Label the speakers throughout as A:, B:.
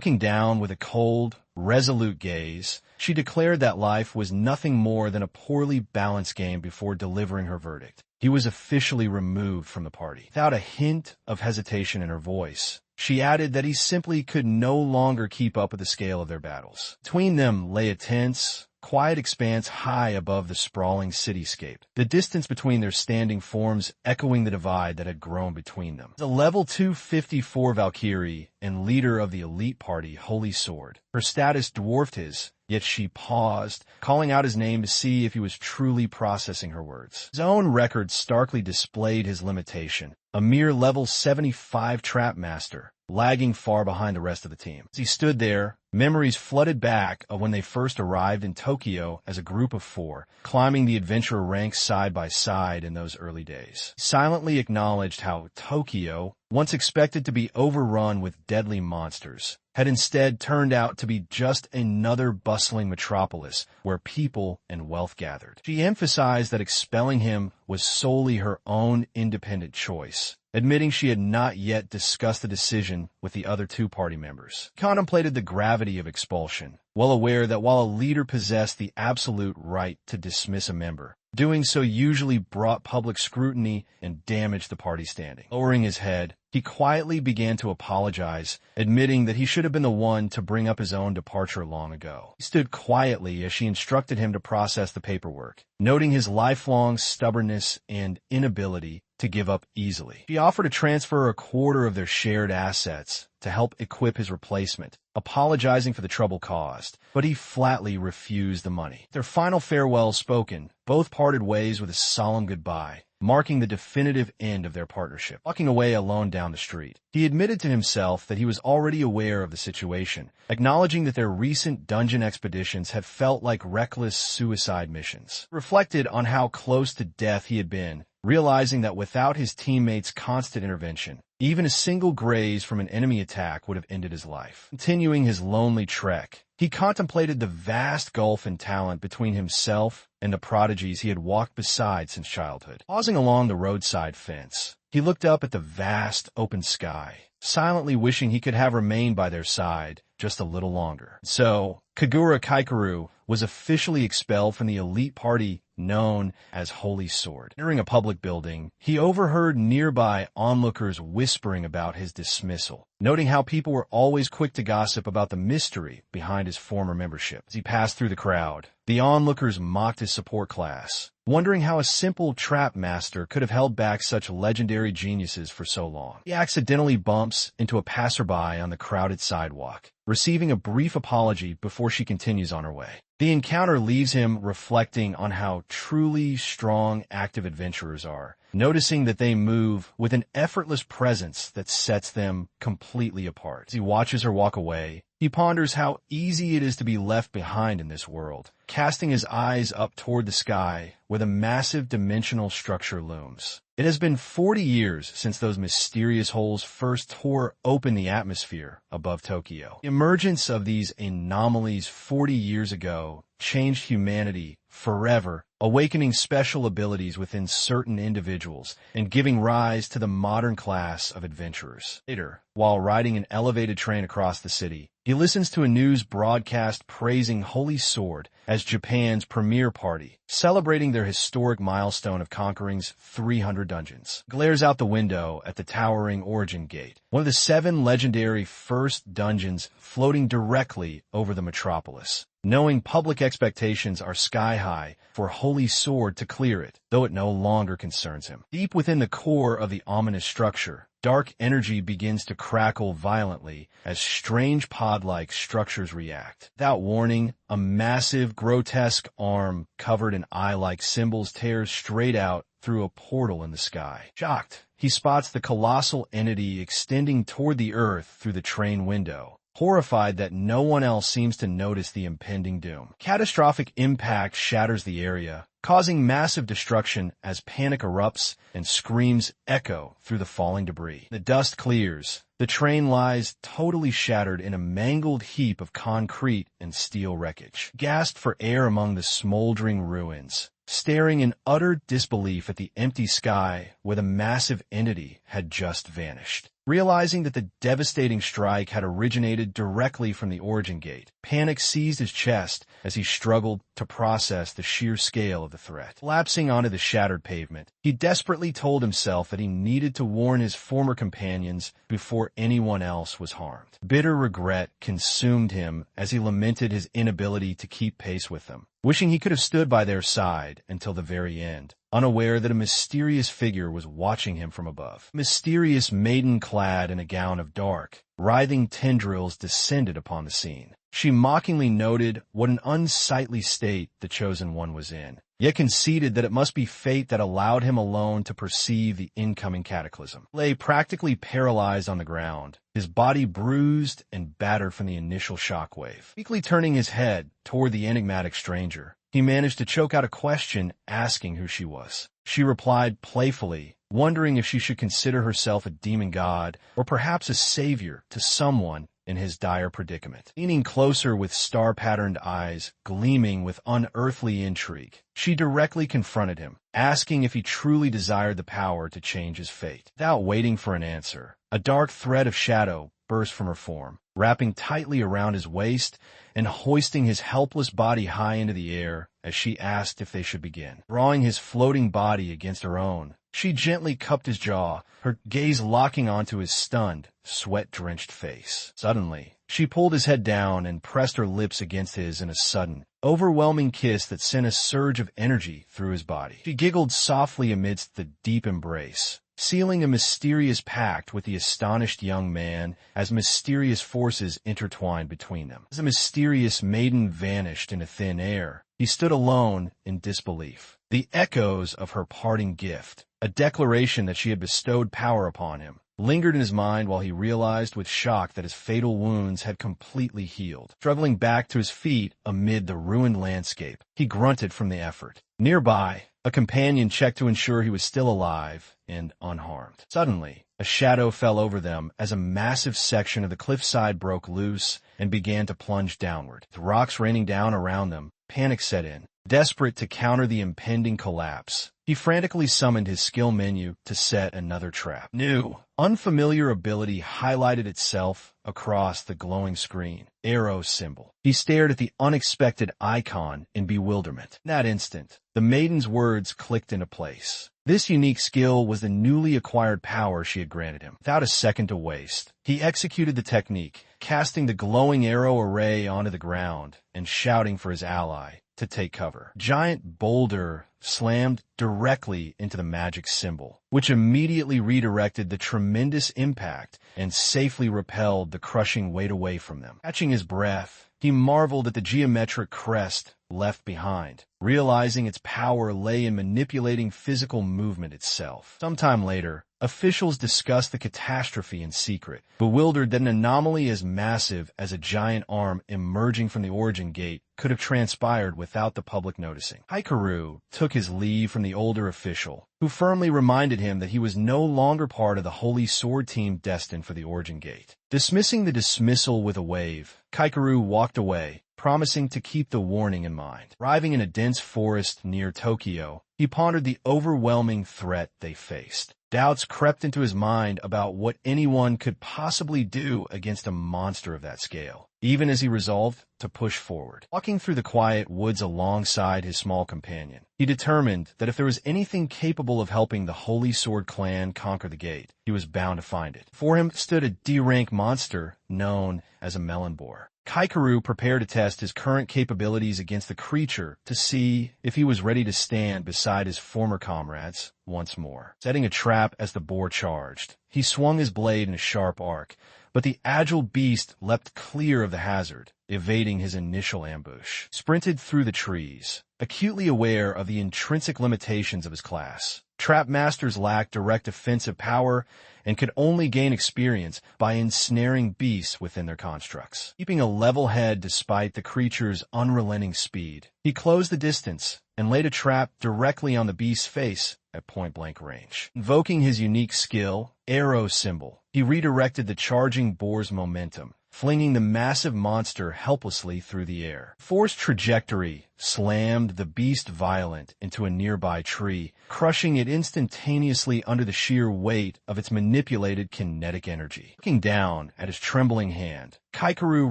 A: Looking down with a cold, resolute gaze, she declared that life was nothing more than a poorly balanced game before delivering her verdict. He was officially removed from the party. Without a hint of hesitation in her voice, she added that he simply could no longer keep up with the scale of their battles. Between them lay a tense, quiet expanse high above the sprawling cityscape, the distance between their standing forms echoing the divide that had grown between them. The level 254 Valkyrie and leader of the elite party, Holy Sword. Her status dwarfed his, yet she paused, calling out his name to see if he was truly processing her words. His own record starkly displayed his limitation, a mere level 75 trap master, lagging far behind the rest of the team. As he stood there, memories flooded back of when they first arrived in Tokyo as a group of 4, climbing the adventurer ranks side by side in those early days. He silently acknowledged how Tokyo, once expected to be overrun with deadly monsters, had instead turned out to be just another bustling metropolis where people and wealth gathered. She emphasized that expelling him was solely her own independent choice, admitting she had not yet discussed the decision with the other 2 party members. He contemplated the gravity of expulsion, well aware that while a leader possessed the absolute right to dismiss a member, doing so usually brought public scrutiny and damaged the party standing. Lowering his head, he quietly began to apologize, admitting that he should have been the one to bring up his own departure long ago. He stood quietly as she instructed him to process the paperwork, noting his lifelong stubbornness and inability to give up easily. She offered to transfer a quarter of their shared assets to help equip his replacement, apologizing for the trouble caused, but he flatly refused the money. Their final farewells spoken, both parted ways with a solemn goodbye, marking the definitive end of their partnership. Walking away alone down the street, he admitted to himself that he was already aware of the situation, acknowledging that their recent dungeon expeditions had felt like reckless suicide missions. He reflected on how close to death he had been, realizing that without his teammates' constant intervention, even a single graze from an enemy attack would have ended his life. Continuing his lonely trek, he contemplated the vast gulf in talent between himself and the prodigies he had walked beside since childhood. Pausing along the roadside fence, he looked up at the vast open sky, silently wishing he could have remained by their side just a little longer. So, Kagura Kaikeru was officially expelled from the elite party known as Holy Sword. Entering a public building, he overheard nearby onlookers whispering about his dismissal, noting how people were always quick to gossip about the mystery behind his former membership. As he passed through the crowd, the onlookers mocked his support class, wondering how a simple trap master could have held back such legendary geniuses for so long. He accidentally bumps into a passerby on the crowded sidewalk, receiving a brief apology before she continues on her way. The encounter leaves him reflecting on how truly strong active adventurers are, noticing that they move with an effortless presence that sets them completely apart. As he watches her walk away, he ponders how easy it is to be left behind in this world, casting his eyes up toward the sky where the massive dimensional structure looms. It has been 40 years since those mysterious holes first tore open the atmosphere above Tokyo. The emergence of these anomalies 40 years ago changed humanity forever, awakening special abilities within certain individuals and giving rise to the modern class of adventurers. Later, while riding an elevated train across the city, he listens to a news broadcast praising Holy Sword as Japan's premier party, celebrating their historic milestone of conquering 300 dungeons. Glares out the window at the towering Origin Gate, one of the 7 legendary first dungeons floating directly over the metropolis, knowing public expectations are sky-high for Holy Sword to clear it, though it no longer concerns him. Deep within the core of the ominous structure, dark energy begins to crackle violently as strange pod-like structures react. Without warning, a massive, grotesque arm covered in eye-like symbols tears straight out through a portal in the sky. Shocked, he spots the colossal entity extending toward the earth through the train window, horrified that no one else seems to notice the impending doom. Catastrophic impact shatters the area, causing massive destruction as panic erupts and screams echo through the falling debris. The dust clears. The train lies totally shattered in a mangled heap of concrete and steel wreckage. Gasped for air among the smoldering ruins, staring in utter disbelief at the empty sky where the massive entity had just vanished. Realizing that the devastating strike had originated directly from the origin gate, panic seized his chest as he struggled to process the sheer scale of the threat. Collapsing onto the shattered pavement, he desperately told himself that he needed to warn his former companions before anyone else was harmed. Bitter regret consumed him as he lamented his inability to keep pace with them, wishing he could have stood by their side until the very end, unaware that a mysterious figure was watching him from above. Mysterious maiden clad in a gown of dark, writhing tendrils descended upon the scene. She mockingly noted what an unsightly state the chosen one was in, yet conceded that it must be fate that allowed him alone to perceive the incoming cataclysm. Lay practically paralyzed on the ground, his body bruised and battered from the initial shockwave. Weakly turning his head toward the enigmatic stranger, he managed to choke out a question asking who she was. She replied playfully, wondering if she should consider herself a demon god or perhaps a savior to someone in his dire predicament. Leaning closer with star-patterned eyes gleaming with unearthly intrigue, she directly confronted him, asking if he truly desired the power to change his fate. Without waiting for an answer, a dark thread of shadow burst from her form, wrapping tightly around his waist and hoisting his helpless body high into the air as she asked if they should begin. Drawing his floating body against her own, she gently cupped his jaw, her gaze locking onto his stunned, sweat-drenched face. Suddenly, she pulled his head down and pressed her lips against his in a sudden, overwhelming kiss that sent a surge of energy through his body. She giggled softly amidst the deep embrace, sealing a mysterious pact with the astonished young man as mysterious forces intertwined between them. As the mysterious maiden vanished into thin air, he stood alone in disbelief. The echoes of her parting gift, a declaration that she had bestowed power upon him, lingered in his mind while he realized with shock that his fatal wounds had completely healed. Struggling back to his feet amid the ruined landscape, he grunted from the effort. Nearby, a companion checked to ensure he was still alive and unharmed. Suddenly, a shadow fell over them as a massive section of the cliffside broke loose and began to plunge downward. With rocks raining down around them, panic set in. Desperate to counter the impending collapse, he frantically summoned his skill menu to set another trap. New, unfamiliar ability highlighted itself across the glowing screen. Arrow symbol. He stared at the unexpected icon in bewilderment. In that instant, the maiden's words clicked into place. This unique skill was the newly acquired power she had granted him. Without a second to waste, he executed the technique, casting the glowing arrow array onto the ground and shouting for his ally to take cover. Giant boulder slammed directly into the magic symbol, which immediately redirected the tremendous impact and safely repelled the crushing weight away from them. Catching his breath, he marveled at the geometric crest left behind, realizing its power lay in manipulating physical movement itself. Sometime later, officials discussed the catastrophe in secret, bewildered that an anomaly as massive as a giant arm emerging from the origin gate could have transpired without the public noticing. Hikaru took his leave from the older official, who firmly reminded him that he was no longer part of the Holy Sword team destined for the origin gate. Dismissing the dismissal with a wave, Hikaru walked away, promising to keep the warning in mind. Arriving in a dense forest near Tokyo, he pondered the overwhelming threat they faced. Doubts crept into his mind about what anyone could possibly do against a monster of that scale, even as he resolved to push forward. Walking through the quiet woods alongside his small companion, he determined that if there was anything capable of helping the Holy Sword clan conquer the gate, he was bound to find it. Before him stood a D-rank monster known as a melon boar. Hikaru prepared to test his current capabilities against the creature to see if he was ready to stand beside his former comrades once more. Setting a trap as the boar charged, he swung his blade in a sharp arc, but the agile beast leapt clear of the hazard, evading his initial ambush. Sprinted through the trees, acutely aware of the intrinsic limitations of his class. Trap masters lacked direct offensive power and could only gain experience by ensnaring beasts within their constructs. Keeping a level head despite the creature's unrelenting speed, he closed the distance and laid a trap directly on the beast's face at point-blank range. Invoking his unique skill, arrow symbol, he redirected the charging boar's momentum, flinging the massive monster helplessly through the air. Forced trajectory slammed the beast violent into a nearby tree, crushing it instantaneously under the sheer weight of its manipulated kinetic energy. Looking down at his trembling hand, Kaikeru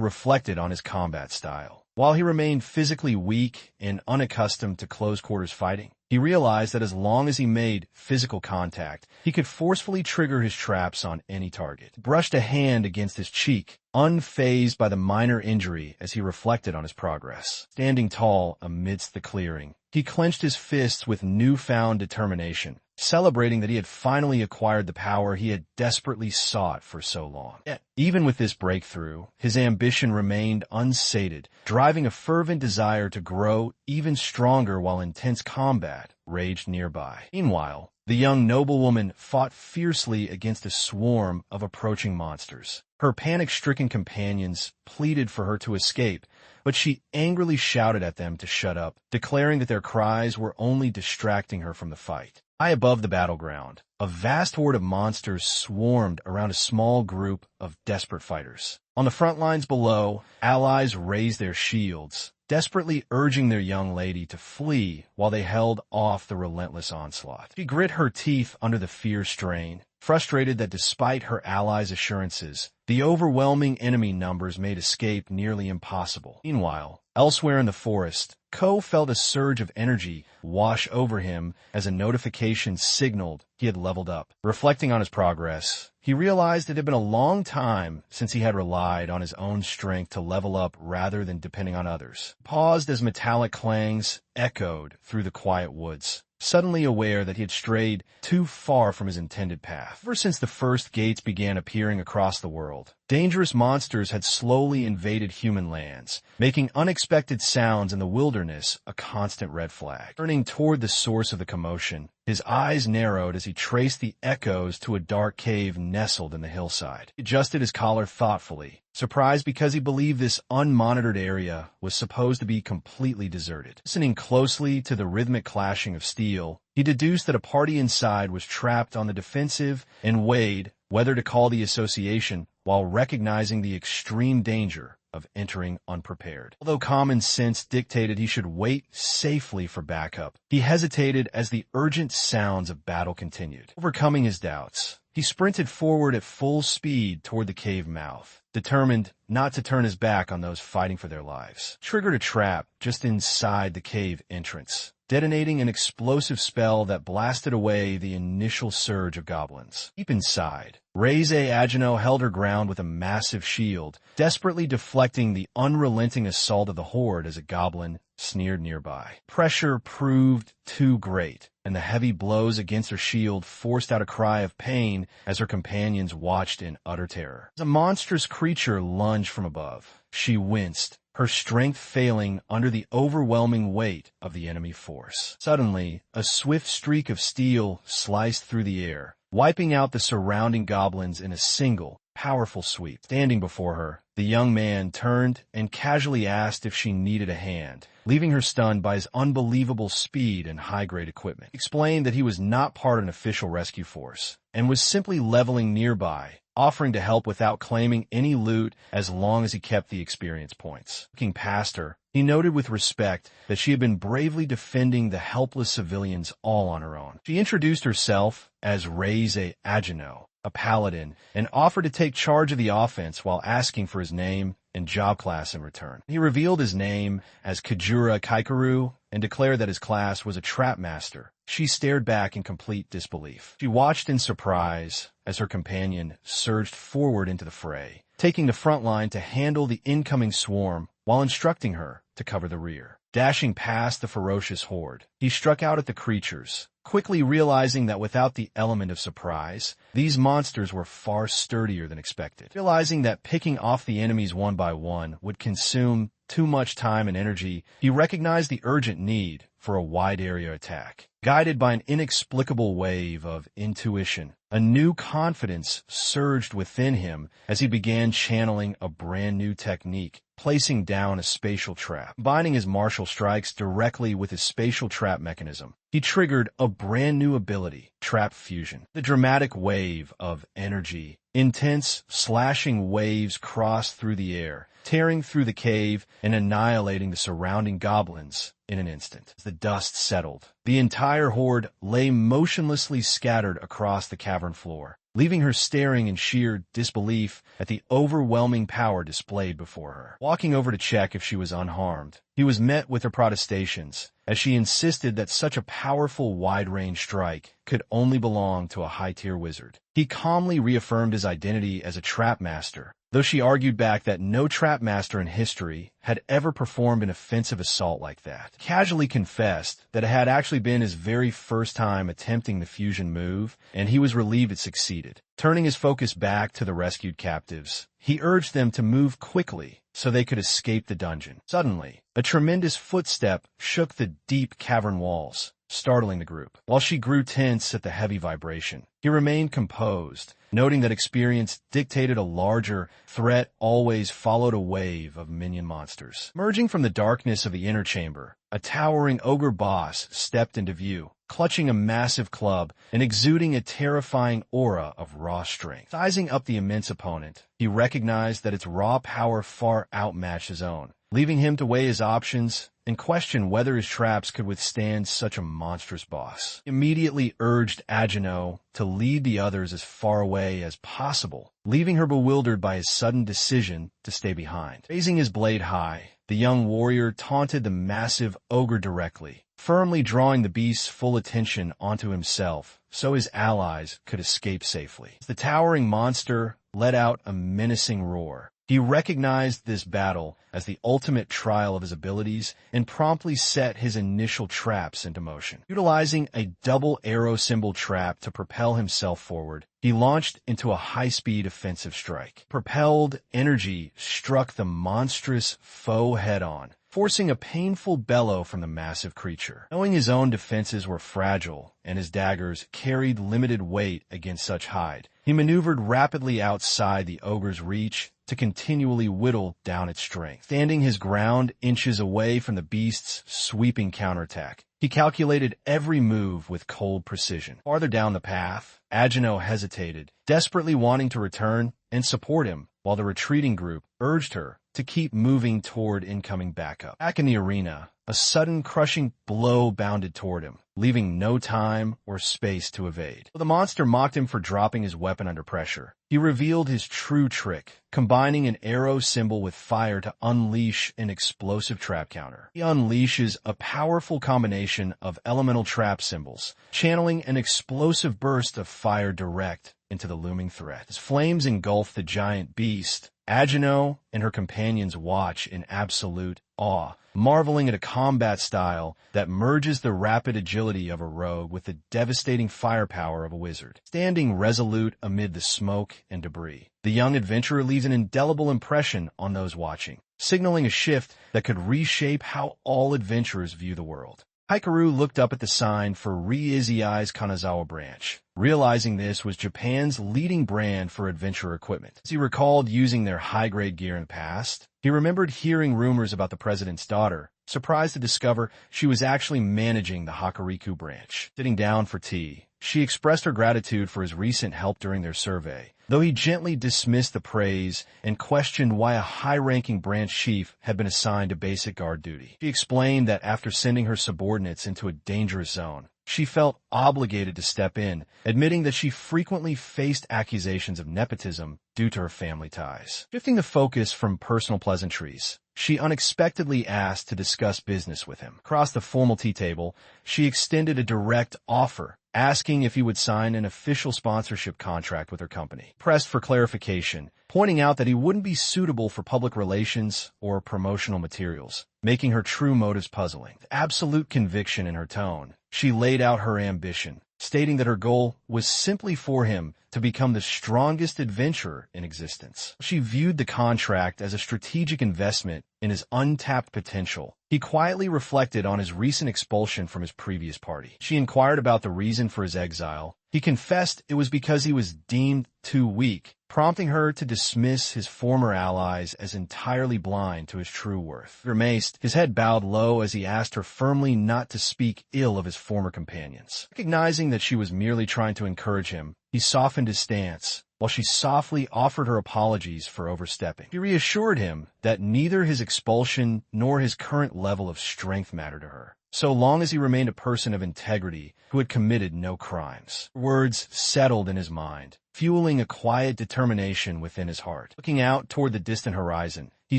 A: reflected on his combat style. While he remained physically weak and unaccustomed to close-quarters fighting, he realized that as long as he made physical contact, he could forcefully trigger his traps on any target. He brushed a hand against his cheek, unfazed by the minor injury as he reflected on his progress. Standing tall amidst the clearing, he clenched his fists with newfound determination, celebrating that he had finally acquired the power he had desperately sought for so long. Yet, even with this breakthrough, his ambition remained unsated, driving a fervent desire to grow even stronger while intense combat raged nearby. Meanwhile, the young noblewoman fought fiercely against a swarm of approaching monsters. Her panic-stricken companions pleaded for her to escape, but she angrily shouted at them to shut up, declaring that their cries were only distracting her from the fight. High above the battleground, a vast horde of monsters swarmed around a small group of desperate fighters. On the front lines below, allies raised their shields, desperately urging their young lady to flee while they held off the relentless onslaught. She grit her teeth under the fierce strain, frustrated that despite her allies' assurances, the overwhelming enemy numbers made escape nearly impossible. Meanwhile, elsewhere in the forest, Ko felt a surge of energy wash over him as a notification signaled he had leveled up. Reflecting on his progress, he realized it had been a long time since he had relied on his own strength to level up rather than depending on others. He paused as metallic clangs echoed through the quiet woods, suddenly aware that he had strayed too far from his intended path. Ever since the first gates began appearing across the world, dangerous monsters had slowly invaded human lands, making unexpected sounds in the wilderness a constant red flag. Turning toward the source of the commotion, his eyes narrowed as he traced the echoes to a dark cave nestled in the hillside. He adjusted his collar thoughtfully, surprised because he believed this unmonitored area was supposed to be completely deserted. Listening closely to the rhythmic clashing of steel, he deduced that a party inside was trapped on the defensive and weighed whether to call the association while recognizing the extreme danger of entering unprepared. Although common sense dictated he should wait safely for backup, he hesitated as the urgent sounds of battle continued. Overcoming his doubts, he sprinted forward at full speed toward the cave mouth, determined not to turn his back on those fighting for their lives. Triggered a trap just inside the cave entrance, detonating an explosive spell that blasted away the initial surge of goblins. Deep inside, Reize Agino held her ground with a massive shield, desperately deflecting the unrelenting assault of the horde as a goblin sneered nearby. Pressure proved too great, and the heavy blows against her shield forced out a cry of pain as her companions watched in utter terror. As a monstrous creature lunged from above, she winced, her strength failing under the overwhelming weight of the enemy force. Suddenly, a swift streak of steel sliced through the air, wiping out the surrounding goblins in a single, powerful sweep. Standing before her, the young man turned and casually asked if she needed a hand, leaving her stunned by his unbelievable speed and high-grade equipment. He explained that he was not part of an official rescue force, and was simply leveling nearby, offering to help without claiming any loot as long as he kept the experience points. Looking past her, he noted with respect that she had been bravely defending the helpless civilians all on her own. She introduced herself as Reize Agino, a paladin, and offered to take charge of the offense while asking for his name and job class in return. He revealed his name as Kajura Kaikeru and declared that his class was a trap master. She stared back in complete disbelief. She watched in surprise as her companion surged forward into the fray, taking the front line to handle the incoming swarm while instructing her to cover the rear. Dashing past the ferocious horde, he struck out at the creatures, quickly realizing that without the element of surprise, these monsters were far sturdier than expected. Realizing that picking off the enemies one by one would consume too much time and energy, he recognized the urgent need for a wide-area attack. Guided by an inexplicable wave of intuition, a new confidence surged within him as he began channeling a brand-new technique, placing down a spatial trap. Combining his martial strikes directly with his spatial trap mechanism, he triggered a brand-new ability, Trap Fusion. The dramatic wave of energy Intense, slashing waves crossed through the air, tearing through the cave and annihilating the surrounding goblins in an instant. As the dust settled, the entire horde lay motionlessly scattered across the cavern floor, leaving her staring in sheer disbelief at the overwhelming power displayed before her. Walking over to check if she was unharmed, he was met with her protestations, as she insisted that such a powerful wide-range strike could only belong to a high-tier wizard. He calmly reaffirmed his identity as a trap master, though she argued back that no trap master in history had ever performed an offensive assault like that. Casually confessed that it had actually been his very first time attempting the fusion move, and he was relieved it succeeded. Turning his focus back to the rescued captives, he urged them to move quickly so they could escape the dungeon. Suddenly, a tremendous footstep shook the deep cavern walls, startling the group. While she grew tense at the heavy vibration, he remained composed, noting that experience dictated a larger threat always followed a wave of minion monsters. Emerging from the darkness of the inner chamber, a towering ogre boss stepped into view, clutching a massive club and exuding a terrifying aura of raw strength. Sizing up the immense opponent, he recognized that its raw power far outmatched his own, leaving him to weigh his options and question whether his traps could withstand such a monstrous boss. He immediately urged Agino to lead the others as far away as possible, leaving her bewildered by his sudden decision to stay behind. Raising his blade high, the young warrior taunted the massive ogre directly, firmly drawing the beast's full attention onto himself so his allies could escape safely. As the towering monster let out a menacing roar, he recognized this battle as the ultimate trial of his abilities and promptly set his initial traps into motion. Utilizing a double arrow symbol trap to propel himself forward, he launched into a high-speed offensive strike. Propelled energy struck the monstrous foe head-on, forcing a painful bellow from the massive creature. Knowing his own defenses were fragile and his daggers carried limited weight against such hide, he maneuvered rapidly outside the ogre's reach to continually whittle down its strength. Standing his ground inches away from the beast's sweeping counterattack, he calculated every move with cold precision. Farther down the path, Agino hesitated, desperately wanting to return and support him, while the retreating group urged her to keep moving toward incoming backup. Back in the arena, a sudden crushing blow bounded toward him, leaving no time or space to evade. The monster mocked him for dropping his weapon under pressure. He revealed his true trick, combining an arrow symbol with fire to unleash an explosive trap counter. He unleashes a powerful combination of elemental trap symbols, channeling an explosive burst of fire direct into the looming threat. As flames engulf the giant beast, Agino and her companions watch in absolute awe, marveling at a combat style that merges the rapid agility of a rogue with the devastating firepower of a wizard. Standing resolute amid the smoke and debris, the young adventurer leaves an indelible impression on those watching, signaling a shift that could reshape how all adventurers view the world. Hikaru looked up at the sign for Ri-Izai's Kanazawa branch, realizing this was Japan's leading brand for adventure equipment. As he recalled using their high-grade gear in the past, he remembered hearing rumors about the president's daughter, surprised to discover she was actually managing the Hakariku branch. Sitting down for tea, she expressed her gratitude for his recent help during their survey, though he gently dismissed the praise and questioned why a high-ranking branch chief had been assigned to basic guard duty. She explained that after sending her subordinates into a dangerous zone, she felt obligated to step in, admitting that she frequently faced accusations of nepotism due to her family ties. Shifting the focus from personal pleasantries, she unexpectedly asked to discuss business with him. Across the formal tea table, she extended a direct offer, asking if he would sign an official sponsorship contract with her company. Pressed for clarification, pointing out that he wouldn't be suitable for public relations or promotional materials, making her true motives puzzling. With absolute conviction in her tone, she laid out her ambition, stating that her goal was simply for him to become the strongest adventurer in existence. She viewed the contract as a strategic investment in his untapped potential. He quietly reflected on his recent expulsion from his previous party. She inquired about the reason for his exile. He confessed it was because he was deemed too weak, prompting her to dismiss his former allies as entirely blind to his true worth. Grimaced, his head bowed low as he asked her firmly not to speak ill of his former companions. Recognizing that she was merely trying to encourage him, he softened his stance, while she softly offered her apologies for overstepping. She reassured him that neither his expulsion nor his current level of strength mattered to her, so long as he remained a person of integrity who had committed no crimes. Her words settled in his mind, fueling a quiet determination within his heart. Looking out toward the distant horizon, he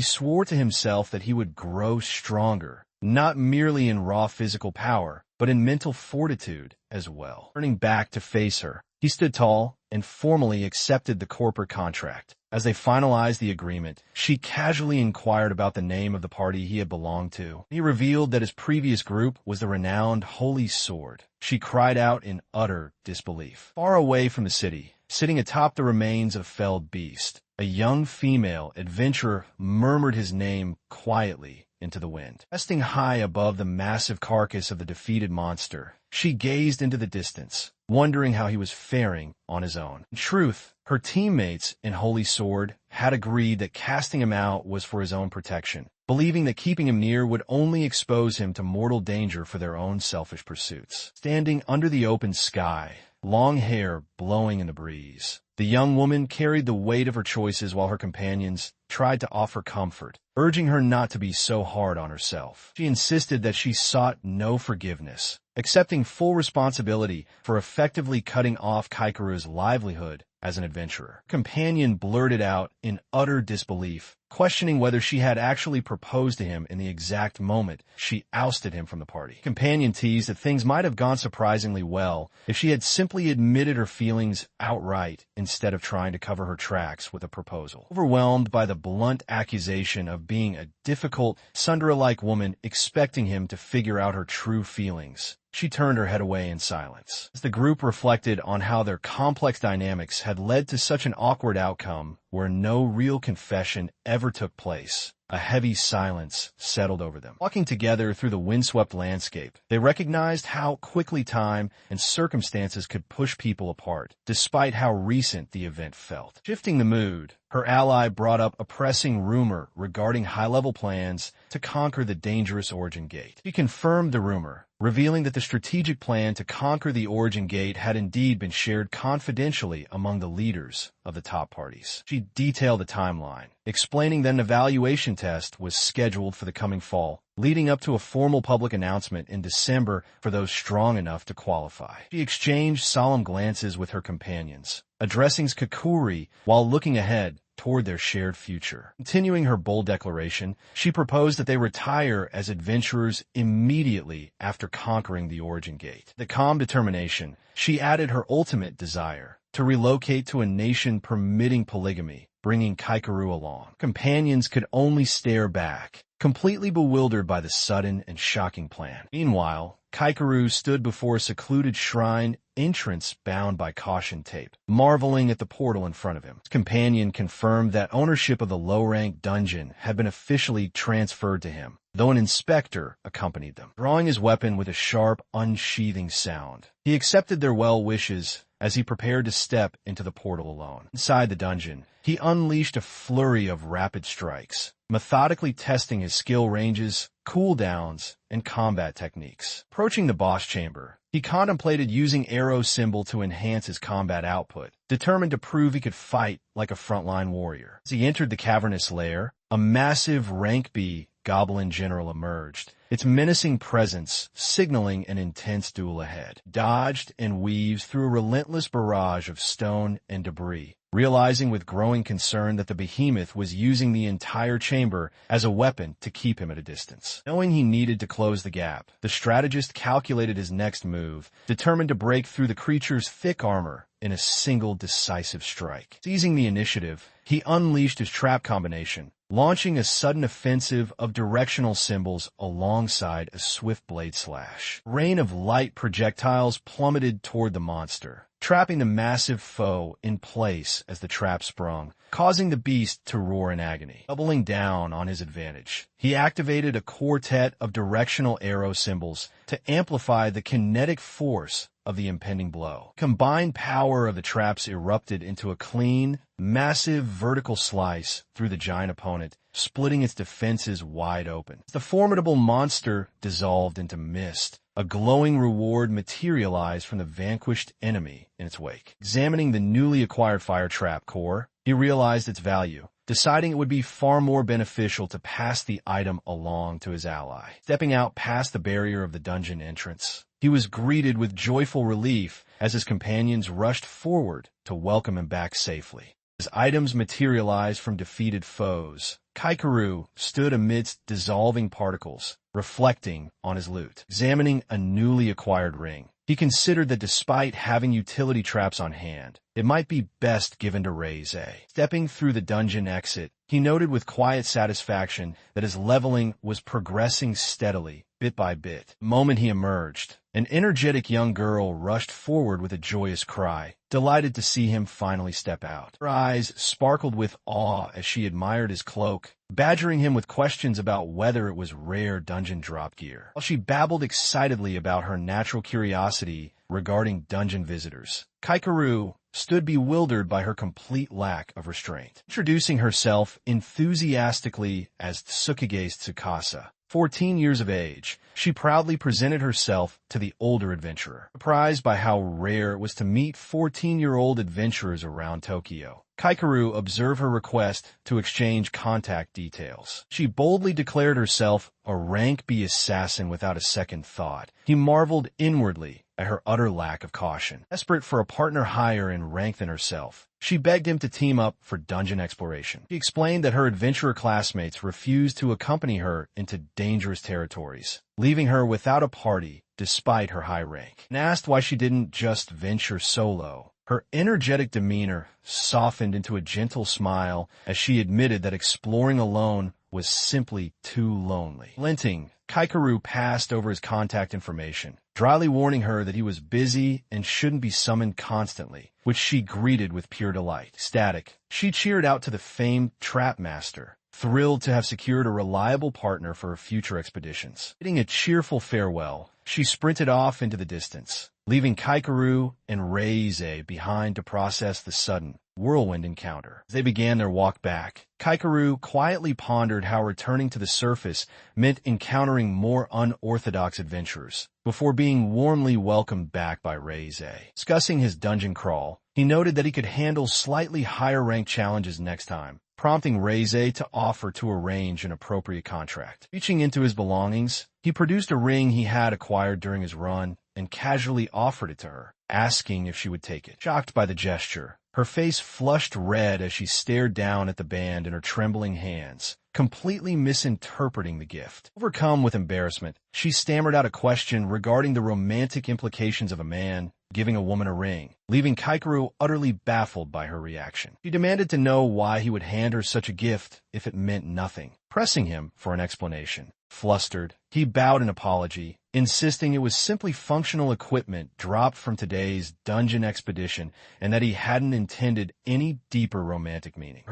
A: swore to himself that he would grow stronger, not merely in raw physical power, but in mental fortitude as well. Turning back to face her, he stood tall and formally accepted the corporate contract. As they finalized the agreement, she casually inquired about the name of the party he had belonged to. He revealed that his previous group was the renowned Holy Sword. She cried out in utter disbelief. Far away from the city, sitting atop the remains of a felled beast, a young female adventurer murmured his name quietly into the wind. Resting high above the massive carcass of the defeated monster, she gazed into the distance, wondering how he was faring on his own. In truth, her teammates in Holy Sword had agreed that casting him out was for his own protection, believing that keeping him near would only expose him to mortal danger for their own selfish pursuits. Standing under the open sky, long hair blowing in the breeze, the young woman carried the weight of her choices while her companions tried to offer comfort, urging her not to be so hard on herself. She insisted that she sought no forgiveness, accepting full responsibility for effectively cutting off Kaikeru's livelihood as an adventurer. Her companion blurted out in utter disbelief, questioning whether she had actually proposed to him in the exact moment she ousted him from the party. Companion teased that things might have gone surprisingly well if she had simply admitted her feelings outright instead of trying to cover her tracks with a proposal. Overwhelmed by the blunt accusation of being a difficult, Sundara-like woman expecting him to figure out her true feelings, she turned her head away in silence. As the group reflected on how their complex dynamics had led to such an awkward outcome where no real confession ever took place, a heavy silence settled over them. Walking together through the windswept landscape, they recognized how quickly time and circumstances could push people apart, despite how recent the event felt. Shifting the mood, her ally brought up a pressing rumor regarding high-level plans to conquer the dangerous Origin Gate. She confirmed the rumor, revealing that the strategic plan to conquer the Origin Gate had indeed been shared confidentially among the leaders of the top parties. She detailed the timeline, explaining that an evaluation test was scheduled for the coming fall, leading up to a formal public announcement in December for those strong enough to qualify. She exchanged solemn glances with her companions, addressing Kakuri while looking ahead toward their shared future. Continuing her bold declaration, she proposed that they retire as adventurers immediately after conquering the Origin Gate. The calm determination, she added her ultimate desire to relocate to a nation permitting polygamy, bringing Kaikeru along. Companions could only stare back, completely bewildered by the sudden and shocking plan. Meanwhile, Kaikeru stood before a secluded shrine entrance bound by caution tape, marveling at the portal in front of him. His companion confirmed that ownership of the low-rank dungeon had been officially transferred to him, though an inspector accompanied them, drawing his weapon with a sharp, unsheathing sound. He accepted their well wishes as he prepared to step into the portal alone. Inside the dungeon, he unleashed a flurry of rapid strikes, methodically testing his skill ranges, cooldowns, and combat techniques. Approaching the boss chamber, he contemplated using arrow symbol to enhance his combat output, determined to prove he could fight like a frontline warrior. As he entered the cavernous lair, a massive rank B goblin general emerged, its menacing presence signaling an intense duel ahead. Dodged and weaves through a relentless barrage of stone and debris, realizing with growing concern that the behemoth was using the entire chamber as a weapon to keep him at a distance. Knowing he needed to close the gap, the strategist calculated his next move, determined to break through the creature's thick armor in a single decisive strike. Seizing the initiative, he unleashed his trap combination, launching a sudden offensive of directional symbols alongside a swift blade slash. A rain of light projectiles plummeted toward the monster, trapping the massive foe in place as the trap sprung, causing the beast to roar in agony. Doubling down on his advantage, he activated a quartet of directional arrow symbols to amplify the kinetic force of the impending blow. Combined power of the traps erupted into a clean, massive vertical slice through the giant opponent, splitting its defenses wide open. The formidable monster dissolved into mist. A glowing reward materialized from the vanquished enemy in its wake. Examining the newly acquired fire trap core, he realized its value, deciding it would be far more beneficial to pass the item along to his ally. Stepping out past the barrier of the dungeon entrance, he was greeted with joyful relief as his companions rushed forward to welcome him back safely. As items materialized from defeated foes, Kaikeru stood amidst dissolving particles, reflecting on his loot. Examining a newly acquired ring, he considered that despite having utility traps on hand, it might be best given to Reize. Stepping through the dungeon exit, he noted with quiet satisfaction that his leveling was progressing steadily, bit by bit. The moment he emerged, an energetic young girl rushed forward with a joyous cry, delighted to see him finally step out. Her eyes sparkled with awe as she admired his cloak, badgering him with questions about whether it was rare dungeon drop gear. While she babbled excitedly about her natural curiosity regarding dungeon visitors, Kaikeru stood bewildered by her complete lack of restraint. Introducing herself enthusiastically as Tsukage's Tsukasa, 14 years of age, she proudly presented herself to the older adventurer. Surprised by how rare it was to meet 14-year-old adventurers around Tokyo, Kaikeru observed her request to exchange contact details. She boldly declared herself a rank B assassin without a second thought. He marveled inwardly at her utter lack of caution. Desperate for a partner higher in rank than herself, she begged him to team up for dungeon exploration. She explained that her adventurer classmates refused to accompany her into dangerous territories, leaving her without a party despite her high rank. And asked why she didn't just venture solo, her energetic demeanor softened into a gentle smile as she admitted that exploring alone was simply too lonely. Relenting, Kaikeru passed over his contact information, dryly warning her that he was busy and shouldn't be summoned constantly, which she greeted with pure delight. Ecstatic, she cheered out to the famed trap master, thrilled to have secured a reliable partner for her future expeditions. Bidding a cheerful farewell, she sprinted off into the distance, leaving Kaikeru and Reize behind to process the sudden whirlwind encounter. As they began their walk back, Kaikeru quietly pondered how returning to the surface meant encountering more unorthodox adventurers, before being warmly welcomed back by Reize. Discussing his dungeon crawl, he noted that he could handle slightly higher-ranked challenges next time, prompting Reize to offer to arrange an appropriate contract. Reaching into his belongings, he produced a ring he had acquired during his run and casually offered it to her, asking if she would take it. Shocked by the gesture, her face flushed red as she stared down at the band in her trembling hands, completely misinterpreting the gift. Overcome with embarrassment, she stammered out a question regarding the romantic implications of a man giving a woman a ring, leaving Kaikeru utterly baffled by her reaction. She demanded to know why he would hand her such a gift if it meant nothing, pressing him for an explanation. Flustered, he bowed in apology, insisting it was simply functional equipment dropped from today's dungeon expedition and that he hadn't intended any deeper romantic meaning.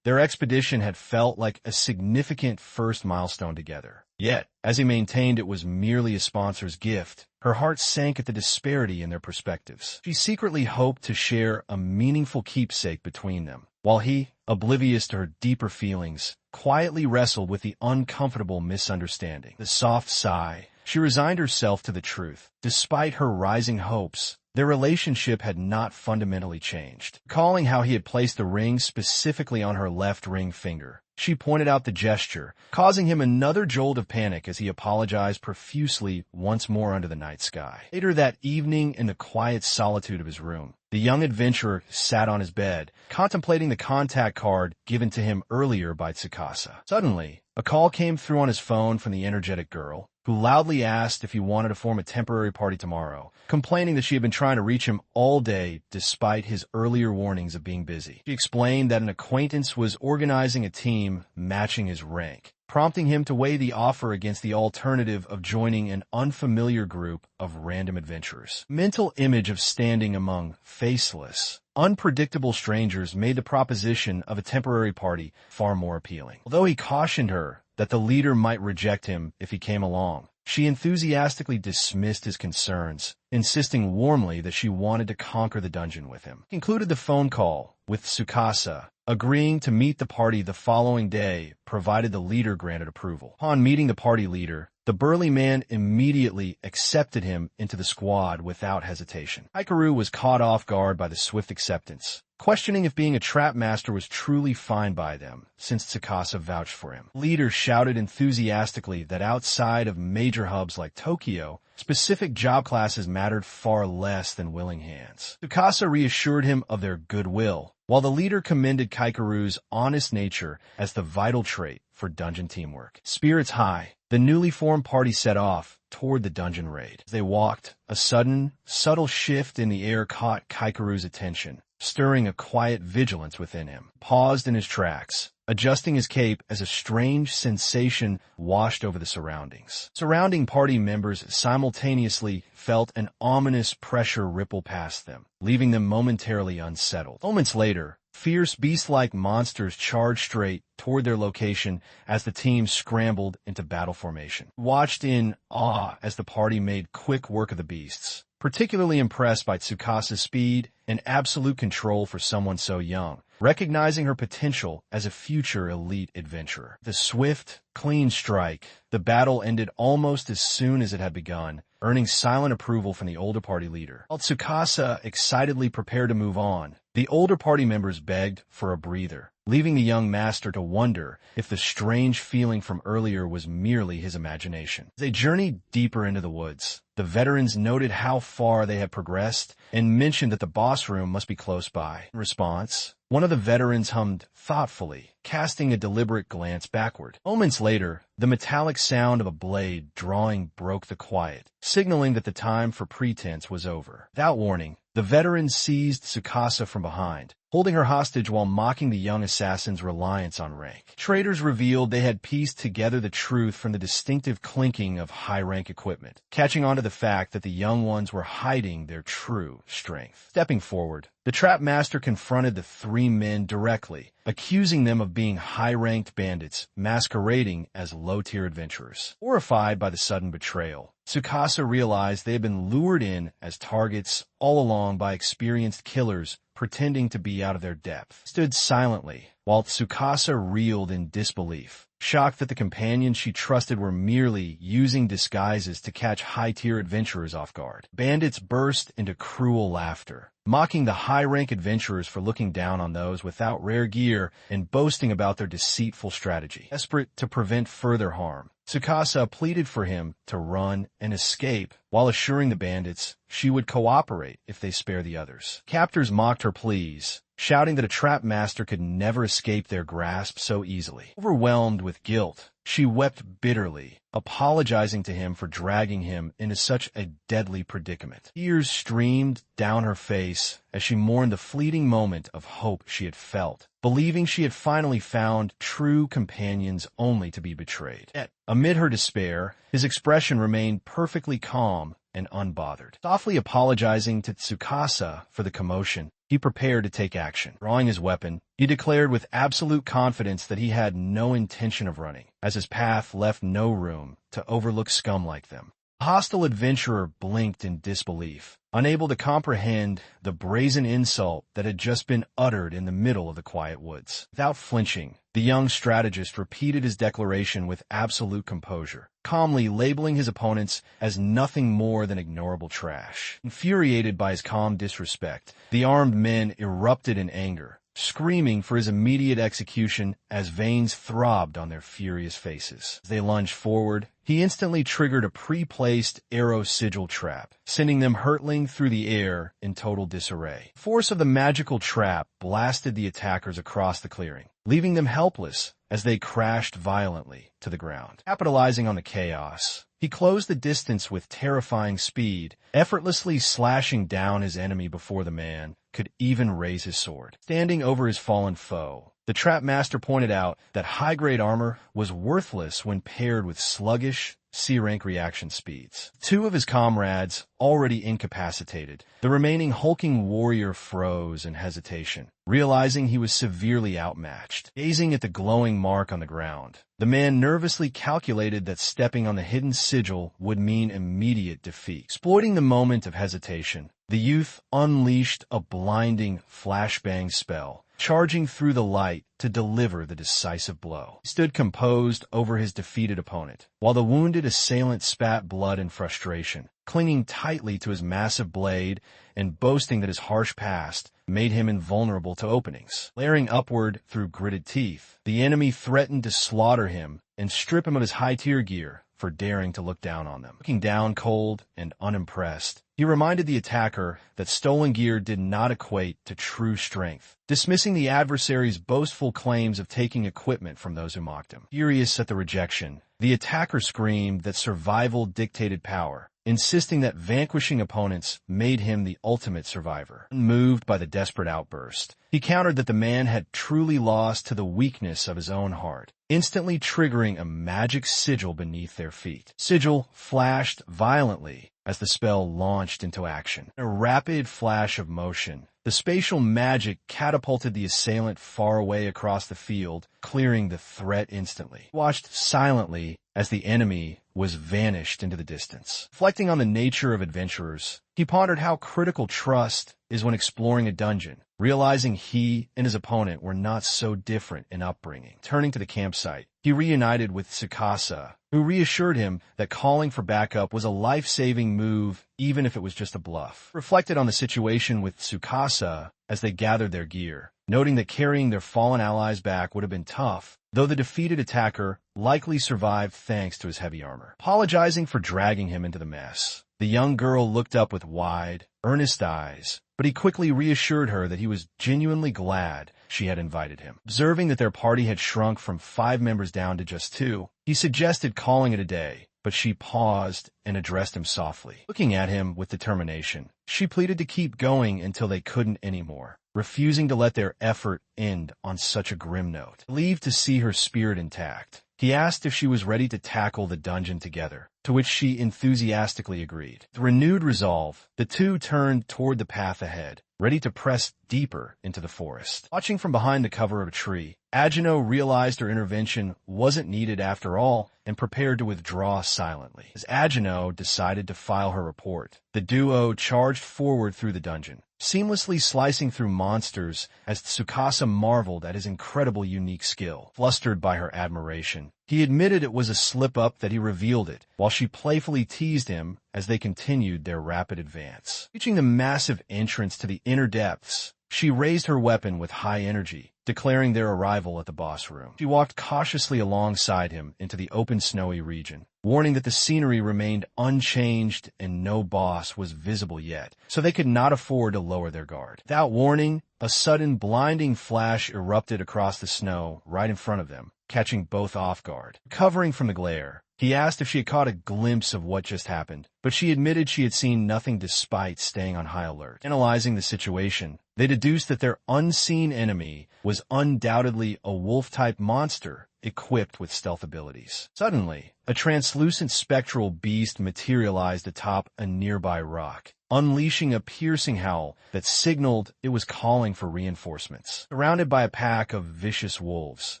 A: Their expedition had felt like a significant first milestone together. Yet, as he maintained it was merely a sponsor's gift, her heart sank at the disparity in their perspectives. She secretly hoped to share a meaningful keepsake between them, while he, oblivious to her deeper feelings, quietly wrestled with the uncomfortable misunderstanding. The soft sigh, she resigned herself to the truth. Despite her rising hopes, their relationship had not fundamentally changed. Recalling how he had placed the ring specifically on her left ring finger, she pointed out the gesture, causing him another jolt of panic as he apologized profusely once more under the night sky. Later that evening, in the quiet solitude of his room, the young adventurer sat on his bed, contemplating the contact card given to him earlier by Tsukasa. Suddenly, a call came through on his phone from the energetic girl, who loudly asked if he wanted to form a temporary party tomorrow, complaining that she had been trying to reach him all day despite his earlier warnings of being busy. She explained that an acquaintance was organizing a team matching his rank, prompting him to weigh the offer against the alternative of joining an unfamiliar group of random adventurers. Mental image of standing among faceless, unpredictable strangers made the proposition of a temporary party far more appealing. Although he cautioned her that the leader might reject him if he came along, she enthusiastically dismissed his concerns, insisting warmly that she wanted to conquer the dungeon with him. He concluded the phone call with Tsukasa, agreeing to meet the party the following day, provided the leader granted approval. Upon meeting the party leader, the burly man immediately accepted him into the squad without hesitation. Hikaru was caught off guard by the swift acceptance, questioning if being a trap master was truly fine by them, since Tsukasa vouched for him. Leader shouted enthusiastically that outside of major hubs like Tokyo, specific job classes mattered far less than willing hands. Tsukasa reassured him of their goodwill, while the leader commended Kaikaru's honest nature as the vital trait for dungeon teamwork. Spirits high, the newly formed party set off toward the dungeon raid. As they walked, a sudden, subtle shift in the air caught Kaikaru's attention, stirring a quiet vigilance within him. Paused in his tracks, adjusting his cape as a strange sensation washed over the surroundings. Surrounding party members simultaneously felt an ominous pressure ripple past them, leaving them momentarily unsettled. Moments later, fierce beast-like monsters charged straight toward their location as the team scrambled into battle formation. Watched in awe as the party made quick work of the beasts, particularly impressed by Tsukasa's speed and absolute control for someone so young, recognizing her potential as a future elite adventurer. The swift, clean strike, the battle ended almost as soon as it had begun, earning silent approval from the older party leader. While Tsukasa excitedly prepared to move on, the older party members begged for a breather, leaving the young master to wonder if the strange feeling from earlier was merely his imagination. As they journeyed deeper into the woods, the veterans noted how far they had progressed and mentioned that the boss room must be close by. In response, one of the veterans hummed thoughtfully, casting a deliberate glance backward. Moments later, the metallic sound of a blade drawing broke the quiet, signaling that the time for pretense was over. Without warning, the veterans seized Tsukasa from behind, holding her hostage while mocking the young assassin's reliance on rank. Traders revealed they had pieced together the truth from the distinctive clinking of high-rank equipment, catching on to the fact that the young ones were hiding their true strength. Stepping forward, the trap master confronted the three men directly, accusing them of being high-ranked bandits masquerading as low-tier adventurers. Horrified by the sudden betrayal, Tsukasa realized they had been lured in as targets all along by experienced killers pretending to be out of their depth. Stood silently, while Tsukasa reeled in disbelief, shocked that the companions she trusted were merely using disguises to catch high-tier adventurers off guard. Bandits burst into cruel laughter, mocking the high-rank adventurers for looking down on those without rare gear and boasting about their deceitful strategy. Desperate to prevent further harm, Tsukasa pleaded for him to run and escape while assuring the bandits she would cooperate if they spare the others. Captors mocked her pleas, shouting that a trap master could never escape their grasp so easily. Overwhelmed with guilt, she wept bitterly, apologizing to him for dragging him into such a deadly predicament. Tears streamed down her face as she mourned the fleeting moment of hope she had felt, believing she had finally found true companions only to be betrayed. Yet, amid her despair, his expression remained perfectly calm and unbothered. Softly apologizing to Tsukasa for the commotion, he prepared to take action. Drawing his weapon, he declared with absolute confidence that he had no intention of running, as his path left no room to overlook scum like them. The hostile adventurer blinked in disbelief, unable to comprehend the brazen insult that had just been uttered in the middle of the quiet woods. Without flinching, the young strategist repeated his declaration with absolute composure, calmly labeling his opponents as nothing more than ignorable trash. Infuriated by his calm disrespect, the armed men erupted in anger, screaming for his immediate execution as veins throbbed on their furious faces. As they lunged forward, he instantly triggered a pre-placed arrow sigil trap, sending them hurtling through the air in total disarray. The force of the magical trap blasted the attackers across the clearing, leaving them helpless as they crashed violently to the ground. Capitalizing on the chaos, he closed the distance with terrifying speed, effortlessly slashing down his enemy before the man could even raise his sword. Standing over his fallen foe, the trap master pointed out that high-grade armor was worthless when paired with sluggish, C-rank reaction speeds. Two of his comrades, already incapacitated, the remaining hulking warrior froze in hesitation, realizing he was severely outmatched. Gazing at the glowing mark on the ground, The man nervously calculated that stepping on the hidden sigil would mean immediate defeat. Exploiting the moment of hesitation, the youth unleashed a blinding flashbang spell, charging through the light to deliver the decisive blow. He stood composed over his defeated opponent, while the wounded assailant spat blood in frustration, clinging tightly to his massive blade and boasting that his harsh past made him invulnerable to openings. Glaring upward through gritted teeth, the enemy threatened to slaughter him and strip him of his high-tier gear for daring to look down on them. Looking down cold and unimpressed, he reminded the attacker that stolen gear did not equate to true strength, dismissing the adversary's boastful claims of taking equipment from those who mocked him. Furious at the rejection, the attacker screamed that survival dictated power, insisting that vanquishing opponents made him the ultimate survivor. Unmoved by the desperate outburst, he countered that the man had truly lost to the weakness of his own heart, instantly triggering a magic sigil beneath their feet. Sigil flashed violently as the spell launched into action. In a rapid flash of motion, the spatial magic catapulted the assailant far away across the field, clearing the threat instantly. He watched silently as the enemy was vanished into the distance. Reflecting on the nature of adventurers, he pondered how critical trust is when exploring a dungeon, realizing he and his opponent were not so different in upbringing. Turning to the campsite, he reunited with Tsukasa, who reassured him that calling for backup was a life-saving move even if it was just a bluff. Reflected on the situation with Tsukasa as they gathered their gear, noting that carrying their fallen allies back would have been tough, though the defeated attacker likely survived thanks to his heavy armor. Apologizing for dragging him into the mess, the young girl looked up with wide, earnest eyes, but he quickly reassured her that he was genuinely glad she had invited him. Observing that their party had shrunk from 5 members down to just 2, he suggested calling it a day, but she paused and addressed him softly. Looking at him with determination, she pleaded to keep going until they couldn't anymore, refusing to let their effort end on such a grim note. Relieved to see her spirit intact, he asked if she was ready to tackle the dungeon together, to which she enthusiastically agreed. With renewed resolve, the two turned toward the path ahead, ready to press deeper into the forest. Watching from behind the cover of a tree, Agino realized her intervention wasn't needed after all and prepared to withdraw silently. As Agino decided to file her report, the duo charged forward through the dungeon, seamlessly slicing through monsters as Tsukasa marveled at his incredible unique skill. Flustered by her admiration, he admitted it was a slip-up that he revealed it, while she playfully teased him as they continued their rapid advance. Reaching the massive entrance to the inner depths, she raised her weapon with high energy, declaring their arrival at the boss room. She walked cautiously alongside him into the open snowy region, warning that the scenery remained unchanged and no boss was visible yet, so they could not afford to lower their guard. Without warning, a sudden blinding flash erupted across the snow right in front of them, catching both off guard. Recovering from the glare, he asked if she had caught a glimpse of what just happened, but she admitted she had seen nothing despite staying on high alert. Analyzing the situation, they deduced that their unseen enemy was undoubtedly a wolf-type monster equipped with stealth abilities. Suddenly, a translucent spectral beast materialized atop a nearby rock, unleashing a piercing howl that signaled it was calling for reinforcements. Surrounded by a pack of vicious wolves,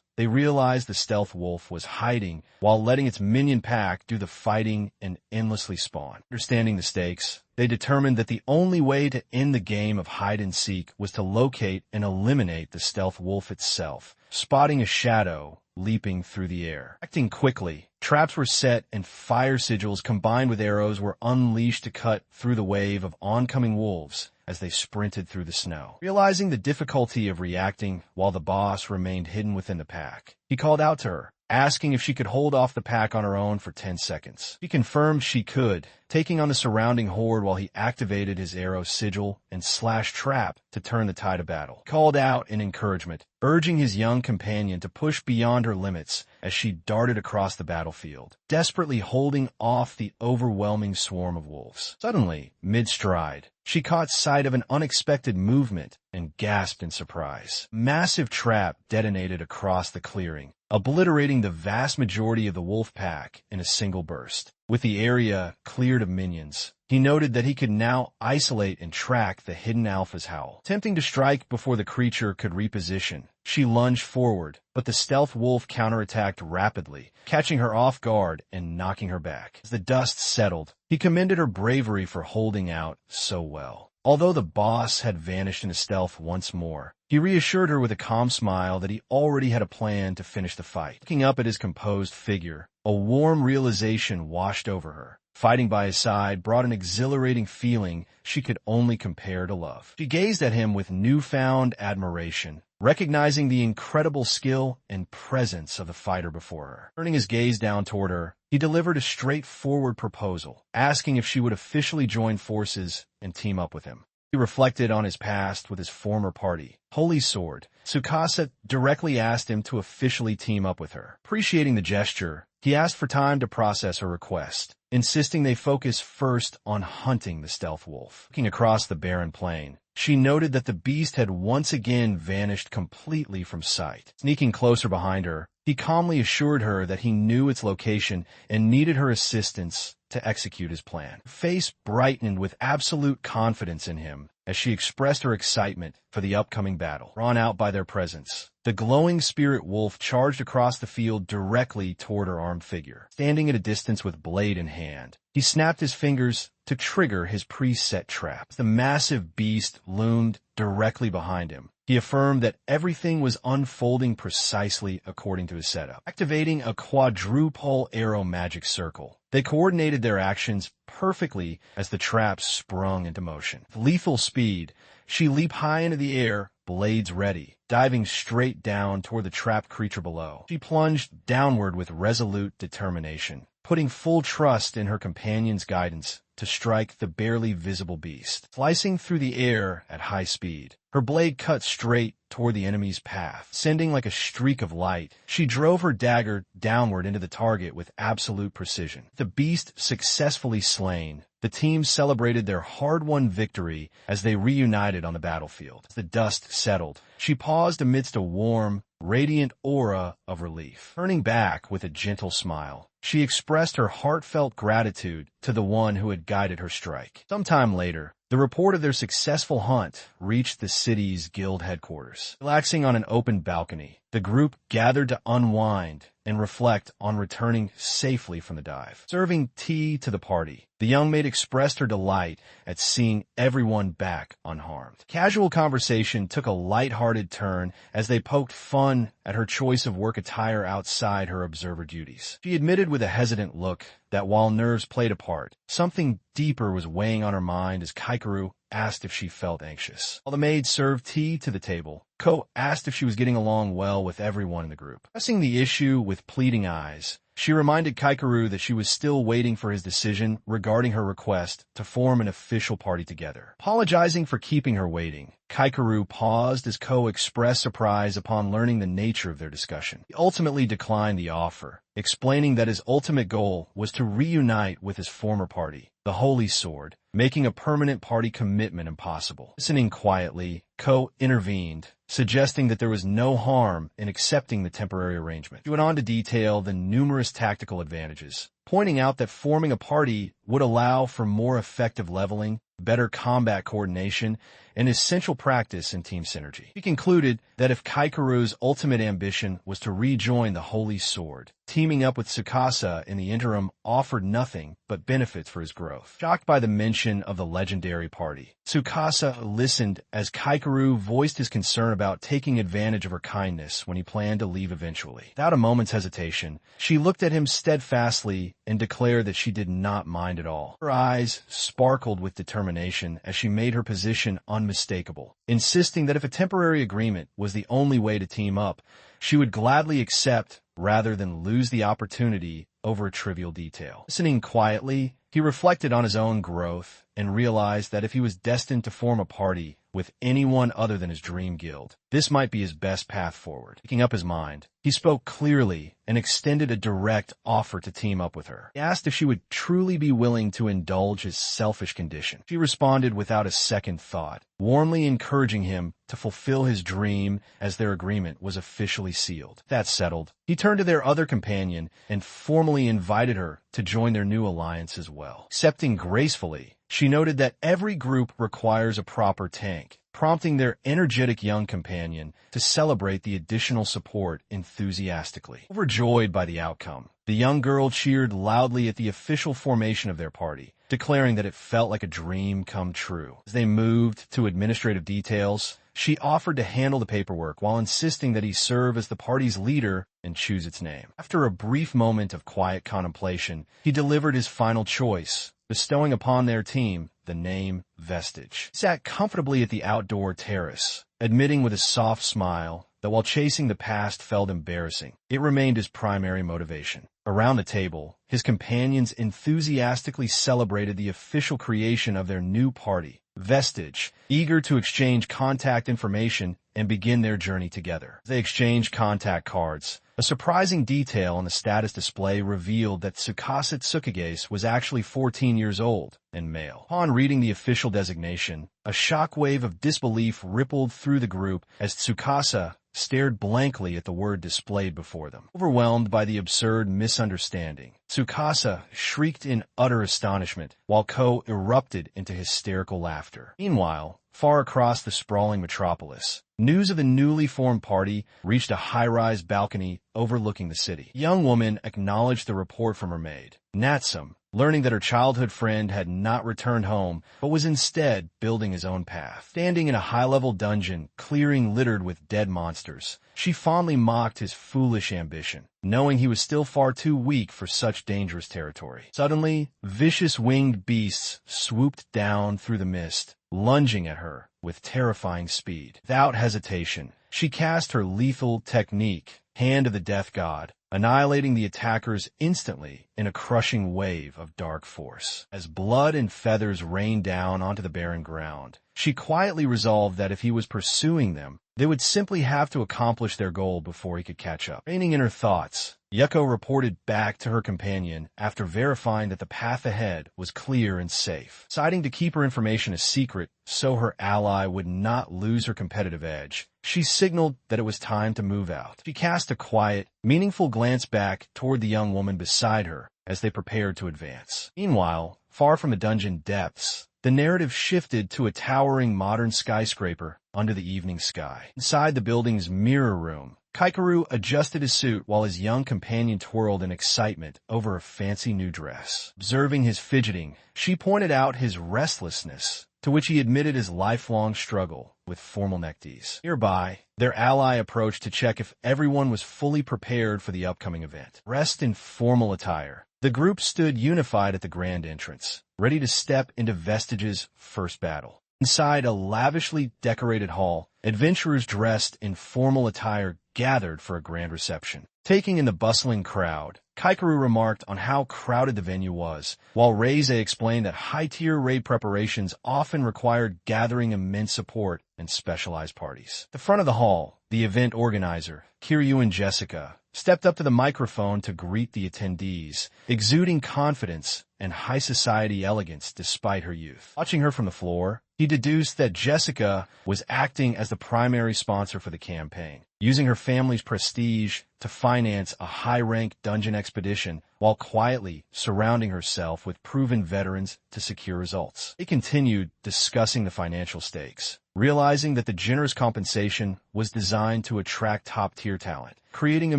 A: they realized the stealth wolf was hiding while letting its minion pack do the fighting and endlessly spawn. Understanding the stakes, they determined that the only way to end the game of hide-and-seek was to locate and eliminate the stealth wolf itself, spotting a shadow leaping through the air. Acting quickly, traps were set and fire sigils combined with arrows were unleashed to cut through the wave of oncoming wolves as they sprinted through the snow. Realizing the difficulty of reacting while the boss remained hidden within the pack, he called out to her, asking if she could hold off the pack on her own for 10 seconds. She confirmed she could, taking on the surrounding horde while he activated his arrow sigil and slash trap to turn the tide of battle. He called out in encouragement, urging his young companion to push beyond her limits as she darted across the battlefield, desperately holding off the overwhelming swarm of wolves. Suddenly, mid-stride, she caught sight of an unexpected movement and gasped in surprise. A massive trap detonated across the clearing, obliterating the vast majority of the wolf pack in a single burst. With the area cleared of minions, he noted that he could now isolate and track the hidden alpha's howl. Attempting to strike before the creature could reposition, she lunged forward, but the stealth wolf counterattacked rapidly, catching her off guard and knocking her back. As the dust settled, he commended her bravery for holding out so well. Although the boss had vanished into stealth once more, he reassured her with a calm smile that he already had a plan to finish the fight. Looking up at his composed figure, a warm realization washed over her. Fighting by his side brought an exhilarating feeling she could only compare to love. She gazed at him with newfound admiration, recognizing the incredible skill and presence of the fighter before her. Turning his gaze down toward her, he delivered a straightforward proposal, asking if she would officially join forces and team up with him. He reflected on his past with his former party, Holy Sword. Tsukasa directly asked him to officially team up with her. Appreciating the gesture, he asked for time to process her request, insisting they focus first on hunting the stealth wolf. Looking across the barren plain, she noted that the beast had once again vanished completely from sight. Sneaking closer behind her, he calmly assured her that he knew its location and needed her assistance to execute his plan. Her face brightened with absolute confidence in him as she expressed her excitement for the upcoming battle. Drawn out by their presence, the glowing spirit wolf charged across the field directly toward her armed figure. Standing at a distance with blade in hand, he snapped his fingers to trigger his preset trap. The massive beast loomed directly behind him. He affirmed that everything was unfolding precisely according to his setup. Activating a quadruple arrow magic circle, they coordinated their actions perfectly as the trap sprung into motion. With lethal speed, she leaped high into the air, blades ready, diving straight down toward the trapped creature below. She plunged downward with resolute determination, putting full trust in her companion's guidance to strike the barely visible beast. Slicing through the air at high speed, her blade cut straight toward the enemy's path. Sending like a streak of light, she drove her dagger downward into the target with absolute precision. The beast successfully slain, the team celebrated their hard-won victory as they reunited on the battlefield. As the dust settled, she paused amidst a warm, radiant aura of relief. Turning back with a gentle smile, she expressed her heartfelt gratitude to the one who had guided her strike. Sometime later, the report of their successful hunt reached the city's guild headquarters. Relaxing on an open balcony, the group gathered to unwind and reflect on returning safely from the dive. Serving tea to the party, the young maid expressed her delight at seeing everyone back unharmed. Casual conversation took a light-hearted turn as they poked fun at her choice of work attire outside her observer duties. She admitted with a hesitant look that while nerves played a part, something deeper was weighing on her mind as Kaikeru asked if she felt anxious. While the maid served tea to the table, Ko asked if she was getting along well with everyone in the group. Pressing the issue with pleading eyes, she reminded Kaikeru that she was still waiting for his decision regarding her request to form an official party together. Apologizing for keeping her waiting, Kaikeru paused as Ko expressed surprise upon learning the nature of their discussion. He ultimately declined the offer, explaining that his ultimate goal was to reunite with his former party, the Holy Sword, making a permanent party commitment impossible. Listening quietly, Ko intervened, suggesting that there was no harm in accepting the temporary arrangement. She went on to detail the numerous tactical advantages, pointing out that forming a party would allow for more effective leveling, better combat coordination, and essential practice in team synergy. He concluded that if Kaikeru's ultimate ambition was to rejoin the Holy Sword, teaming up with Tsukasa in the interim offered nothing but benefits for his growth. Shocked by the mention of the legendary party, Tsukasa listened as Kaikeru voiced his concern about taking advantage of her kindness when he planned to leave eventually. Without a moment's hesitation, she looked at him steadfastly and declared that she did not mind at all. Her eyes sparkled with determination as she made her position unmistakable, insisting that if a temporary agreement was the only way to team up, she would gladly accept rather than lose the opportunity over a trivial detail. Listening quietly, he reflected on his own growth and realized that if he was destined to form a party with anyone other than his dream guild, this might be his best path forward. Picking up his mind, he spoke clearly and extended a direct offer to team up with her. He asked if she would truly be willing to indulge his selfish condition. She responded without a second thought, warmly encouraging him to fulfill his dream as their agreement was officially sealed. That settled, he turned to their other companion and formally invited her to join their new alliance as well. Accepting gracefully, she noted that every group requires a proper tank, prompting their energetic young companion to celebrate the additional support enthusiastically. Overjoyed by the outcome, the young girl cheered loudly at the official formation of their party, declaring that it felt like a dream come true. As they moved to administrative details, she offered to handle the paperwork while insisting that he serve as the party's leader and choose its name. After a brief moment of quiet contemplation, he delivered his final choice, bestowing upon their team the name Vestige. He sat comfortably at the outdoor terrace, admitting with a soft smile that while chasing the past felt embarrassing, it remained his primary motivation. Around the table, his companions enthusiastically celebrated the official creation of their new party, Vestige, eager to exchange contact information and begin their journey together. They exchanged contact cards. A surprising detail on the status display revealed that Tsukasa Tsukigase was actually 14 years old and male. Upon reading the official designation, a shockwave of disbelief rippled through the group as Tsukasa stared blankly at the word displayed before them. Overwhelmed by the absurd misunderstanding, Tsukasa shrieked in utter astonishment, while Ko erupted into hysterical laughter. Meanwhile, far across the sprawling metropolis, news of the newly formed party reached a high-rise balcony overlooking the city. A young woman acknowledged the report from her maid, Natsum, learning that her childhood friend had not returned home, but was instead building his own path. Standing in a high-level dungeon, clearing littered with dead monsters, she fondly mocked his foolish ambition, knowing he was still far too weak for such dangerous territory. Suddenly, vicious winged beasts swooped down through the mist, lunging at her with terrifying speed. Without hesitation, she cast her lethal technique, Hand of the Death God, annihilating the attackers instantly in a crushing wave of dark force. As blood and feathers rained down onto the barren ground, she quietly resolved that if he was pursuing them, they would simply have to accomplish their goal before he could catch up. Reigning in her thoughts, Yuko reported back to her companion after verifying that the path ahead was clear and safe. Deciding to keep her information a secret so her ally would not lose her competitive edge, she signaled that it was time to move out. She cast a quiet, meaningful glance back toward the young woman beside her as they prepared to advance. Meanwhile, far from the dungeon depths, the narrative shifted to a towering modern skyscraper under the evening sky. Inside the building's mirror room, Kaikeru adjusted his suit while his young companion twirled in excitement over a fancy new dress. Observing his fidgeting, she pointed out his restlessness, to which he admitted his lifelong struggle with formal neckties. Nearby, their ally approached to check if everyone was fully prepared for the upcoming event. Dressed in formal attire, the group stood unified at the grand entrance, ready to step into Vestige's first battle. Inside a lavishly decorated hall, adventurers dressed in formal attire gathered for a grand reception. Taking in the bustling crowd, Kaikeru remarked on how crowded the venue was, while Reize explained that high-tier raid preparations often required gathering immense support and specialized parties. At the front of the hall, the event organizer, Kiryu and Jessica, stepped up to the microphone to greet the attendees, exuding confidence and high society elegance despite her youth. Watching her from the floor, he deduced that Jessica was acting as the primary sponsor for the campaign, using her family's prestige to finance a high-rank dungeon expedition while quietly surrounding herself with proven veterans to secure results. They continued discussing the financial stakes, realizing that the generous compensation was designed to attract top-tier talent, creating a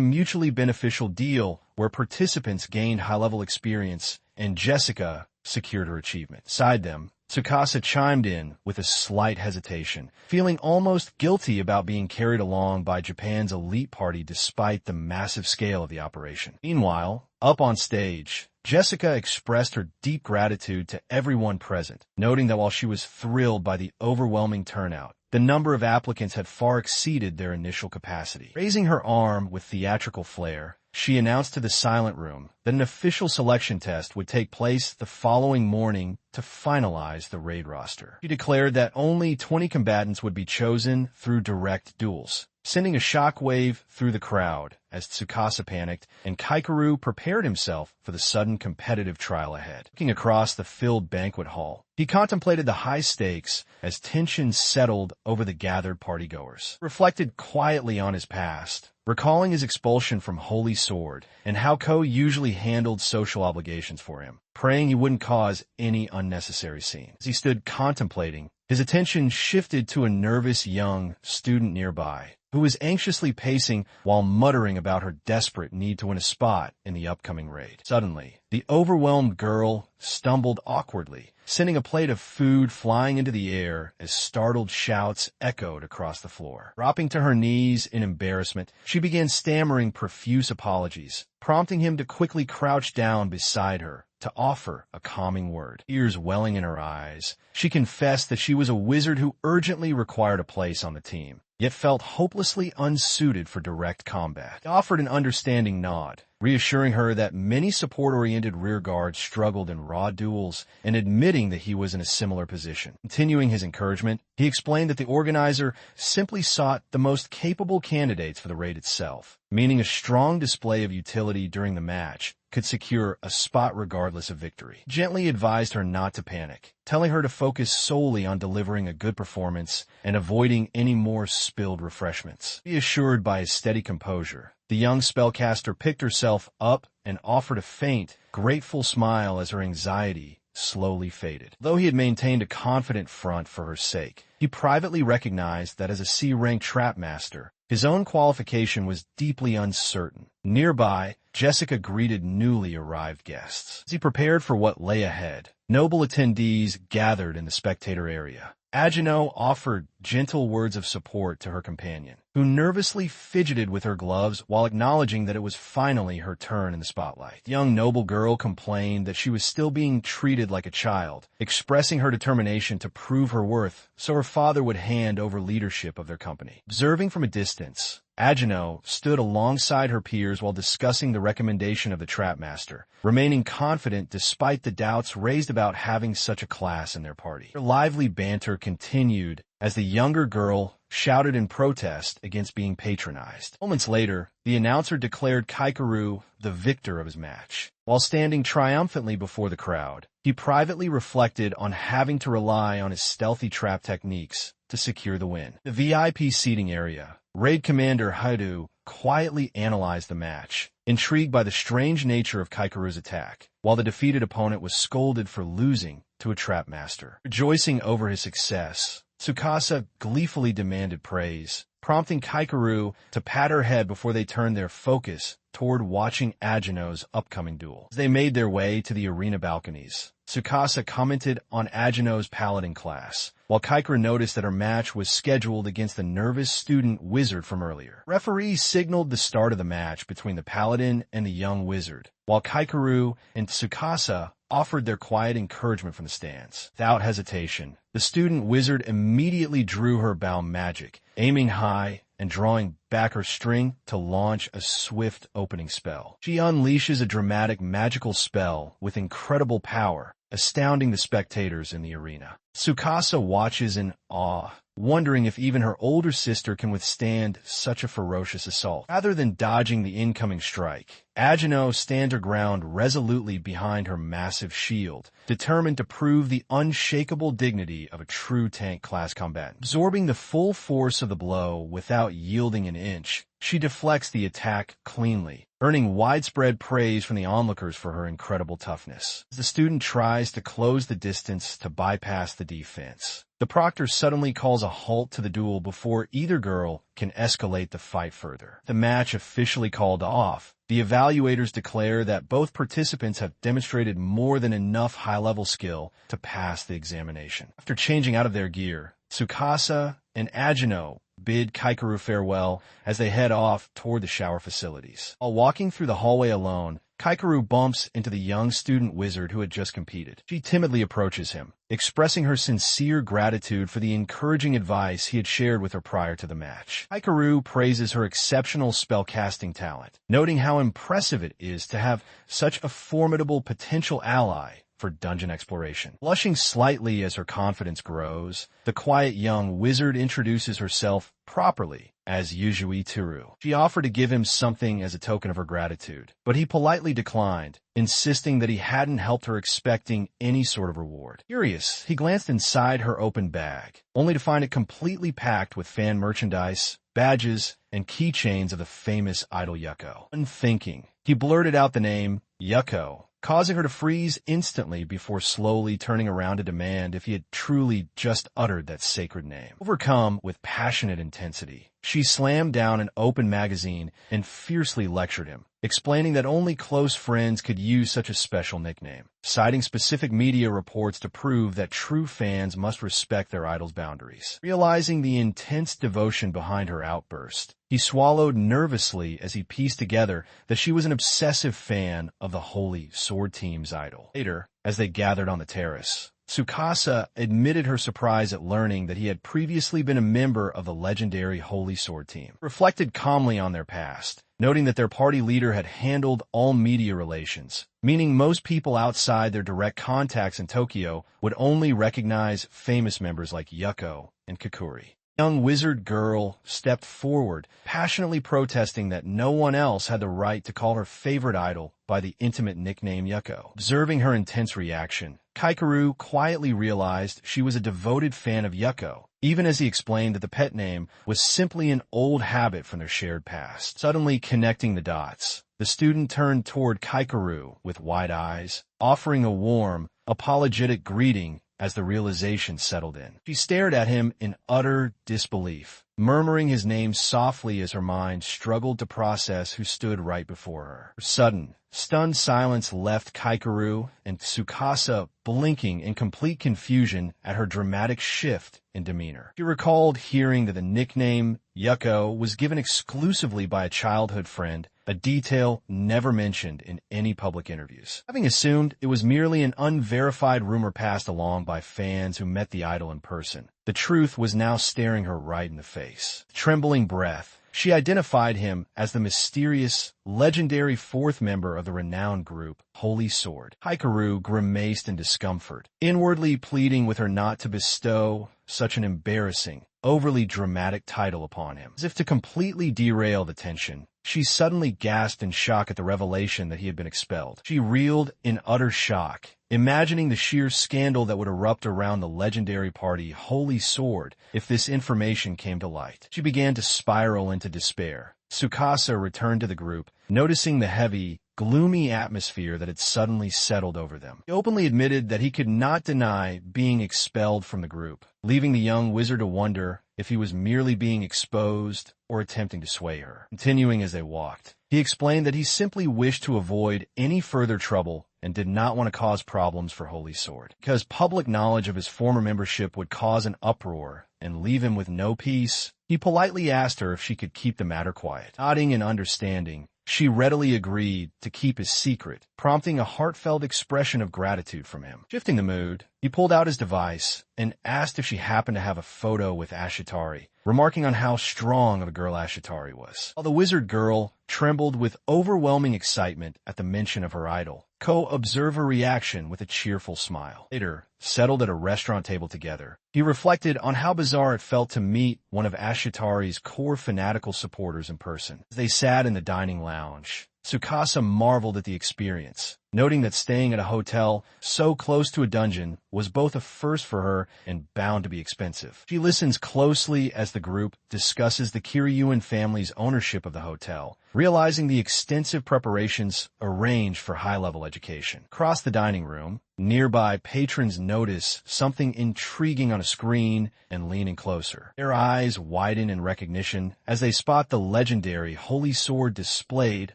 A: mutually beneficial deal where participants gained high-level experience and Jessica secured her achievement. Beside them, Tsukasa chimed in with a slight hesitation, feeling almost guilty about being carried along by Japan's elite party despite the massive scale of the operation. Meanwhile, up on stage, Jessica expressed her deep gratitude to everyone present, noting that while she was thrilled by the overwhelming turnout, the number of applicants had far exceeded their initial capacity. Raising her arm with theatrical flair, she announced to the silent room that an official selection test would take place the following morning to finalize the raid roster. She declared that only 20 combatants would be chosen through direct duels, sending a shockwave through the crowd as Tsukasa panicked and Kaikeru prepared himself for the sudden competitive trial ahead. Looking across the filled banquet hall, he contemplated the high stakes as tension settled over the gathered partygoers. Reflected quietly on his past, recalling his expulsion from Holy Sword and how Ko usually handled social obligations for him, praying he wouldn't cause any unnecessary scene. As he stood contemplating, his attention shifted to a nervous young student nearby who was anxiously pacing while muttering about her desperate need to win a spot in the upcoming raid. Suddenly, the overwhelmed girl stumbled awkwardly, sending a plate of food flying into the air as startled shouts echoed across the floor. Dropping to her knees in embarrassment, she began stammering profuse apologies, prompting him to quickly crouch down beside her to offer a calming word. Tears welling in her eyes, she confessed that she was a wizard who urgently required a place on the team, yet felt hopelessly unsuited for direct combat. He offered an understanding nod, reassuring her that many support-oriented rearguards struggled in raw duels and admitting that he was in a similar position. Continuing his encouragement, he explained that the organizer simply sought the most capable candidates for the raid itself, meaning a strong display of utility during the match could secure a spot regardless of victory. Gently advised her not to panic, telling her to focus solely on delivering a good performance and avoiding any more spilled refreshments. Reassured by his steady composure, the young spellcaster picked herself up and offered a faint, grateful smile as her anxiety slowly faded. Though he had maintained a confident front for her sake, he privately recognized that as a C-rank trap master, his own qualification was deeply uncertain. Nearby, Jessica greeted newly arrived guests. As he prepared for what lay ahead, noble attendees gathered in the spectator area. Agino offered gentle words of support to her companion, who nervously fidgeted with her gloves while acknowledging that it was finally her turn in the spotlight. The young noble girl complained that she was still being treated like a child, expressing her determination to prove her worth so her father would hand over leadership of their company. Observing from a distance, Agino stood alongside her peers while discussing the recommendation of the trapmaster, remaining confident despite the doubts raised about having such a class in their party. Their lively banter continued as the younger girl shouted in protest against being patronized. Moments later, the announcer declared Kaikeru the victor of his match. While standing triumphantly before the crowd, he privately reflected on having to rely on his stealthy trap techniques to secure the win. The VIP seating area, Raid Commander Haidu quietly analyzed the match, intrigued by the strange nature of Kaikeru's attack, while the defeated opponent was scolded for losing to a trap master. Rejoicing over his success, Tsukasa gleefully demanded praise, prompting Kaikeru to pat her head before they turned their focus toward watching Agino's upcoming duel. As they made their way to the arena balconies, Tsukasa commented on Agino's paladin class, while Kaikeru noticed that her match was scheduled against the nervous student wizard from earlier. Referees signaled the start of the match between the paladin and the young wizard, while Kaikeru and Tsukasa offered their quiet encouragement from the stands. Without hesitation, the student wizard immediately drew her bow magic, aiming high and drawing back her string to launch a swift opening spell. She unleashes a dramatic magical spell with incredible power, astounding the spectators in the arena. Tsukasa watches in awe, wondering if even her older sister can withstand such a ferocious assault. Rather than dodging the incoming strike, Agino stands her ground resolutely behind her massive shield, determined to prove the unshakable dignity of a true tank-class combatant. Absorbing the full force of the blow without yielding an inch, she deflects the attack cleanly, earning widespread praise from the onlookers for her incredible toughness. As the student tries to close the distance to bypass the defense, the proctor suddenly calls a halt to the duel before either girl can escalate the fight further. The match officially called off, the evaluators declare that both participants have demonstrated more than enough high-level skill to pass the examination. After changing out of their gear, Tsukasa and Agino bid Kaikeru farewell as they head off toward the shower facilities. While walking through the hallway alone, Kaikeru bumps into the young student wizard who had just competed. She timidly approaches him, expressing her sincere gratitude for the encouraging advice he had shared with her prior to the match. Kaikeru praises her exceptional spellcasting talent, noting how impressive it is to have such a formidable potential ally for dungeon exploration. Blushing slightly as her confidence grows, the quiet young wizard introduces herself properly as Yuzui Teru. She offered to give him something as a token of her gratitude, but he politely declined, insisting that he hadn't helped her expecting any sort of reward. Curious, he glanced inside her open bag, only to find it completely packed with fan merchandise, badges, and keychains of the famous idol Yuko. Unthinking, he blurted out the name Yuko, causing her to freeze instantly before slowly turning around to demand if he had truly just uttered that sacred name. Overcome with passionate intensity, she slammed down an open magazine and fiercely lectured him, explaining that only close friends could use such a special nickname, citing specific media reports to prove that true fans must respect their idol's boundaries. Realizing the intense devotion behind her outburst, he swallowed nervously as he pieced together that she was an obsessive fan of the Holy Sword Team's idol. Later, as they gathered on the terrace, Tsukasa admitted her surprise at learning that he had previously been a member of the legendary Holy Sword Team. Reflected calmly on their past, noting that their party leader had handled all media relations, meaning most people outside their direct contacts in Tokyo would only recognize famous members like Yuko and Kakuri. The young wizard girl stepped forward, passionately protesting that no one else had the right to call her favorite idol by the intimate nickname Yuko. Observing her intense reaction, Kaikeru quietly realized she was a devoted fan of Yuko, even as he explained that the pet name was simply an old habit from their shared past. Suddenly connecting the dots, the student turned toward Kaikeru with wide eyes, offering a warm, apologetic greeting as the realization settled in. She stared at him in utter disbelief, murmuring his name softly as her mind struggled to process who stood right before her. Sudden, stunned silence left Kaikeru and Tsukasa blinking in complete confusion at her dramatic shift in demeanor. She recalled hearing that the nickname Yuko was given exclusively by a childhood friend, a detail never mentioned in any public interviews. Having assumed it was merely an unverified rumor passed along by fans who met the idol in person, the truth was now staring her right in the face. Trembling breath, she identified him as the mysterious, legendary fourth member of the renowned group, Holy Sword. Kaikeru grimaced in discomfort, inwardly pleading with her not to bestow such an embarrassing, overly dramatic title upon him. As if to completely derail the tension, she suddenly gasped in shock at the revelation that he had been expelled. She reeled in utter shock, imagining the sheer scandal that would erupt around the legendary party Holy Sword if this information came to light. She began to spiral into despair. Tsukasa returned to the group, noticing the heavy, gloomy atmosphere that had suddenly settled over them. He openly admitted that he could not deny being expelled from the group, leaving the young wizard to wonder if he was merely being exposed or attempting to sway her. Continuing as they walked, he explained that he simply wished to avoid any further trouble and did not want to cause problems for Holy Sword, because public knowledge of his former membership would cause an uproar and leave him with no peace. He politely asked her if she could keep the matter quiet. Nodding in understanding, she readily agreed to keep his secret, prompting a heartfelt expression of gratitude from him. Shifting the mood, he pulled out his device and asked if she happened to have a photo with Ashitari, remarking on how strong of a girl Ashitari was. While the wizard girl trembled with overwhelming excitement at the mention of her idol, Ko observed her reaction with a cheerful smile. Later, settled at a restaurant table together, he reflected on how bizarre it felt to meet one of Ashitari's core fanatical supporters in person. As they sat in the dining lounge, Tsukasa marveled at the experience, noting that staying at a hotel so close to a dungeon was both a first for her and bound to be expensive. She listens closely as the group discusses the Kiryuin family's ownership of the hotel, realizing the extensive preparations arranged for high-level education. Across the dining room, nearby patrons notice something intriguing on a screen and leaning closer. Their eyes widen in recognition as they spot the legendary Holy Sword displayed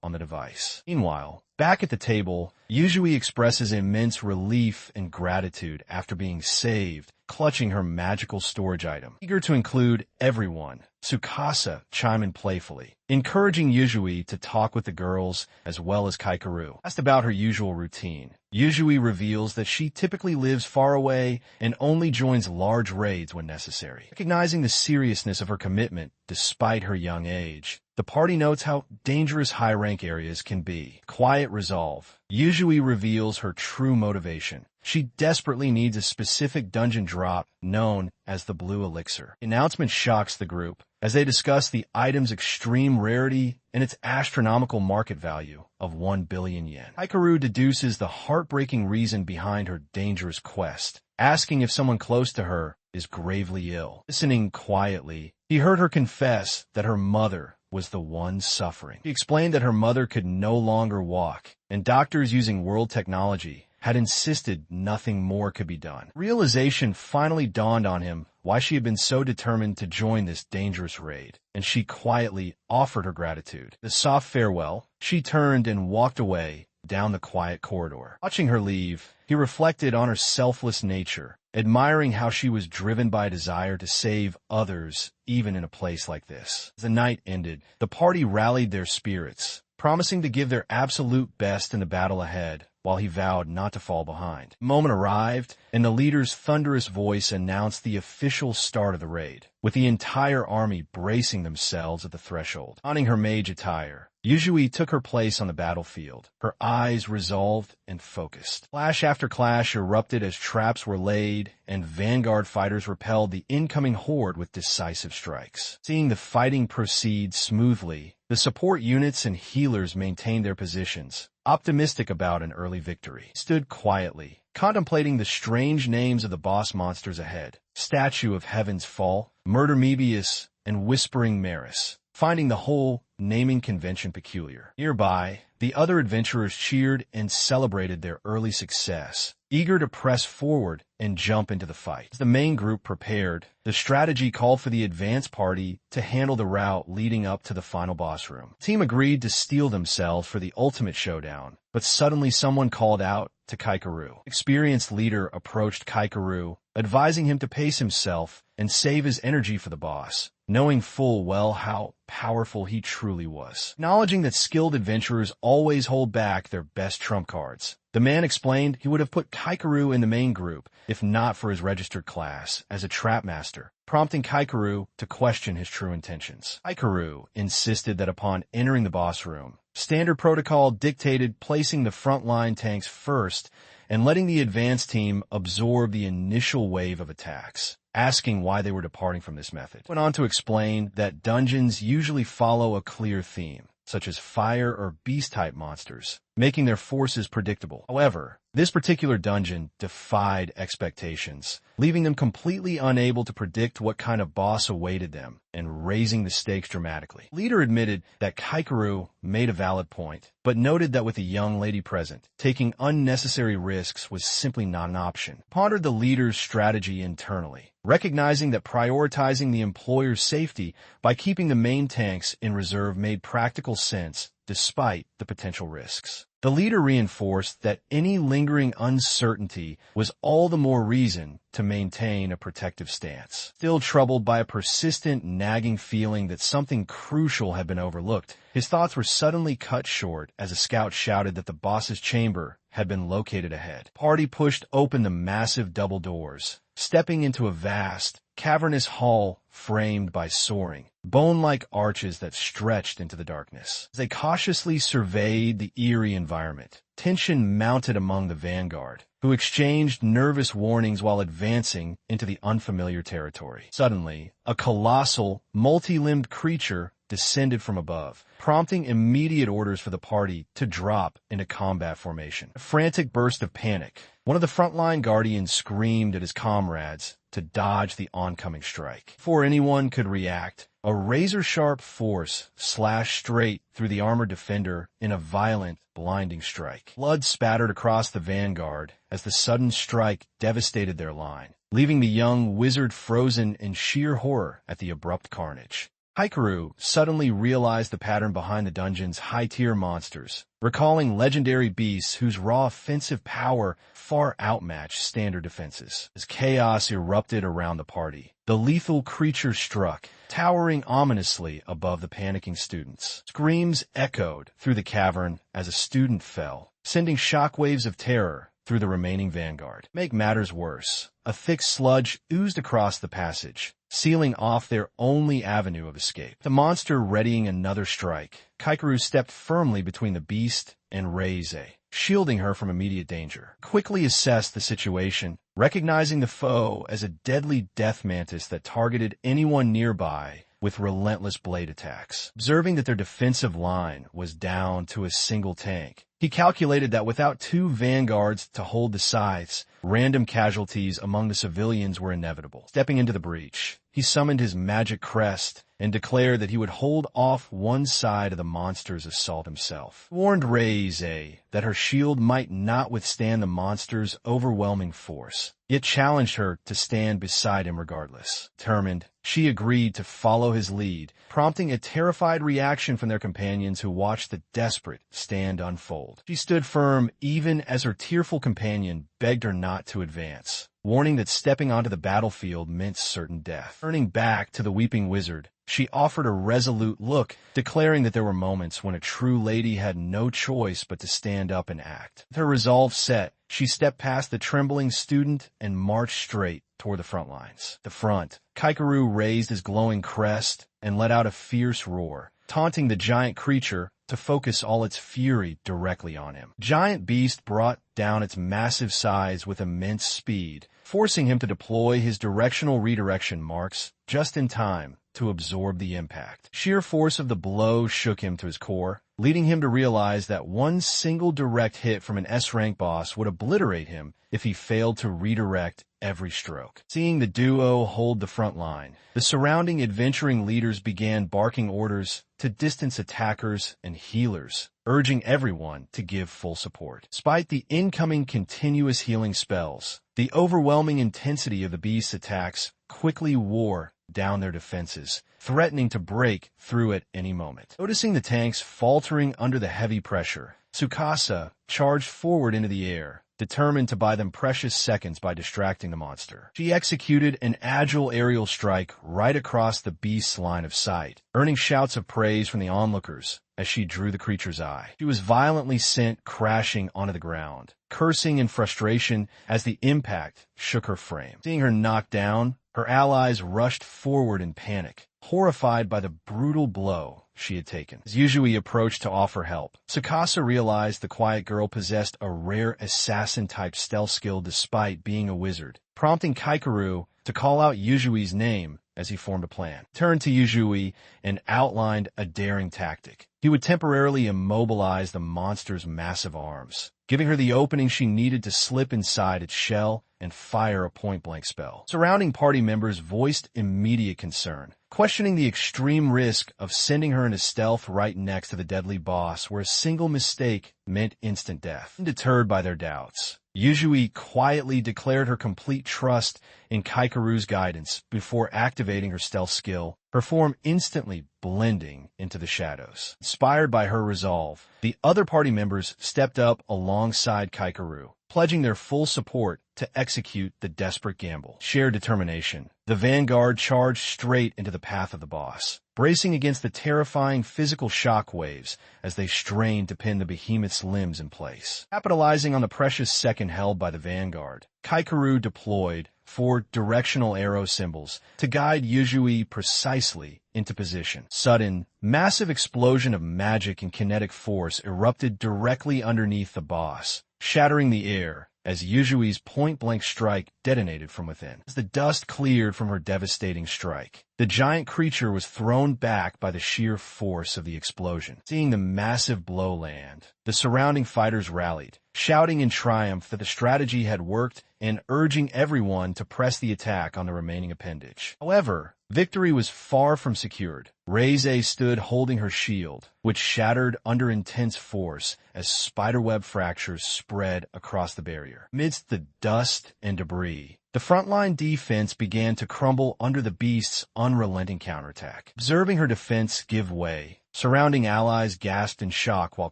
A: on the device. Meanwhile, Back at the table, Yuzui expresses immense relief and gratitude after being saved, clutching her magical storage item. Eager to include everyone, Tsukasa chimes in playfully, encouraging Yuzui to talk with the girls as well as Kaikeru. Asked about her usual routine, Yuzui reveals that she typically lives far away and only joins large raids when necessary. Recognizing the seriousness of her commitment despite her young age, the party notes how dangerous high-rank areas can be. Quiet resolve, Yuzui reveals her true motivation. She desperately needs a specific dungeon drop known as the Blue Elixir. The announcement shocks the group as they discuss the item's extreme rarity and its astronomical market value of 1 billion yen. Kaikeru deduces the heartbreaking reason behind her dangerous quest, asking if someone close to her is gravely ill. Listening quietly, he heard her confess that her mother was the one suffering. She explained that her mother could no longer walk, and doctors using world technology had insisted nothing more could be done. Realization finally dawned on him why she had been so determined to join this dangerous raid, and she quietly offered her gratitude. The soft farewell, she turned and walked away down the quiet corridor. Watching her leave, he reflected on her selfless nature, admiring how she was driven by a desire to save others even in a place like this. As the night ended, the party rallied their spirits, promising to give their absolute best in the battle ahead, while he vowed not to fall behind. The moment arrived, and the leader's thunderous voice announced the official start of the raid, with the entire army bracing themselves at the threshold. Donning her mage attire, Yuzui took her place on the battlefield, her eyes resolved and focused. Clash after clash erupted as traps were laid, and vanguard fighters repelled the incoming horde with decisive strikes. Seeing the fighting proceed smoothly, the support units and healers maintained their positions, optimistic about an early victory. He stood quietly, contemplating the strange names of the boss monsters ahead: Statue of Heaven's Fall, Murder Mebius, and Whispering Maris, finding the whole naming convention peculiar. Nearby, the other adventurers cheered and celebrated their early success, eager to press forward and jump into the fight. As the main group prepared, the strategy called for the advance party to handle the route leading up to the final boss room. The team agreed to steel themselves for the ultimate showdown, but suddenly someone called out to Kaikeru. Experienced leader approached Kaikeru, advising him to pace himself and save his energy for the boss, knowing full well how powerful he truly was. Acknowledging that skilled adventurers always hold back their best trump cards, the man explained he would have put Kaikeru in the main group if not for his registered class as a trap master, prompting Kaikeru to question his true intentions. Kaikeru insisted that upon entering the boss room, standard protocol dictated placing the frontline tanks first and letting the advance team absorb the initial wave of attacks, asking why they were departing from this method. Went on to explain that dungeons usually follow a clear theme, such as fire or beast-type monsters, making their forces predictable. However, this particular dungeon defied expectations, leaving them completely unable to predict what kind of boss awaited them, and raising the stakes dramatically. Leader admitted that Kaikeru made a valid point, but noted that with a young lady present, taking unnecessary risks was simply not an option. Pondered the leader's strategy internally, recognizing that prioritizing the employer's safety by keeping the main tanks in reserve made practical sense despite the potential risks. The leader reinforced that any lingering uncertainty was all the more reason to maintain a protective stance. Still troubled by a persistent, nagging feeling that something crucial had been overlooked, his thoughts were suddenly cut short as a scout shouted that the boss's chamber had been located ahead. Party pushed open the massive double doors, stepping into a vast, cavernous hall framed by soaring, bone-like arches that stretched into the darkness. As they cautiously surveyed the eerie environment, tension mounted among the vanguard, who exchanged nervous warnings while advancing into the unfamiliar territory. Suddenly, a colossal, multi-limbed creature descended from above, prompting immediate orders for the party to drop into combat formation. A frantic burst of panic, one of the frontline guardians screamed at his comrades to dodge the oncoming strike. Before anyone could react, a razor-sharp force slashed straight through the armored defender in a violent, blinding strike. Blood spattered across the vanguard as the sudden strike devastated their line, leaving the young wizard frozen in sheer horror at the abrupt carnage. Hikaru suddenly realized the pattern behind the dungeon's high-tier monsters, recalling legendary beasts whose raw offensive power far outmatched standard defenses. As chaos erupted around the party, the lethal creature struck, towering ominously above the panicking students. Screams echoed through the cavern as a student fell, sending shockwaves of terror through the remaining vanguard. To make matters worse, a thick sludge oozed across the passage, sealing off their only avenue of escape. The monster readying another strike, Kaikeru stepped firmly between the beast and Reize, shielding her from immediate danger. Quickly assessed the situation, recognizing the foe as a deadly death mantis that targeted anyone nearby with relentless blade attacks. Observing that their defensive line was down to a single tank, he calculated that without two vanguards to hold the scythes, random casualties among the civilians were inevitable. Stepping into the breach, he summoned his magic crest and declared that he would hold off one side of the monster's assault himself. He warned Reize that her shield might not withstand the monster's overwhelming force, yet challenged her to stand beside him regardless. Determined, she agreed to follow his lead, prompting a terrified reaction from their companions who watched the desperate stand unfold. She stood firm even as her tearful companion begged her not to advance, warning that stepping onto the battlefield meant certain death. Turning back to the weeping wizard, she offered a resolute look, declaring that there were moments when a true lady had no choice but to stand up and act. With her resolve set, she stepped past the trembling student and marched straight toward the front lines. At the front, Kaikeru raised his glowing crest and let out a fierce roar, taunting the giant creature to focus all its fury directly on him. Giant Beast brought down its massive size with immense speed, forcing him to deploy his directional redirection marks just in time to absorb the impact. Sheer force of the blow shook him to his core, leading him to realize that one single direct hit from an S-rank boss would obliterate him if he failed to redirect every stroke. Seeing the duo hold the front line, the surrounding adventuring leaders began barking orders to distance attackers and healers, urging everyone to give full support. Despite the incoming continuous healing spells, the overwhelming intensity of the beast's attacks quickly wore down their defenses, threatening to break through at any moment. Noticing the tanks faltering under the heavy pressure, Tsukasa charged forward into the air, determined to buy them precious seconds by distracting the monster. She executed an agile aerial strike right across the beast's line of sight, earning shouts of praise from the onlookers as she drew the creature's eye. She was violently sent crashing onto the ground, cursing in frustration as the impact shook her frame. Seeing her knocked down, her allies rushed forward in panic, horrified by the brutal blow she had taken. As Yuzui approached to offer help, Tsukasa realized the quiet girl possessed a rare assassin-type stealth skill despite being a wizard, prompting Kaikeru to call out Yuzui's name as he formed a plan. Turned to Yuzui and outlined a daring tactic. He would temporarily immobilize the monster's massive arms, giving her the opening she needed to slip inside its shell and fire a point-blank spell. Surrounding party members voiced immediate concern, questioning the extreme risk of sending her into stealth right next to the deadly boss where a single mistake meant instant death. Undeterred by their doubts, Yuzui quietly declared her complete trust in Kaikeru's guidance before activating her stealth skill, her form instantly blending into the shadows. Inspired by her resolve, the other party members stepped up alongside Kaikeru, pledging their full support to execute the desperate gamble. Shared determination, the vanguard charged straight into the path of the boss, bracing against the terrifying physical shock waves as they strained to pin the behemoth's limbs in place. Capitalizing on the precious second held by the vanguard, Kaikeru deployed 4 directional arrow symbols to guide Yuzui precisely into position. Sudden, massive explosion of magic and kinetic force erupted directly underneath the boss, shattering the air as Yuzui's point-blank strike detonated from within. As the dust cleared from her devastating strike, the giant creature was thrown back by the sheer force of the explosion. Seeing the massive blow land, the surrounding fighters rallied, shouting in triumph that the strategy had worked and urging everyone to press the attack on the remaining appendage. However, victory was far from secured. Reize stood holding her shield, which shattered under intense force as spiderweb fractures spread across the barrier. warrior. Amidst the dust and debris, the frontline defense began to crumble under the beast's unrelenting counterattack. Observing her defense give way, surrounding allies gasped in shock while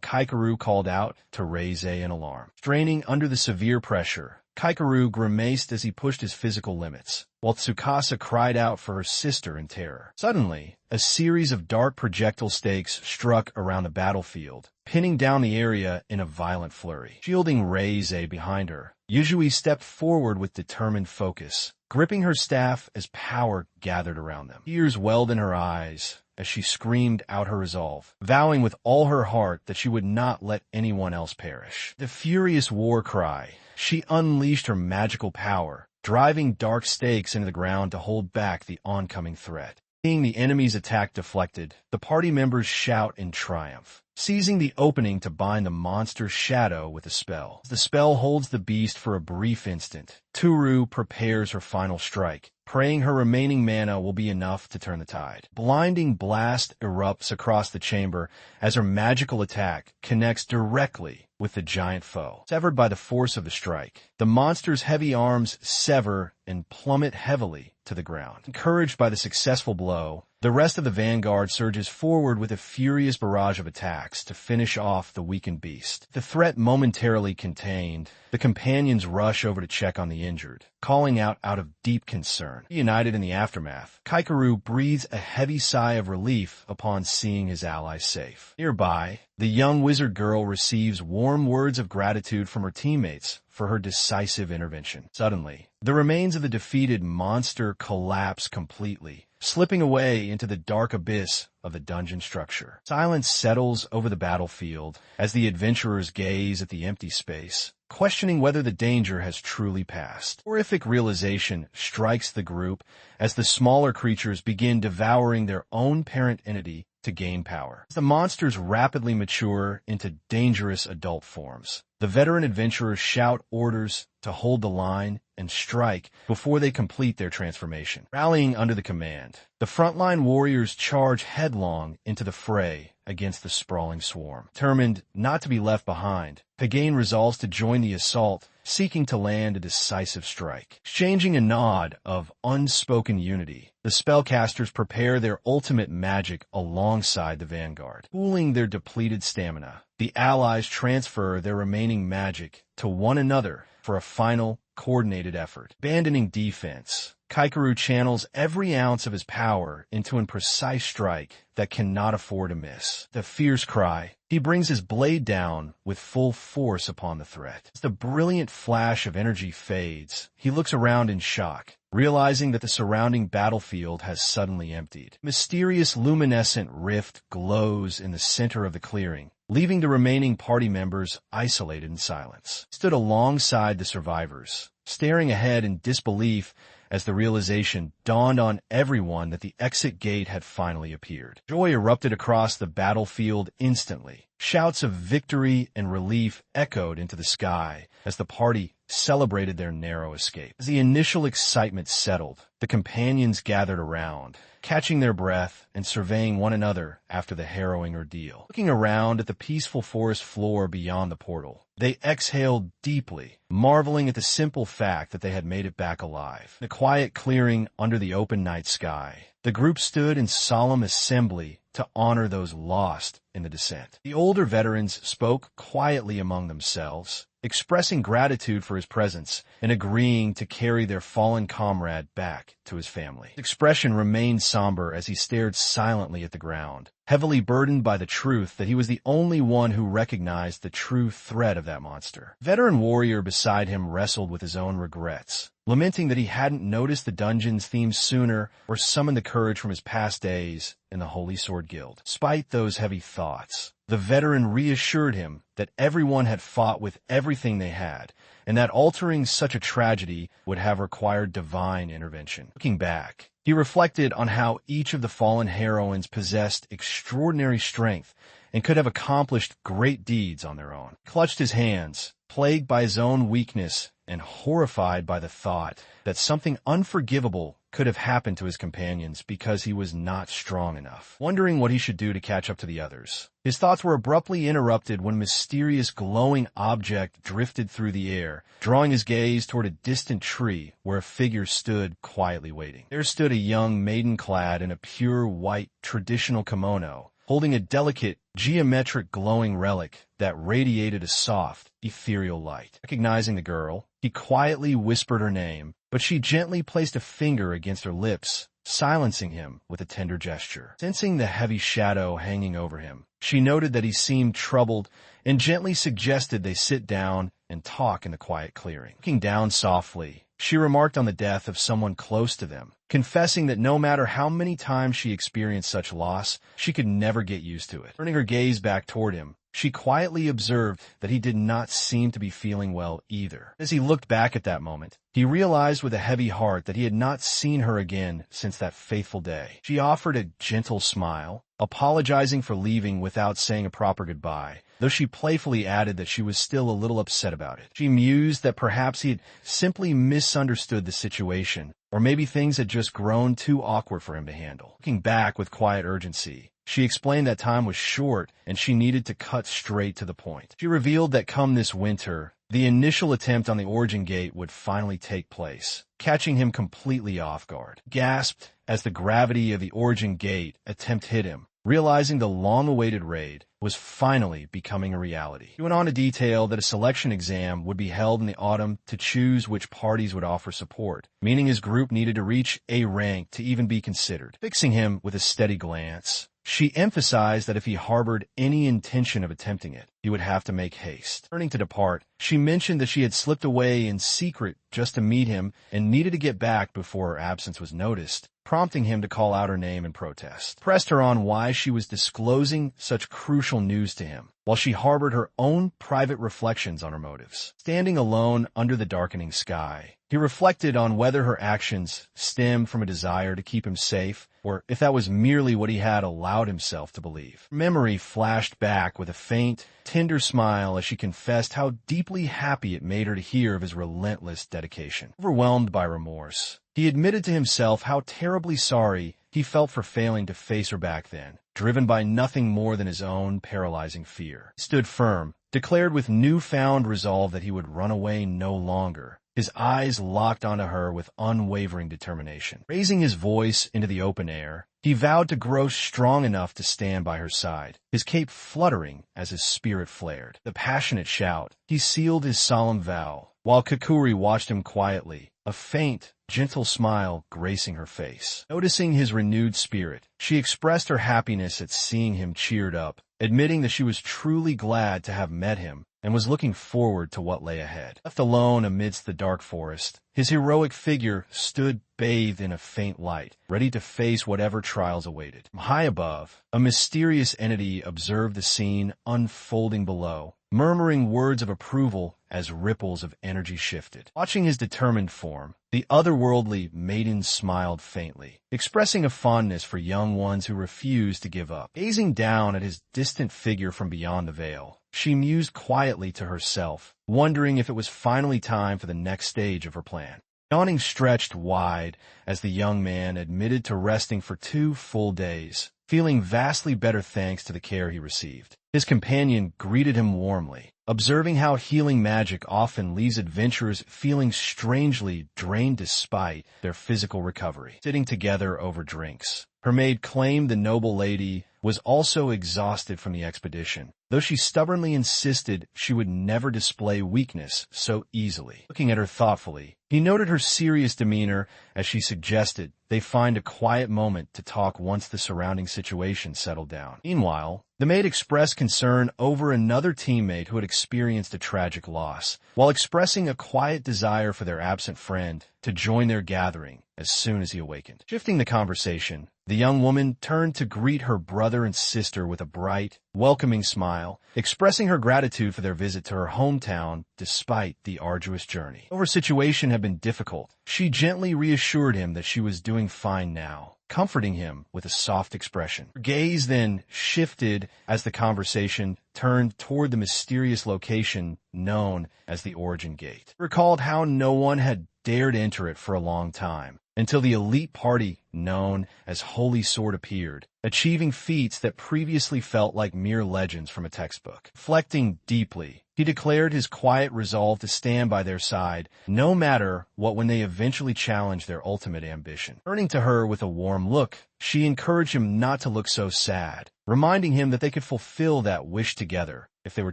A: Kaikeru called out to Reize in alarm. Straining under the severe pressure, Kaikeru grimaced as he pushed his physical limits, while Tsukasa cried out for her sister in terror. Suddenly, a series of dark projectile stakes struck around the battlefield, pinning down the area in a violent flurry. Shielding Reize behind her, Yuzui stepped forward with determined focus, gripping her staff as power gathered around them. Tears welled in her eyes as she screamed out her resolve, vowing with all her heart that she would not let anyone else perish. The furious war cry, she unleashed her magical power, driving dark stakes into the ground to hold back the oncoming threat. Seeing the enemy's attack deflected, the party members shout in triumph, seizing the opening to bind the monster's shadow with a spell. As the spell holds the beast for a brief instant, Toru prepares her final strike, praying her remaining mana will be enough to turn the tide. Blinding blast erupts across the chamber as her magical attack connects directly with the giant foe. Severed by the force of the strike, the monster's heavy arms sever and plummet heavily to the ground. Encouraged by the successful blow, the rest of the vanguard surges forward with a furious barrage of attacks to finish off the weakened beast. The threat momentarily contained, the companions rush over to check on the injured, calling out of deep concern. United in the aftermath, Kaikeru breathes a heavy sigh of relief upon seeing his allies safe. Nearby, the young wizard girl receives warm words of gratitude from her teammates for her decisive intervention. Suddenly, the remains of the defeated monster collapse completely, slipping away into the dark abyss of the dungeon structure. Silence settles over the battlefield as the adventurers gaze at the empty space, questioning whether the danger has truly passed. Horrific realization strikes the group as the smaller creatures begin devouring their own parent entity to gain power. As the monsters rapidly mature into dangerous adult forms, the veteran adventurers shout orders to hold the line and strike before they complete their transformation. Rallying under the command, the frontline warriors charge headlong into the fray against the sprawling swarm. Determined not to be left behind, Hagain resolves to join the assault, seeking to land a decisive strike. Exchanging a nod of unspoken unity, the spellcasters prepare their ultimate magic alongside the vanguard. Pooling their depleted stamina, the allies transfer their remaining magic to one another for a final, coordinated effort. Abandoning defense, Kaikeru channels every ounce of his power into an precise strike that cannot afford to miss. The fierce cry, he brings his blade down with full force upon the threat. As the brilliant flash of energy fades, he looks around in shock, realizing that the surrounding battlefield has suddenly emptied. Mysterious luminescent rift glows in the center of the clearing, leaving the remaining party members isolated in silence. He stood alongside the survivors, staring ahead in disbelief as the realization dawned on everyone that the exit gate had finally appeared. Joy erupted across the battlefield instantly. Shouts of victory and relief echoed into the sky as the party celebrated their narrow escape. As the initial excitement settled, the companions gathered around, catching their breath and surveying one another after the harrowing ordeal. Looking around at the peaceful forest floor beyond the portal, they exhaled deeply, marveling at the simple fact that they had made it back alive. In the quiet clearing under the open night sky, the group stood in solemn assembly to honor those lost in the descent. The older veterans spoke quietly among themselves, expressing gratitude for his presence and agreeing to carry their fallen comrade back to his family. His expression remained somber as he stared silently at the ground, heavily burdened by the truth that he was the only one who recognized the true threat of that monster. The veteran warrior beside him wrestled with his own regrets, lamenting that he hadn't noticed the dungeon's theme sooner or summoned the courage from his past days in the Holy Sword Guild. Despite those heavy thoughts, the veteran reassured him that everyone had fought with everything they had, and that altering such a tragedy would have required divine intervention. Looking back, he reflected on how each of the fallen heroines possessed extraordinary strength and could have accomplished great deeds on their own. He clutched his hands, plagued by his own weakness and horrified by the thought that something unforgivable could have happened to his companions because he was not strong enough. Wondering what he should do to catch up to the others, his thoughts were abruptly interrupted when a mysterious glowing object drifted through the air, drawing his gaze toward a distant tree where a figure stood quietly waiting. There stood a young maiden clad in a pure white traditional kimono, holding a delicate, geometric glowing relic that radiated a soft, ethereal light. Recognizing the girl, he quietly whispered her name, but she gently placed a finger against her lips, silencing him with a tender gesture. Sensing the heavy shadow hanging over him, she noted that he seemed troubled and gently suggested they sit down and talk in the quiet clearing. Looking down softly, she remarked on the death of someone close to them, confessing that no matter how many times she experienced such loss, she could never get used to it. Turning her gaze back toward him, she quietly observed that he did not seem to be feeling well either. As he looked back at that moment, he realized with a heavy heart that he had not seen her again since that fateful day. She offered a gentle smile, apologizing for leaving without saying a proper goodbye, though she playfully added that she was still a little upset about it. She mused that perhaps he had simply misunderstood the situation, or maybe things had just grown too awkward for him to handle. Looking back with quiet urgency, she explained that time was short and she needed to cut straight to the point. She revealed that come this winter, the initial attempt on the Origin Gate would finally take place, catching him completely off guard. He gasped as the gravity of the Origin Gate attempt hit him, realizing the long-awaited raid was finally becoming a reality. He went on to detail that a selection exam would be held in the autumn to choose which parties would offer support, meaning his group needed to reach A rank to even be considered. Fixing him with a steady glance, she emphasized that if he harbored any intention of attempting it, he would have to make haste. Turning to depart, she mentioned that she had slipped away in secret just to meet him and needed to get back before her absence was noticed, prompting him to call out her name in protest. Pressed her on why she was disclosing such crucial news to him, while she harbored her own private reflections on her motives. Standing alone under the darkening sky, he reflected on whether her actions stemmed from a desire to keep him safe, or if that was merely what he had allowed himself to believe. Memory flashed back with a faint, tender smile as she confessed how deeply happy it made her to hear of his relentless dedication. Overwhelmed by remorse, he admitted to himself how terribly sorry he felt for failing to face her back then, driven by nothing more than his own paralyzing fear. He stood firm, declared with newfound resolve that he would run away no longer, his eyes locked onto her with unwavering determination. Raising his voice into the open air, he vowed to grow strong enough to stand by her side, his cape fluttering as his spirit flared. The passionate shout, he sealed his solemn vow, while Kakuri watched him quietly, a faint, gentle smile gracing her face. Noticing his renewed spirit, she expressed her happiness at seeing him cheered up, admitting that she was truly glad to have met him and was looking forward to what lay ahead. Left alone amidst the dark forest, his heroic figure stood bathed in a faint light, ready to face whatever trials awaited. From high above, a mysterious entity observed the scene unfolding below, murmuring words of approval as ripples of energy shifted. Watching his determined form, the otherworldly maiden smiled faintly, expressing a fondness for young ones who refuse to give up. Gazing down at his distant figure from beyond the veil, she mused quietly to herself, wondering if it was finally time for the next stage of her plan. Yawning stretched wide as the young man admitted to resting for 2 full days, feeling vastly better thanks to the care he received. His companion greeted him warmly, observing how healing magic often leaves adventurers feeling strangely drained despite their physical recovery. Sitting together over drinks, her maid claimed the noble lady was also exhausted from the expedition, though she stubbornly insisted she would never display weakness so easily. Looking at her thoughtfully, he noted her serious demeanor as she suggested they find a quiet moment to talk once the surrounding situation settled down. Meanwhile, the maid expressed concern over another teammate who had experienced a tragic loss, while expressing a quiet desire for their absent friend to join their gathering as soon as he awakened. Shifting the conversation, the young woman turned to greet her brother and sister with a bright, welcoming smile, expressing her gratitude for their visit to her hometown despite the arduous journey. Though her situation had been difficult, she gently reassured him that she was doing fine now, comforting him with a soft expression. Her gaze then shifted as the conversation turned toward the mysterious location known as the Origin Gate. He recalled how no one had dared enter it for a long time, until the elite party known as Holy Sword appeared, achieving feats that previously felt like mere legends from a textbook. Reflecting deeply, he declared his quiet resolve to stand by their side, no matter what, when they eventually challenged their ultimate ambition. Turning to her with a warm look, she encouraged him not to look so sad, reminding him that they could fulfill that wish together if they were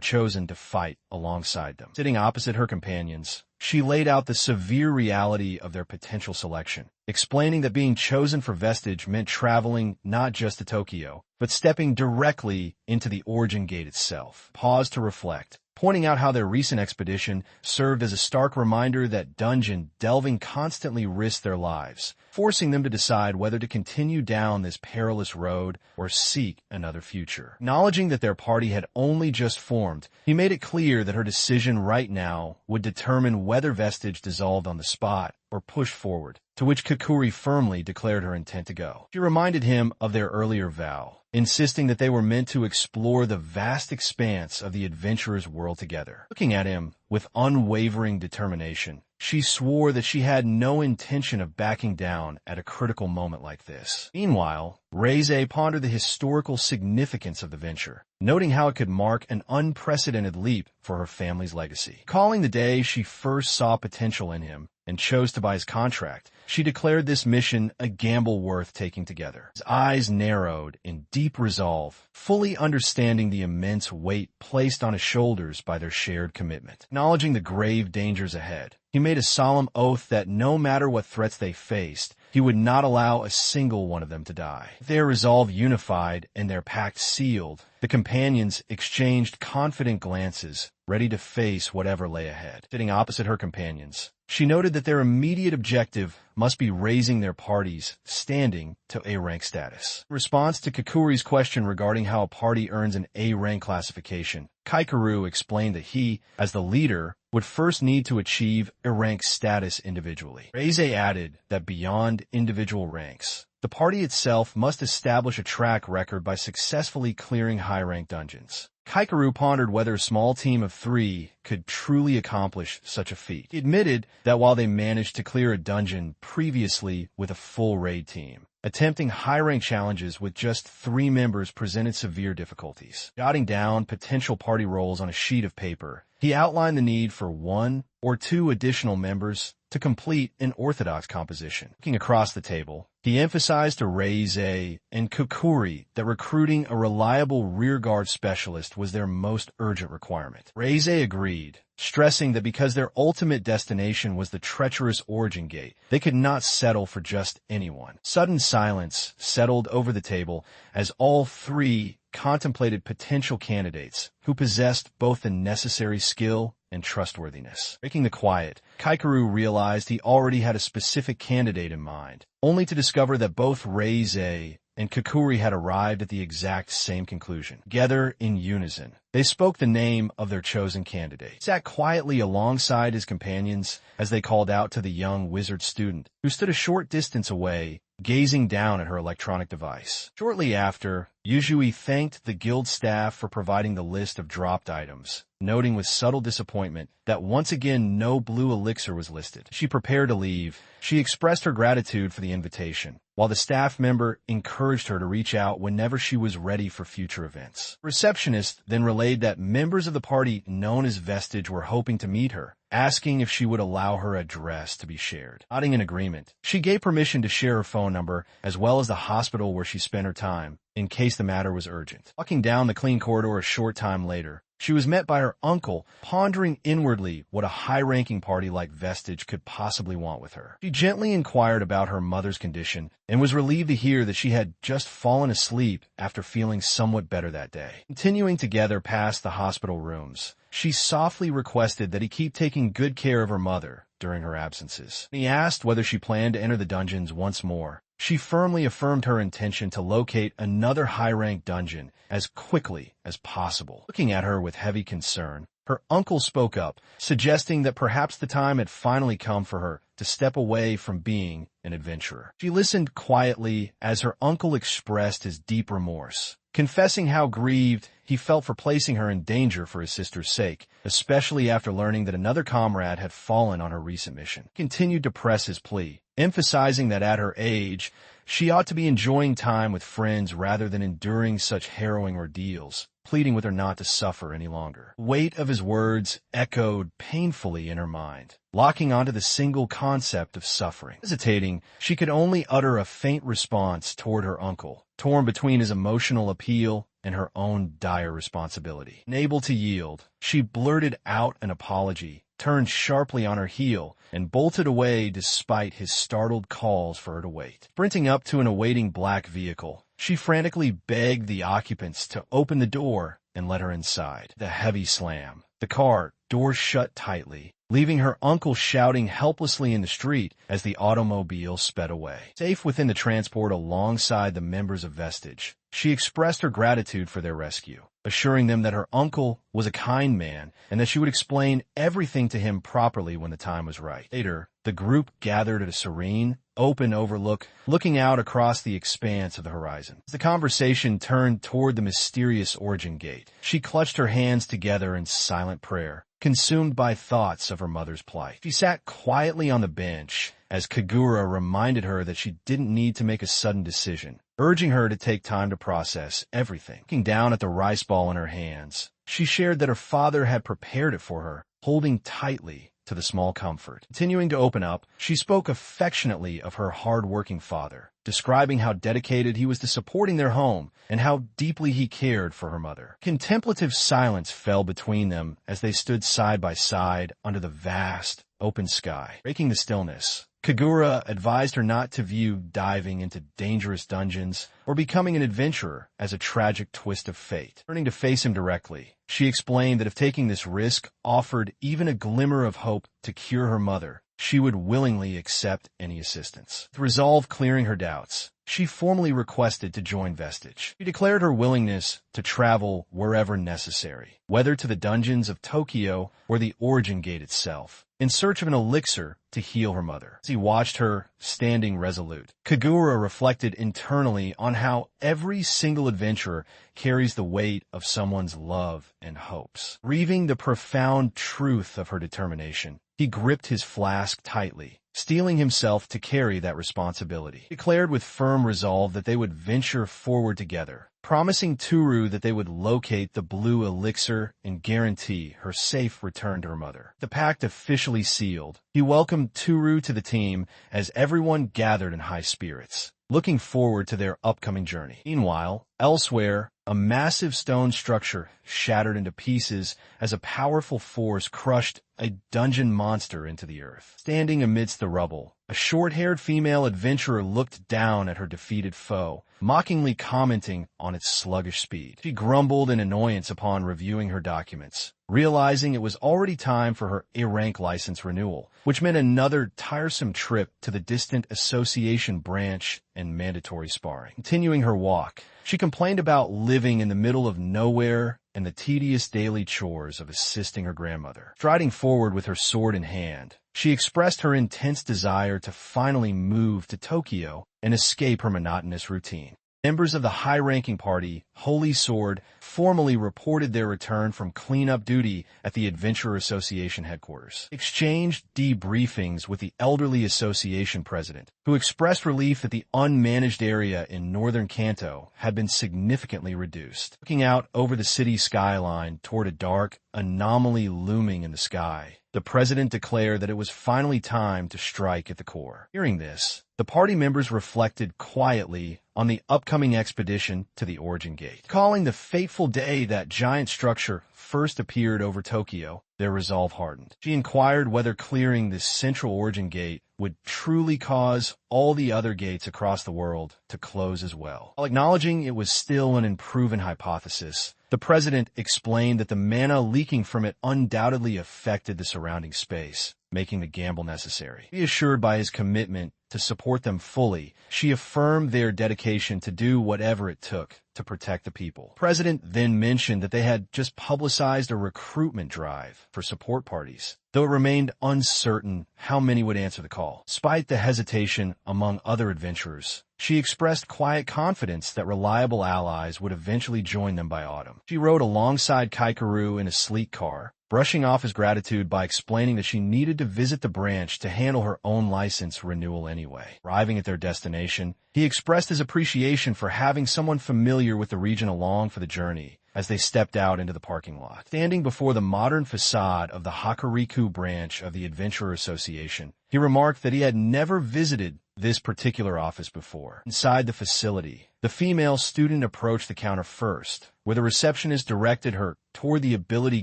A: chosen to fight alongside them. Sitting opposite her companions, she laid out the severe reality of their potential selection, explaining that being chosen for Vestige meant traveling not just to Tokyo, but stepping directly into the Origin Gate itself. Paused to reflect, pointing out how their recent expedition served as a stark reminder that dungeon delving constantly risked their lives, forcing them to decide whether to continue down this perilous road or seek another future. Acknowledging that their party had only just formed, he made it clear that her decision right now would determine whether Vestige dissolved on the spot or pushed forward, to which Kukuri firmly declared her intent to go. She reminded him of their earlier vow, insisting that they were meant to explore the vast expanse of the adventurer's world together. Looking at him with unwavering determination, she swore that she had no intention of backing down at a critical moment like this. Meanwhile, Reize pondered the historical significance of the venture, noting how it could mark an unprecedented leap for her family's legacy. Calling the day she first saw potential in him and chose to buy his contract, she declared this mission a gamble worth taking together. His eyes narrowed in deep resolve, fully understanding the immense weight placed on his shoulders by their shared commitment. Acknowledging the grave dangers ahead, he made a solemn oath that no matter what threats they faced, he would not allow a single one of them to die. With their resolve unified and their pact sealed, the companions exchanged confident glances, ready to face whatever lay ahead. Sitting opposite her companions, she noted that their immediate objective must be raising their party's standing to A-rank status. In response to Kukuri's question regarding how a party earns an A-rank classification, Kaikeru explained that he, as the leader, would first need to achieve A-rank status individually. Reize added that beyond individual ranks, the party itself must establish a track record by successfully clearing high-rank dungeons. Kaikeru pondered whether a small team of 3 could truly accomplish such a feat. He admitted that while they managed to clear a dungeon previously with a full raid team, attempting high-rank challenges with just 3 members presented severe difficulties. Jotting down potential party roles on a sheet of paper, he outlined the need for 1 or 2 additional members to complete an orthodox composition. Looking across the table, he emphasized to Reize and Kukuri that recruiting a reliable rearguard specialist was their most urgent requirement. Reize agreed, stressing that because their ultimate destination was the treacherous Origin Gate, they could not settle for just anyone. Sudden silence settled over the table as all 3 contemplated potential candidates who possessed both the necessary skill and trustworthiness. Breaking the quiet, Kaikeru realized he already had a specific candidate in mind, only to discover that both Reize and Kukuri had arrived at the exact same conclusion. Together in unison, they spoke the name of their chosen candidate. He sat quietly alongside his companions as they called out to the young wizard student, who stood a short distance away, gazing down at her electronic device. Shortly after, Yuzui thanked the guild staff for providing the list of dropped items, noting with subtle disappointment that once again no blue elixir was listed. She prepared to leave. She expressed her gratitude for the invitation, while the staff member encouraged her to reach out whenever she was ready for future events. The receptionist then relayed that members of the party known as Vestige were hoping to meet her, asking if she would allow her address to be shared. Nodding in agreement, she gave permission to share her phone number as well as the hospital where she spent her time, in case the matter was urgent. Walking down the clean corridor a short time later, she was met by her uncle, pondering inwardly what a high-ranking party like Vestige could possibly want with her. She gently inquired about her mother's condition and was relieved to hear that she had just fallen asleep after feeling somewhat better that day. Continuing together past the hospital rooms, she softly requested that he keep taking good care of her mother during her absences. He asked whether she planned to enter the dungeons once more. She firmly affirmed her intention to locate another high-ranked dungeon as quickly as possible. Looking at her with heavy concern, her uncle spoke up, suggesting that perhaps the time had finally come for her to step away from being an adventurer. She listened quietly as her uncle expressed his deep remorse, confessing how grieved he felt for placing her in danger for his sister's sake, especially after learning that another comrade had fallen on her recent mission. He continued to press his plea, emphasizing that at her age, she ought to be enjoying time with friends rather than enduring such harrowing ordeals, pleading with her not to suffer any longer. The weight of his words echoed painfully in her mind, locking onto the single concept of suffering. Hesitating, she could only utter a faint response toward her uncle, torn between his emotional appeal and her own dire responsibility. Unable to yield, she blurted out an apology, turned sharply on her heel, and bolted away despite his startled calls for her to wait. Sprinting up to an awaiting black vehicle, she frantically begged the occupants to open the door and let her inside. The heavy slam. The car door shut tightly, leaving her uncle shouting helplessly in the street as the automobile sped away. Safe within the transport alongside the members of Vestige, she expressed her gratitude for their rescue, assuring them that her uncle was a kind man and that she would explain everything to him properly when the time was right. Later, the group gathered at a serene, open overlook, looking out across the expanse of the horizon. As the conversation turned toward the mysterious origin gate, she clutched her hands together in silent prayer, consumed by thoughts of her mother's plight. She sat quietly on the bench as Kagura reminded her that she didn't need to make a sudden decision, urging her to take time to process everything. Looking down at the rice ball in her hands, she shared that her father had prepared it for her, holding tightly to the small comfort. Continuing to open up, she spoke affectionately of her hard-working father, describing how dedicated he was to supporting their home and how deeply he cared for her mother. Contemplative silence fell between them as they stood side by side under the vast, open sky. Breaking the stillness, Kagura advised her not to view diving into dangerous dungeons or becoming an adventurer as a tragic twist of fate. Turning to face him directly, she explained that if taking this risk offered even a glimmer of hope to cure her mother, she would willingly accept any assistance. With resolve clearing her doubts, she formally requested to join Vestige. She declared her willingness to travel wherever necessary, whether to the dungeons of Tokyo or the Origin Gate itself, in search of an elixir to heal her mother. As he watched her standing resolute, Kagura reflected internally on how every single adventurer carries the weight of someone's love and hopes. Grieving the profound truth of her determination, he gripped his flask tightly, steeling himself to carry that responsibility. He declared with firm resolve that they would venture forward together, promising Toru that they would locate the blue elixir and guarantee her safe return to her mother. The pact officially sealed, he welcomed Toru to the team as everyone gathered in high spirits, looking forward to their upcoming journey. Meanwhile, elsewhere, a massive stone structure shattered into pieces as a powerful force crushed a dungeon monster into the earth. Standing amidst the rubble, a short-haired female adventurer looked down at her defeated foe, mockingly commenting on its sluggish speed. She grumbled in annoyance upon reviewing her documents, realizing it was already time for her A-rank license renewal, which meant another tiresome trip to the distant association branch and mandatory sparring. Continuing her walk, she complained about living in the middle of nowhere and the tedious daily chores of assisting her grandmother. Striding forward with her sword in hand, she expressed her intense desire to finally move to Tokyo and escape her monotonous routine. Members of the high-ranking party, Holy Sword, formally reported their return from cleanup duty at the Adventurer Association headquarters. Exchanged debriefings with the elderly association president, who expressed relief that the unmanaged area in northern Kanto had been significantly reduced. Looking out over the city skyline toward a dark anomaly looming in the sky, the president declared that it was finally time to strike at the core. Hearing this, the party members reflected quietly on the upcoming expedition to the Origin Gate, calling the fateful day that giant structure first appeared over Tokyo, their resolve hardened. She inquired whether clearing this central origin gate would truly cause all the other gates across the world to close as well. While acknowledging it was still an unproven hypothesis, the president explained that the mana leaking from it undoubtedly affected the surrounding space, making the gamble necessary. Reassured by his commitment to support them fully, she affirmed their dedication to do whatever it took to protect the people. The president then mentioned that they had just publicized a recruitment drive for support parties, though it remained uncertain how many would answer the call. Despite the hesitation among other adventurers, she expressed quiet confidence that reliable allies would eventually join them by autumn. She rode alongside Kaikeru in a sleek car, brushing off his gratitude by explaining that she needed to visit the branch to handle her own license renewal anyway. Arriving at their destination, he expressed his appreciation for having someone familiar with the region along for the journey as they stepped out into the parking lot. Standing before the modern facade of the Hokuriku branch of the Adventurer Association, he remarked that he had never visited this particular office before. Inside the facility, the female student approached the counter first, where the receptionist directed her toward the ability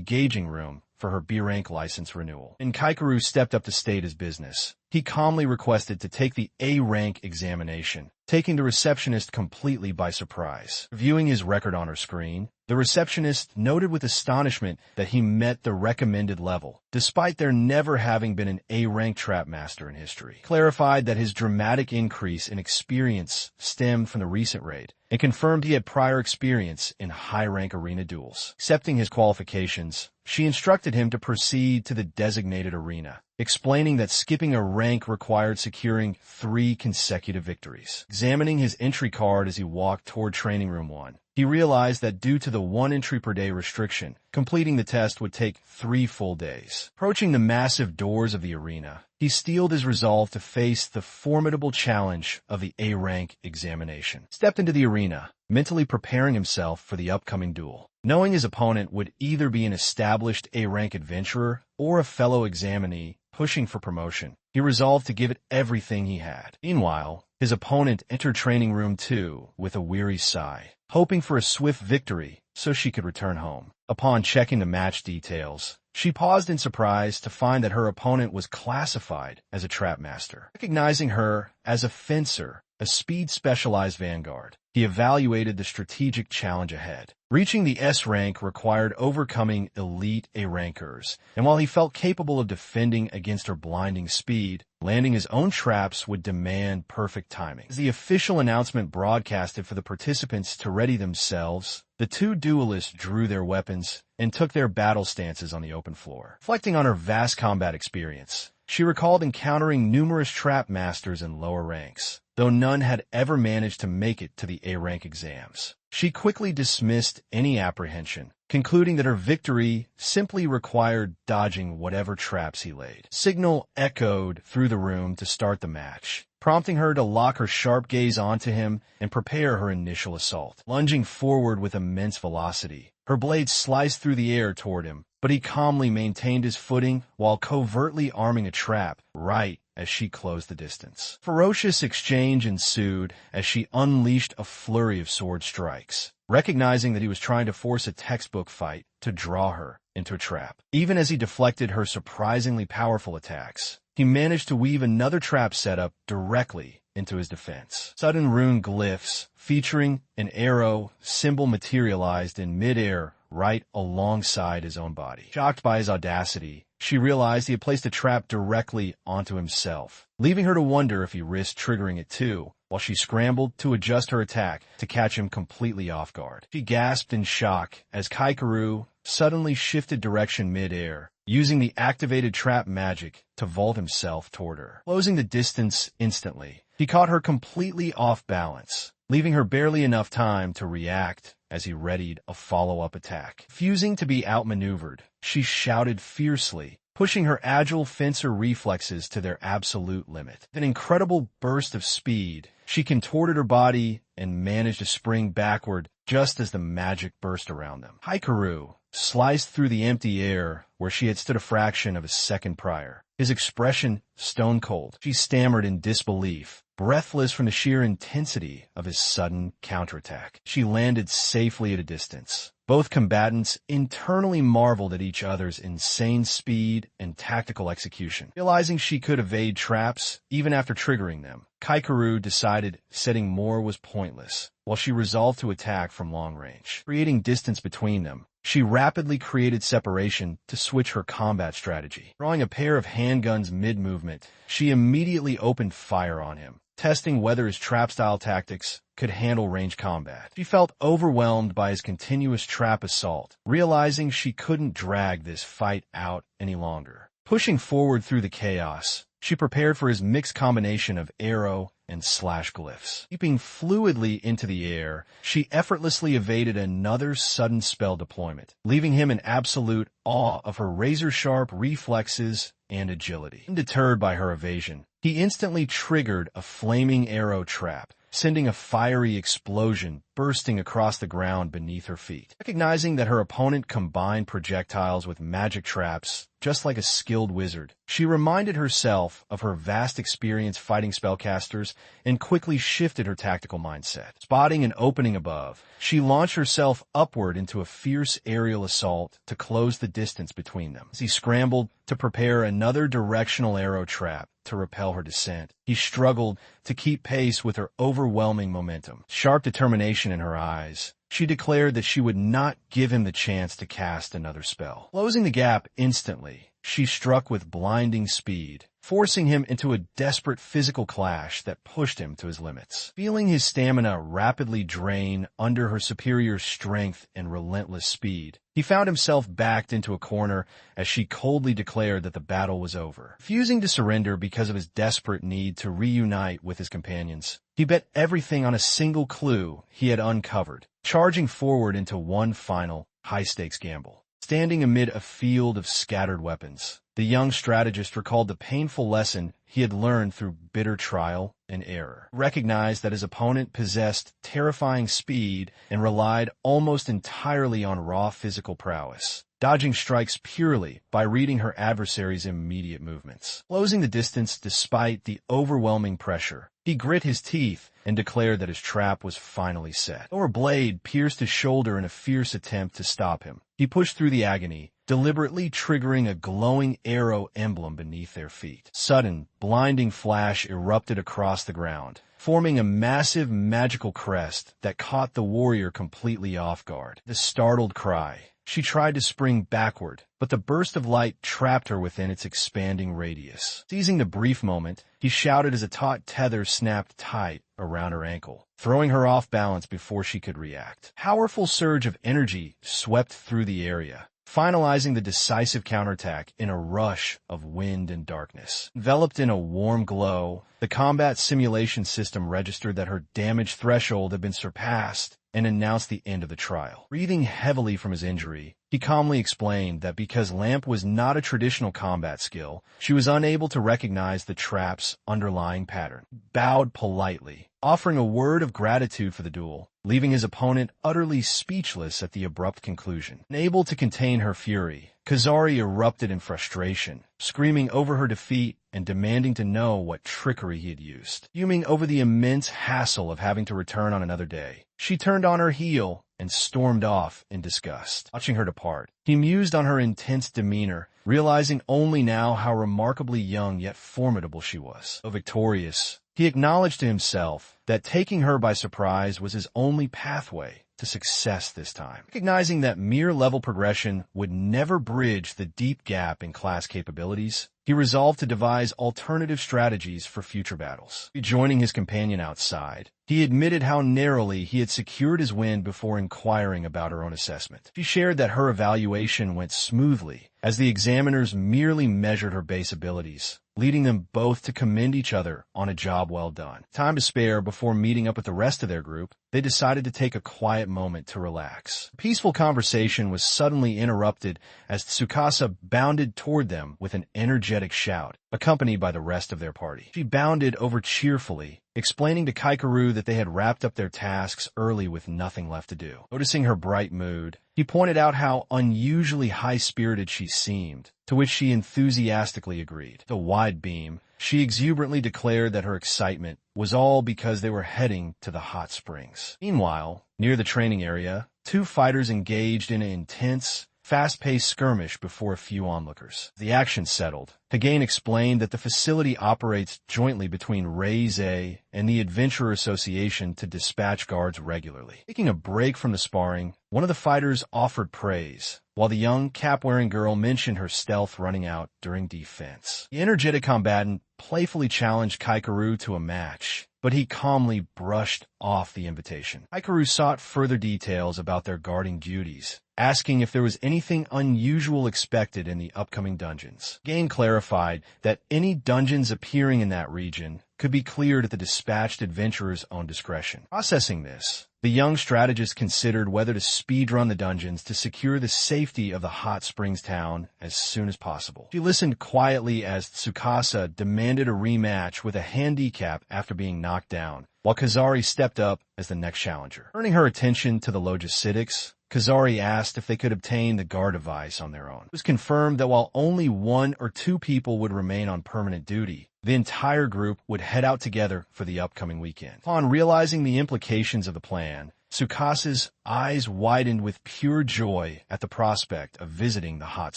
A: gauging room for her B-rank license renewal. And Kaikeru stepped up to state his business. He calmly requested to take the A-rank examination, taking the receptionist completely by surprise. Viewing his record on her screen, the receptionist noted with astonishment that he met the recommended level, despite there never having been an A-rank trap master in history. Clarified that his dramatic increase in experience stemmed from the recent raid, and confirmed he had prior experience in high-rank arena duels. Accepting his qualifications, she instructed him to proceed to the designated arena, explaining that skipping a rank required securing 3 consecutive victories. Examining his entry card as he walked toward Training Room 1, he realized that due to the 1 entry per day restriction, completing the test would take 3 full days. Approaching the massive doors of the arena, he steeled his resolve to face the formidable challenge of the A-rank examination. Stepped into the arena, mentally preparing himself for the upcoming duel. Knowing his opponent would either be an established A-rank adventurer or a fellow examinee pushing for promotion, he resolved to give it everything he had. Meanwhile, his opponent entered Training Room 2 with a weary sigh, hoping for a swift victory so she could return home. Upon checking the match details, she paused in surprise to find that her opponent was classified as a trap master. Recognizing her as a fencer, a speed-specialized vanguard, he evaluated the strategic challenge ahead. Reaching the S rank required overcoming elite A-rankers, and while he felt capable of defending against her blinding speed, landing his own traps would demand perfect timing. As the official announcement broadcasted for the participants to ready themselves, the 2 duelists drew their weapons and took their battle stances on the open floor. Reflecting on her vast combat experience, she recalled encountering numerous trap masters in lower ranks, though none had ever managed to make it to the A-rank exams. She quickly dismissed any apprehension, concluding that her victory simply required dodging whatever traps he laid. Signal echoed through the room to start the match, prompting her to lock her sharp gaze onto him and prepare her initial assault. Lunging forward with immense velocity, her blade sliced through the air toward him, but he calmly maintained his footing while covertly arming a trap right as she closed the distance. Ferocious exchange ensued as she unleashed a flurry of sword strikes, recognizing that he was trying to force a textbook fight to draw her into a trap. Even as he deflected her surprisingly powerful attacks, he managed to weave another trap setup directly into his defense. Sudden rune glyphs featuring an arrow symbol materialized in midair right alongside his own body. Shocked by his audacity, she realized he had placed a trap directly onto himself, leaving her to wonder if he risked triggering it too, while she scrambled to adjust her attack to catch him completely off guard. She gasped in shock as Kaikeru suddenly shifted direction mid-air, using the activated trap magic to vault himself toward her. Closing the distance instantly, he caught her completely off balance, leaving her barely enough time to react as he readied a follow-up attack. Refusing to be outmaneuvered, she shouted fiercely, pushing her agile fencer reflexes to their absolute limit. With an incredible burst of speed, she contorted her body and managed to spring backward just as the magic burst around them. Kaikeru sliced through the empty air where she had stood a fraction of a second prior, his expression stone cold. She stammered in disbelief, breathless from the sheer intensity of his sudden counterattack. She landed safely at a distance, Both combatants internally marveled at each other's insane speed and tactical execution. Realizing she could evade traps even after triggering them, Kaikeru decided setting more was pointless, while she resolved to attack from long range. Creating distance between them, she rapidly created separation to switch her combat strategy. Drawing a pair of handguns mid-movement, she immediately opened fire on him, testing whether his trap-style tactics could handle range combat. She felt overwhelmed by his continuous trap assault, realizing she couldn't drag this fight out any longer. Pushing forward through the chaos, she prepared for his mixed combination of arrow and slash glyphs. Leaping fluidly into the air, she effortlessly evaded another sudden spell deployment, leaving him in absolute awe of her razor-sharp reflexes and agility. Undeterred by her evasion, he instantly triggered a flaming arrow trap, sending a fiery explosion bursting across the ground beneath her feet. Recognizing that her opponent combined projectiles with magic traps, just like a skilled wizard, she reminded herself of her vast experience fighting spellcasters and quickly shifted her tactical mindset. Spotting an opening above, she launched herself upward into a fierce aerial assault to close the distance between them. As he scrambled to prepare another directional arrow trap to repel her descent, he struggled to keep pace with her overwhelming momentum. Sharp determination in her eyes, she declared that she would not give him the chance to cast another spell. Closing the gap instantly, she struck with blinding speed, forcing him into a desperate physical clash that pushed him to his limits. Feeling his stamina rapidly drain under her superior strength and relentless speed, he found himself backed into a corner as she coldly declared that the battle was over. Refusing to surrender because of his desperate need to reunite with his companions, he bet everything on a single clue he had uncovered, charging forward into one final, high-stakes gamble. Standing amid a field of scattered weapons, the young strategist recalled the painful lesson he had learned through bitter trial and error. He recognized that his opponent possessed terrifying speed and relied almost entirely on raw physical prowess, dodging strikes purely by reading her adversary's immediate movements. Closing the distance despite the overwhelming pressure, he grit his teeth and declared that his trap was finally set. Though her blade pierced his shoulder in a fierce attempt to stop him, he pushed through the agony, deliberately triggering a glowing arrow emblem beneath their feet. Sudden, blinding flash erupted across the ground, forming a massive magical crest that caught the warrior completely off guard. The startled cry, she tried to spring backward, but the burst of light trapped her within its expanding radius. Seizing the brief moment, he shouted as a taut tether snapped tight around her ankle, throwing her off balance before she could react. Powerful surge of energy swept through the area, finalizing the decisive counterattack in a rush of wind and darkness. Enveloped in a warm glow, the combat simulation system registered that her damage threshold had been surpassed and announced the end of the trial. Breathing heavily from his injury, he calmly explained that because Lamp was not a traditional combat skill, she was unable to recognize the trap's underlying pattern. He bowed politely, offering a word of gratitude for the duel, leaving his opponent utterly speechless at the abrupt conclusion. Unable to contain her fury, Kazari erupted in frustration, screaming over her defeat and demanding to know what trickery he had used. Fuming over the immense hassle of having to return on another day, she turned on her heel and stormed off in disgust. Watching her depart, he mused on her intense demeanor, realizing only now how remarkably young yet formidable she was. Though victorious, he acknowledged to himself that taking her by surprise was his only pathway to success this time. Recognizing that mere level progression would never bridge the deep gap in class capabilities, he resolved to devise alternative strategies for future battles. Rejoining his companion outside, he admitted how narrowly he had secured his win before inquiring about her own assessment. She shared that her evaluation went smoothly, as the examiners merely measured her base abilities, leading them both to commend each other on a job well done. Time to spare before meeting up with the rest of their group, they decided to take a quiet moment to relax. The peaceful conversation was suddenly interrupted as Tsukasa bounded toward them with an energetic shout, accompanied by the rest of their party. She bounded over cheerfully, explaining to Kaikeru that they had wrapped up their tasks early with nothing left to do. Noticing her bright mood, he pointed out how unusually high-spirited she seemed, to which she enthusiastically agreed. With a wide beam, she exuberantly declared that her excitement was all because they were heading to the hot springs. Meanwhile, near the training area, two fighters engaged in an intense, fast-paced skirmish before a few onlookers. The action settled. Hagane explained that the facility operates jointly between Reize and the Adventurer Association to dispatch guards regularly. Taking a break from the sparring, one of the fighters offered praise, while the young cap-wearing girl mentioned her stealth running out during defense. The energetic combatant playfully challenged Kaikeru to a match, but he calmly brushed off the invitation. Kaikeru sought further details about their guarding duties, asking if there was anything unusual expected in the upcoming dungeons. Hagane clarified that any dungeons appearing in that region could be cleared at the dispatched adventurer's own discretion. Processing this, the young strategist considered whether to speedrun the dungeons to secure the safety of the hot springs town as soon as possible. She listened quietly as Tsukasa demanded a rematch with a handicap after being knocked down, while Kazari stepped up as the next challenger. Turning her attention to the Logicidics, Kazari asked if they could obtain the guard device on their own. It was confirmed that while only 1 or 2 people would remain on permanent duty, the entire group would head out together for the upcoming weekend. Upon realizing the implications of the plan, Tsukasa's eyes widened with pure joy at the prospect of visiting the hot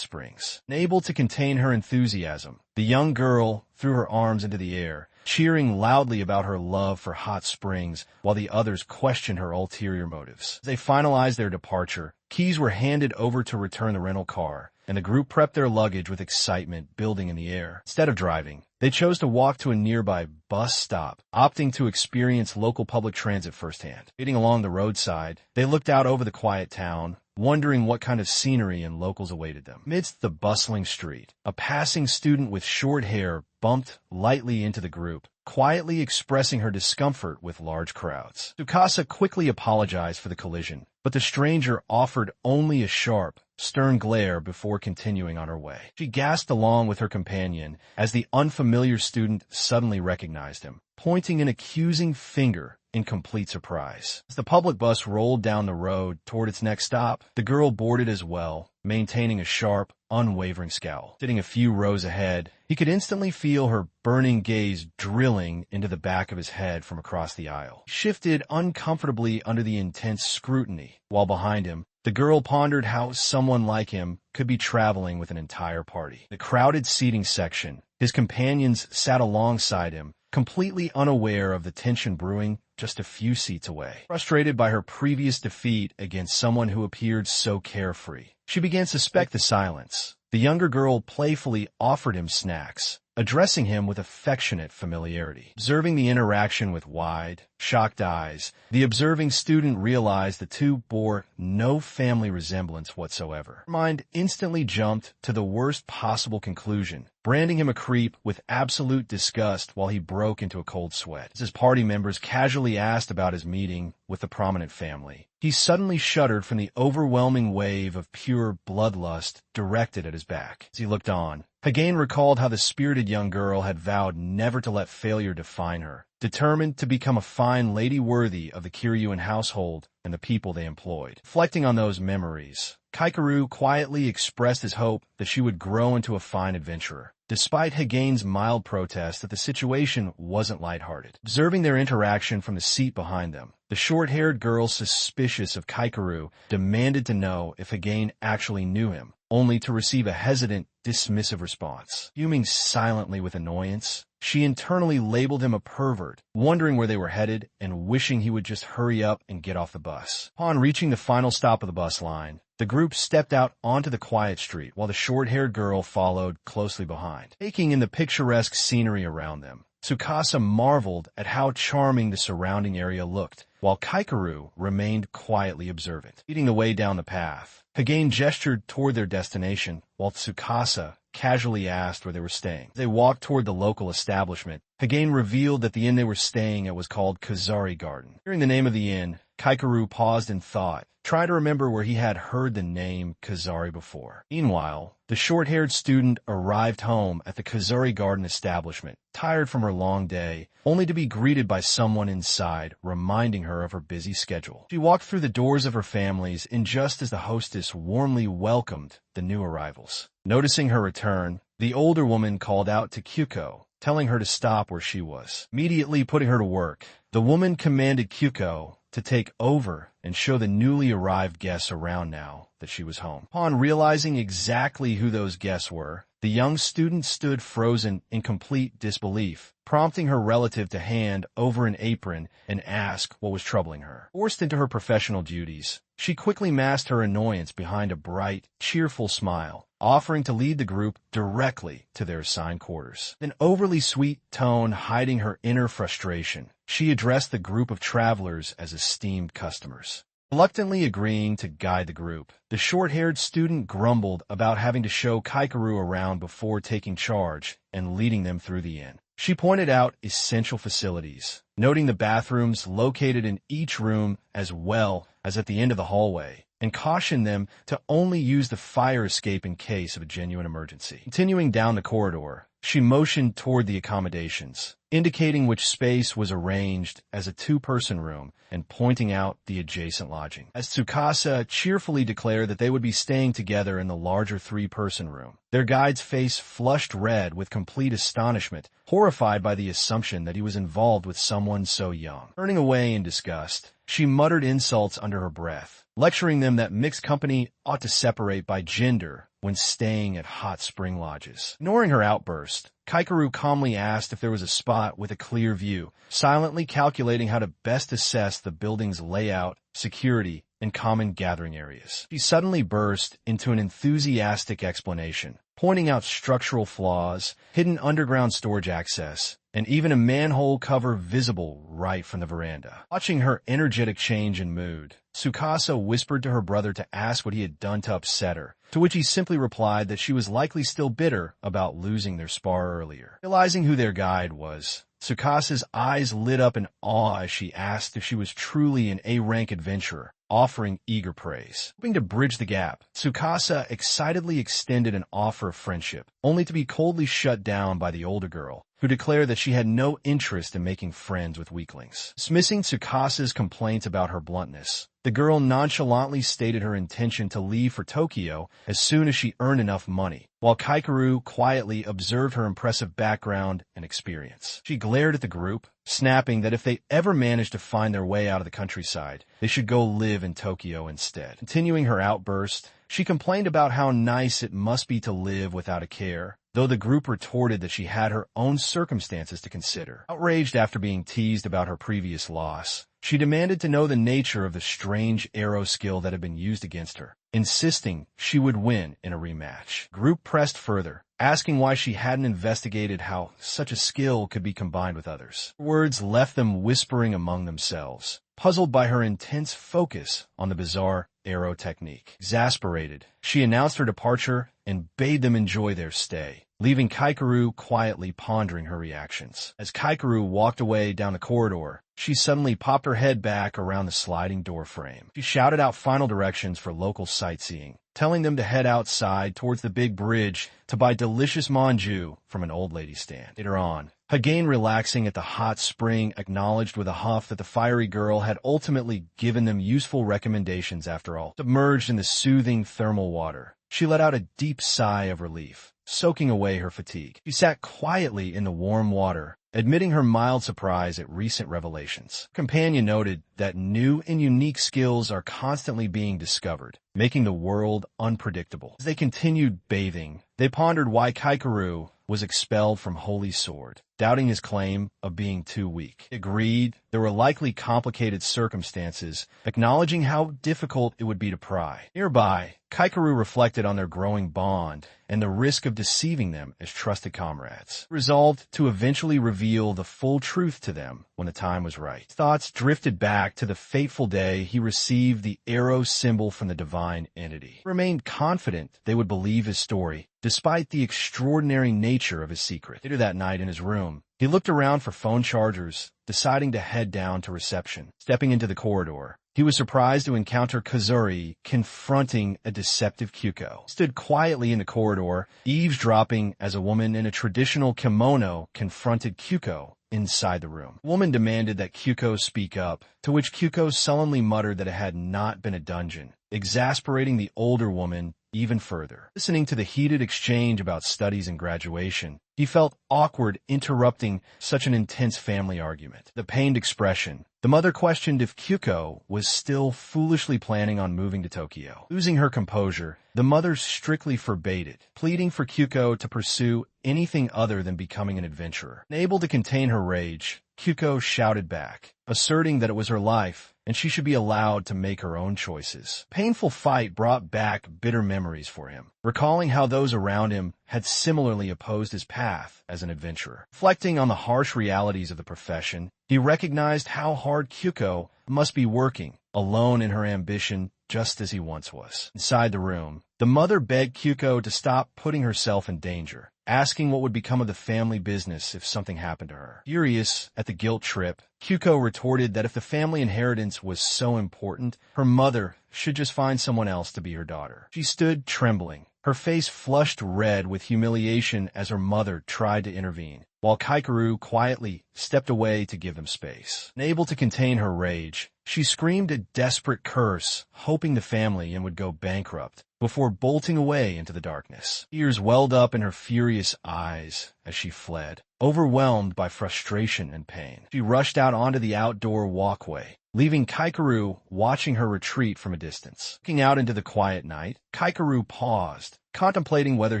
A: springs. Unable to contain her enthusiasm, the young girl threw her arms into the air, cheering loudly about her love for hot springs while the others questioned her ulterior motives. As they finalized their departure, keys were handed over to return the rental car, and the group prepped their luggage with excitement building in the air. Instead of driving, they chose to walk to a nearby bus stop, opting to experience local public transit firsthand. Sitting along the roadside, they looked out over the quiet town, wondering what kind of scenery and locals awaited them. Amidst the bustling street, a passing student with short hair bumped lightly into the group, quietly expressing her discomfort with large crowds. Tsukasa quickly apologized for the collision, but the stranger offered only a sharp, stern glare before continuing on her way. She gasped along with her companion as the unfamiliar student suddenly recognized him, pointing an accusing finger in complete surprise. As the public bus rolled down the road toward its next stop, the girl boarded as well, maintaining a sharp, unwavering scowl. Sitting a few rows ahead, he could instantly feel her burning gaze drilling into the back of his head from across the aisle. He shifted uncomfortably under the intense scrutiny, while behind him, the girl pondered how someone like him could be traveling with an entire party. The crowded seating section, his companions sat alongside him, completely unaware of the tension brewing just a few seats away. Frustrated by her previous defeat against someone who appeared so carefree, she began to suspect the silence. The younger girl playfully offered him snacks, addressing him with affectionate familiarity. Observing the interaction with wide, shocked eyes, the observing student realized the two bore no family resemblance whatsoever. Her mind instantly jumped to the worst possible conclusion, branding him a creep with absolute disgust while he broke into a cold sweat. As his party members casually asked about his meeting with the prominent family, he suddenly shuddered from the overwhelming wave of pure bloodlust directed at his back. As he looked on, Hagane recalled how the spirited young girl had vowed never to let failure define her, determined to become a fine lady worthy of the Kiryuin household and the people they employed. Reflecting on those memories, Kaikeru quietly expressed his hope that she would grow into a fine adventurer, despite Hagane's mild protest that the situation wasn't lighthearted. Observing their interaction from the seat behind them, the short-haired girl, suspicious of Kaikeru, demanded to know if Hagane actually knew him, only to receive a hesitant, dismissive response. Fuming silently with annoyance, she internally labeled him a pervert, wondering where they were headed and wishing he would just hurry up and get off the bus. Upon reaching the final stop of the bus line, the group stepped out onto the quiet street while the short-haired girl followed closely behind. Taking in the picturesque scenery around them, Tsukasa marveled at how charming the surrounding area looked, while Kaikeru remained quietly observant. Leading the way down the path, Hagane gestured toward their destination, while Tsukasa casually asked where they were staying. As they walked toward the local establishment, Hagane revealed that the inn they were staying at was called Kazari Garden. Hearing the name of the inn, Kaikeru paused in thought, trying to remember where he had heard the name Kazari before. Meanwhile, the short-haired student arrived home at the Kazari Garden establishment, tired from her long day, only to be greeted by someone inside, reminding her of her busy schedule. She walked through the doors of her family's in just as the hostess warmly welcomed the new arrivals. Noticing her return, the older woman called out to Kyuko, telling her to stop where she was, immediately putting her to work. The woman commanded Kyuko to take over and show the newly arrived guests around now that she was home. Upon realizing exactly who those guests were, the young student stood frozen in complete disbelief, prompting her relative to hand over an apron and ask what was troubling her. Forced into her professional duties, she quickly masked her annoyance behind a bright, cheerful smile, offering to lead the group directly to their assigned quarters. An overly sweet tone hiding her inner frustration, she addressed the group of travelers as esteemed customers. Reluctantly agreeing to guide the group, the short-haired student grumbled about having to show Kaikeru around before taking charge and leading them through the inn. She pointed out essential facilities, noting the bathrooms located in each room as well as at the end of the hallway, and cautioned them to only use the fire escape in case of a genuine emergency. Continuing down the corridor, she motioned toward the accommodations, indicating which space was arranged as a two-person room and pointing out the adjacent lodging. As Tsukasa cheerfully declared that they would be staying together in the larger three-person room, their guide's face flushed red with complete astonishment, horrified by the assumption that he was involved with someone so young. Turning away in disgust, she muttered insults under her breath, lecturing them that mixed company ought to separate by gender when staying at hot spring lodges. Ignoring her outburst, Kaikeru calmly asked if there was a spot with a clear view, silently calculating how to best assess the building's layout, security, and common gathering areas. She suddenly burst into an enthusiastic explanation, pointing out structural flaws, hidden underground storage access, and even a manhole cover visible right from the veranda. Watching her energetic change in mood, Tsukasa whispered to her brother to ask what he had done to upset her, to which he simply replied that she was likely still bitter about losing their spar earlier. Realizing who their guide was, Tsukasa's eyes lit up in awe as she asked if she was truly an A-rank adventurer, offering eager praise. Hoping to bridge the gap, Tsukasa excitedly extended an offer of friendship, only to be coldly shut down by the older girl, who declared that she had no interest in making friends with weaklings. Dismissing Tsukasa's complaints about her bluntness, the girl nonchalantly stated her intention to leave for Tokyo as soon as she earned enough money, while Kaikeru quietly observed her impressive background and experience. She glared at the group, snapping that if they ever managed to find their way out of the countryside, they should go live in Tokyo instead. Continuing her outburst, she complained about how nice it must be to live without a care, though the group retorted that she had her own circumstances to consider. Outraged after being teased about her previous loss, she demanded to know the nature of the strange arrow skill that had been used against her, insisting she would win in a rematch. Group pressed further, asking why she hadn't investigated how such a skill could be combined with others. Her words left them whispering among themselves, puzzled by her intense focus on the bizarre arrow technique. Exasperated, she announced her departure and bade them enjoy their stay, leaving Kaikeru quietly pondering her reactions. As Kaikeru walked away down the corridor, she suddenly popped her head back around the sliding door frame. She shouted out final directions for local sightseeing, telling them to head outside towards the big bridge to buy delicious manju from an old lady stand. Later on, Hagane, relaxing at the hot spring, acknowledged with a huff that the fiery girl had ultimately given them useful recommendations after all. Submerged in the soothing thermal water, she let out a deep sigh of relief, soaking away her fatigue. She sat quietly in the warm water, admitting her mild surprise at recent revelations. Her companion noted that new and unique skills are constantly being discovered, making the world unpredictable. As they continued bathing, they pondered why Kaikeru was expelled from Holy Sword, doubting his claim of being too weak. He agreed there were likely complicated circumstances, acknowledging how difficult it would be to pry. Nearby, Kaikeru reflected on their growing bond and the risk of deceiving them as trusted comrades, resolved to eventually reveal the full truth to them when the time was right. His thoughts drifted back to the fateful day he received the arrow symbol from the divine entity. He remained confident they would believe his story, despite the extraordinary nature of his secret. Later that night in his room, he looked around for phone chargers, deciding to head down to reception. Stepping into the corridor, he was surprised to encounter Kazuri confronting a deceptive Kyuko. He stood quietly in the corridor, eavesdropping as a woman in a traditional kimono confronted Kyuko inside the room. The woman demanded that Kyuko speak up, to which Kyuko sullenly muttered that it had not been a dungeon, exasperating the older woman even further. Listening to the heated exchange about studies and graduation, he felt awkward interrupting such an intense family argument. The pained expression. The mother questioned if Kyuko was still foolishly planning on moving to Tokyo. Losing her composure, the mother strictly forbade it, pleading for Kyuko to pursue anything other than becoming an adventurer. Unable to contain her rage, Kyuko shouted back, asserting that it was her life and she should be allowed to make her own choices. Painful fight brought back bitter memories for him, recalling how those around him had similarly opposed his path as an adventurer. Reflecting on the harsh realities of the profession, he recognized how hard Kyuko must be working, alone in her ambition just as he once was. Inside the room, the mother begged Kyuko to stop putting herself in danger, asking what would become of the family business if something happened to her. Furious at the guilt trip, Kyuko retorted that if the family inheritance was so important, her mother should just find someone else to be her daughter. She stood trembling, her face flushed red with humiliation as her mother tried to intervene, while Kaikeru quietly stepped away to give them space. Unable to contain her rage, she screamed a desperate curse, hoping the family would go bankrupt, before bolting away into the darkness. Tears welled up in her furious eyes as she fled, overwhelmed by frustration and pain. She rushed out onto the outdoor walkway, leaving Kaikeru watching her retreat from a distance. Looking out into the quiet night, Kaikeru paused, contemplating whether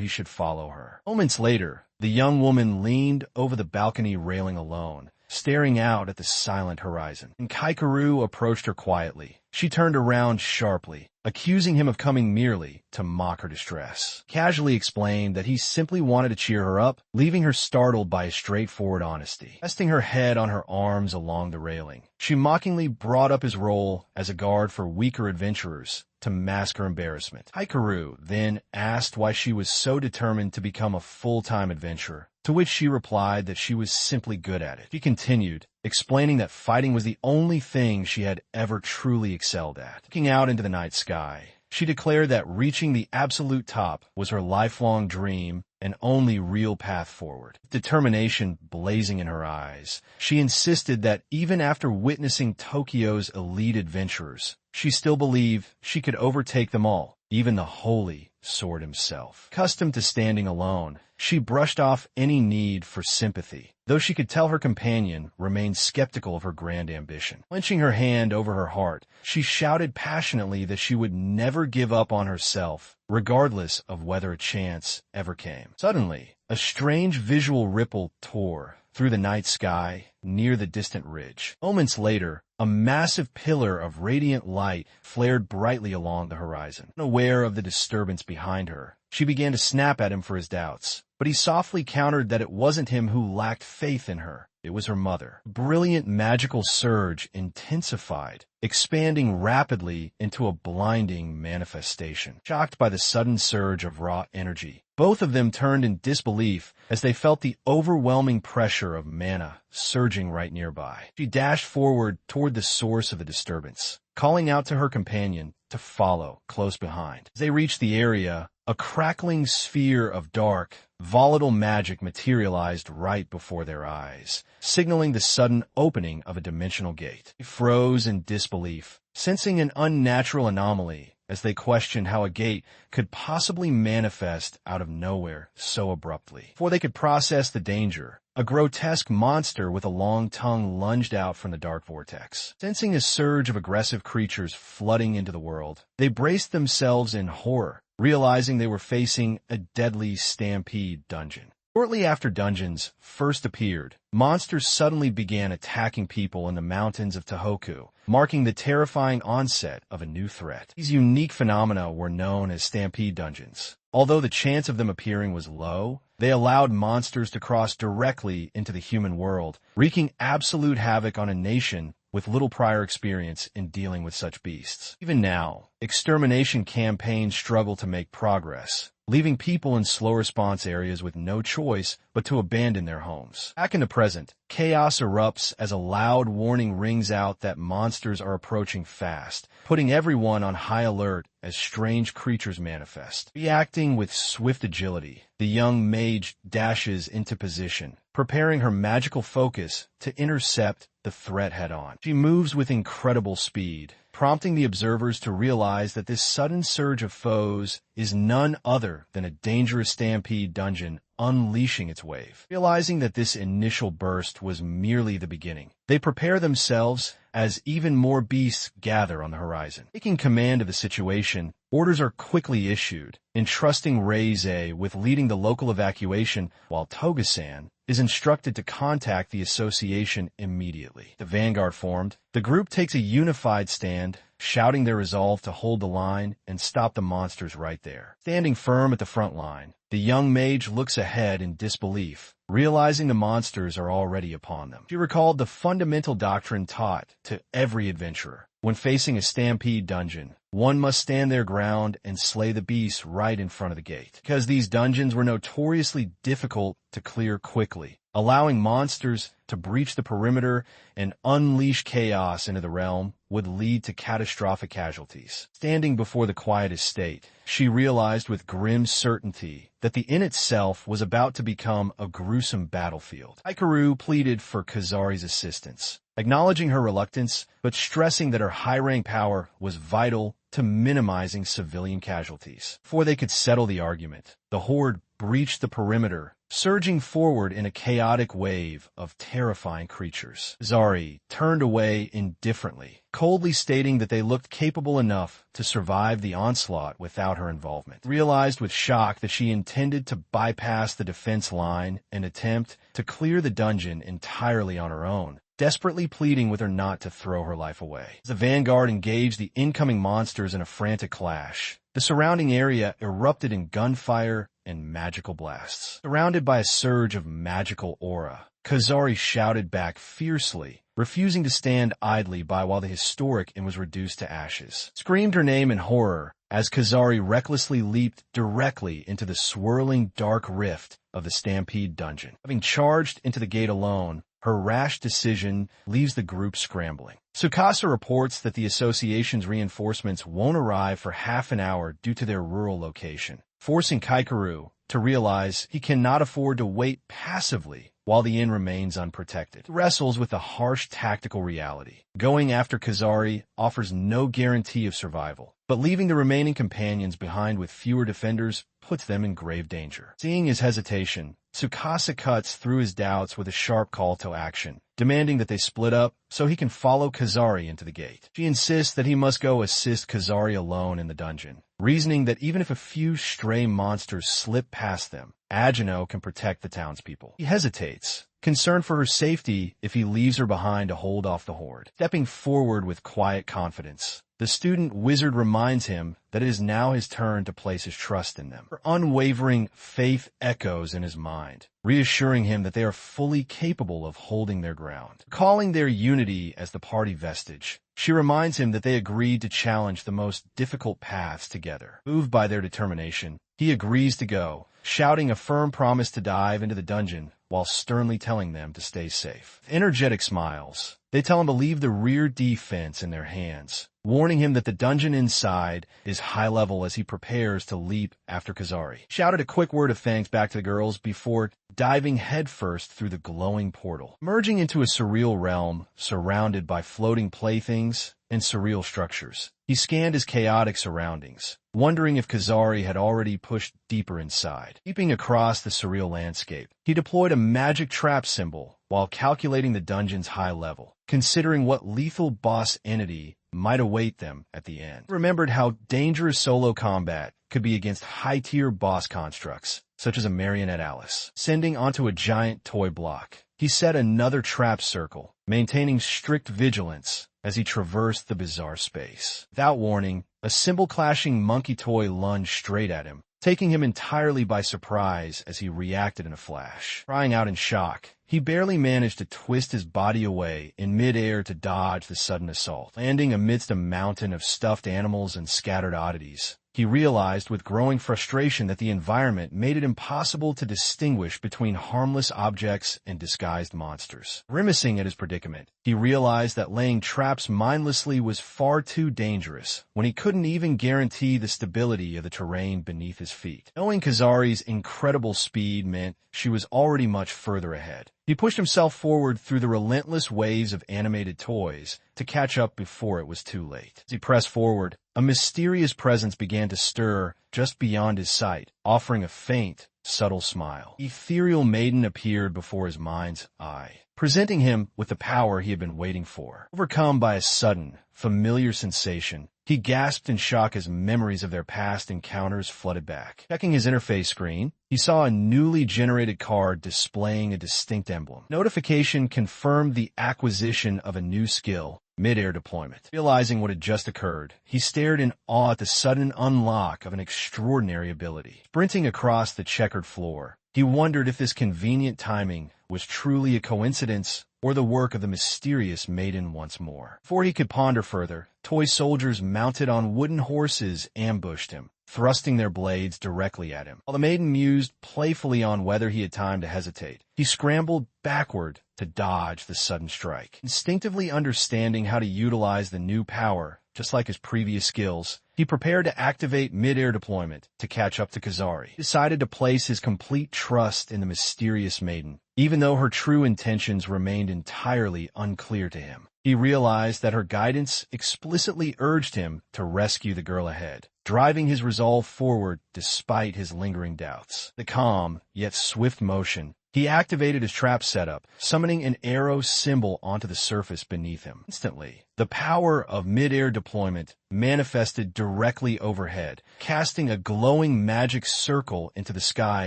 A: he should follow her. Moments later, the young woman leaned over the balcony railing alone, staring out at the silent horizon. When Kaikeru approached her quietly, she turned around sharply, accusing him of coming merely to mock her distress. Casually explained that he simply wanted to cheer her up, leaving her startled by his straightforward honesty. Resting her head on her arms along the railing, she mockingly brought up his role as a guard for weaker adventurers to mask her embarrassment. Kaikeru then asked why she was so determined to become a full-time adventurer, to which she replied that she was simply good at it. She continued, explaining that fighting was the only thing she had ever truly excelled at. Looking out into the night sky, she declared that reaching the absolute top was her lifelong dream and only real path forward. Determination blazing in her eyes, she insisted that even after witnessing Tokyo's elite adventurers, she still believed she could overtake them all, even the holy Sword himself. Accustomed to standing alone, she brushed off any need for sympathy, though she could tell her companion remained skeptical of her grand ambition. Clenching her hand over her heart, she shouted passionately that she would never give up on herself, regardless of whether a chance ever came. Suddenly, a strange visual ripple tore through the night sky near the distant ridge. Moments later, a massive pillar of radiant light flared brightly along the horizon. Unaware of the disturbance behind her, she began to snap at him for his doubts, but he softly countered that it wasn't him who lacked faith in her. It was her mother. A brilliant magical surge intensified, expanding rapidly into a blinding manifestation. Shocked by the sudden surge of raw energy, both of them turned in disbelief as they felt the overwhelming pressure of mana surging right nearby. She dashed forward toward the source of the disturbance, calling out to her companion to follow close behind. As they reached the area, a crackling sphere of dark, volatile magic materialized right before their eyes, signaling the sudden opening of a dimensional gate. They froze in disbelief, sensing an unnatural anomaly as they questioned how a gate could possibly manifest out of nowhere so abruptly. Before they could process the danger, a grotesque monster with a long tongue lunged out from the dark vortex. Sensing a surge of aggressive creatures flooding into the world, they braced themselves in horror, realizing they were facing a deadly stampede dungeon. Shortly after dungeons first appeared, monsters suddenly began attacking people in the mountains of Tohoku, marking the terrifying onset of a new threat. These unique phenomena were known as stampede dungeons. Although the chance of them appearing was low, they allowed monsters to cross directly into the human world, wreaking absolute havoc on a nation with little prior experience in dealing with such beasts. Even now, extermination campaigns struggle to make progress, leaving people in slow response areas with no choice but to abandon their homes. Back in the present, chaos erupts as a loud warning rings out that monsters are approaching fast, putting everyone on high alert as strange creatures manifest. Reacting with swift agility, the young mage dashes into position, preparing her magical focus to intercept the threat head-on. She moves with incredible speed, prompting the observers to realize that this sudden surge of foes is none other than a dangerous stampede dungeon unleashing its wave. Realizing that this initial burst was merely the beginning, they prepare themselves as even more beasts gather on the horizon. Taking command of the situation, orders are quickly issued, entrusting Reize with leading the local evacuation, while Toga-san is instructed to contact the association immediately. The vanguard formed, the group takes a unified stand, shouting their resolve to hold the line and stop the monsters right there. Standing firm at the front line, the young mage looks ahead in disbelief, realizing the monsters are already upon them. She recalled the fundamental doctrine taught to every adventurer. When facing a stampede dungeon, one must stand their ground and slay the beasts right in front of the gate. Because these dungeons were notoriously difficult to clear quickly, allowing monsters to breach the perimeter and unleash chaos into the realm would lead to catastrophic casualties. Standing before the quiet estate, she realized with grim certainty that the inn itself was about to become a gruesome battlefield. Hikaru pleaded for Kazari's assistance, acknowledging her reluctance, but stressing that her high-rank power was vital to minimizing civilian casualties. Before they could settle the argument, the horde breached the perimeter, surging forward in a chaotic wave of terrifying creatures. Kazari turned away indifferently, coldly stating that they looked capable enough to survive the onslaught without her involvement. Realized with shock that she intended to bypass the defense line and attempt to clear the dungeon entirely on her own, desperately pleading with her not to throw her life away. As the vanguard engaged the incoming monsters in a frantic clash, the surrounding area erupted in gunfire and magical blasts. Surrounded by a surge of magical aura, Kazari shouted back fiercely, refusing to stand idly by while the historic inn was reduced to ashes. Screamed her name in horror as Kazari recklessly leaped directly into the swirling dark rift of the Stampede dungeon. Having charged into the gate alone, her rash decision leaves the group scrambling. Tsukasa reports that the association's reinforcements won't arrive for half an hour due to their rural location, forcing Kaikeru to realize he cannot afford to wait passively while the inn remains unprotected. He wrestles with the harsh tactical reality. Going after Kazari offers no guarantee of survival, but leaving the remaining companions behind with fewer defenders puts them in grave danger. Seeing his hesitation, Tsukasa cuts through his doubts with a sharp call to action, demanding that they split up so he can follow Kazari into the gate. She insists that he must go assist Kazari alone in the dungeon, reasoning that even if a few stray monsters slip past them, Agino can protect the townspeople. He hesitates, concerned for her safety if he leaves her behind to hold off the horde. Stepping forward with quiet confidence, the student wizard reminds him that it is now his turn to place his trust in them. Her unwavering faith echoes in his mind, reassuring him that they are fully capable of holding their ground. Calling their unity as the party vestige, she reminds him that they agreed to challenge the most difficult paths together. Moved by their determination, he agrees to go, shouting a firm promise to dive into the dungeon while sternly telling them to stay safe. With energetic smiles, they tell him to leave the rear defense in their hands, warning him that the dungeon inside is high level as he prepares to leap after Kazari. Shouted a quick word of thanks back to the girls before diving headfirst through the glowing portal. Merging into a surreal realm surrounded by floating playthings and surreal structures, he scanned his chaotic surroundings, wondering if Kazari had already pushed deeper inside. Leaping across the surreal landscape, he deployed a magic trap symbol while calculating the dungeon's high level, considering what lethal boss entity might await them at the end. He remembered how dangerous solo combat could be against high-tier boss constructs, such as a marionette Alice. Sending onto a giant toy block, he set another trap circle, maintaining strict vigilance as he traversed the bizarre space. Without warning, a cymbal-clashing monkey toy lunged straight at him, taking him entirely by surprise as he reacted in a flash. Crying out in shock, he barely managed to twist his body away in midair to dodge the sudden assault. Landing amidst a mountain of stuffed animals and scattered oddities, he realized with growing frustration that the environment made it impossible to distinguish between harmless objects and disguised monsters. Grimacing at his predicament, he realized that laying traps mindlessly was far too dangerous when he couldn't even guarantee the stability of the terrain beneath his feet. Knowing Kazari's incredible speed meant she was already much further ahead. He pushed himself forward through the relentless waves of animated toys to catch up before it was too late. As he pressed forward, a mysterious presence began to stir just beyond his sight, offering a faint, subtle smile. The ethereal maiden appeared before his mind's eye, presenting him with the power he had been waiting for. Overcome by a sudden, familiar sensation, he gasped in shock as memories of their past encounters flooded back. Checking his interface screen, he saw a newly generated card displaying a distinct emblem. Notification confirmed the acquisition of a new skill, mid-air deployment. Realizing what had just occurred, he stared in awe at the sudden unlock of an extraordinary ability. Sprinting across the checkered floor, he wondered if this convenient timing was truly a coincidence or the work of the mysterious maiden once more. Before he could ponder further, toy soldiers mounted on wooden horses ambushed him, thrusting their blades directly at him. While the maiden mused playfully on whether he had time to hesitate, he scrambled backward to dodge the sudden strike. Instinctively understanding how to utilize the new power, just like his previous skills, he prepared to activate mid-air deployment to catch up to Kazari. He decided to place his complete trust in the mysterious maiden, even though her true intentions remained entirely unclear to him. He realized that her guidance explicitly urged him to rescue the girl ahead, driving his resolve forward despite his lingering doubts. The calm, yet swift motion, he activated his trap setup, summoning an arrow symbol onto the surface beneath him. Instantly, the power of mid-air deployment manifested directly overhead, casting a glowing magic circle into the sky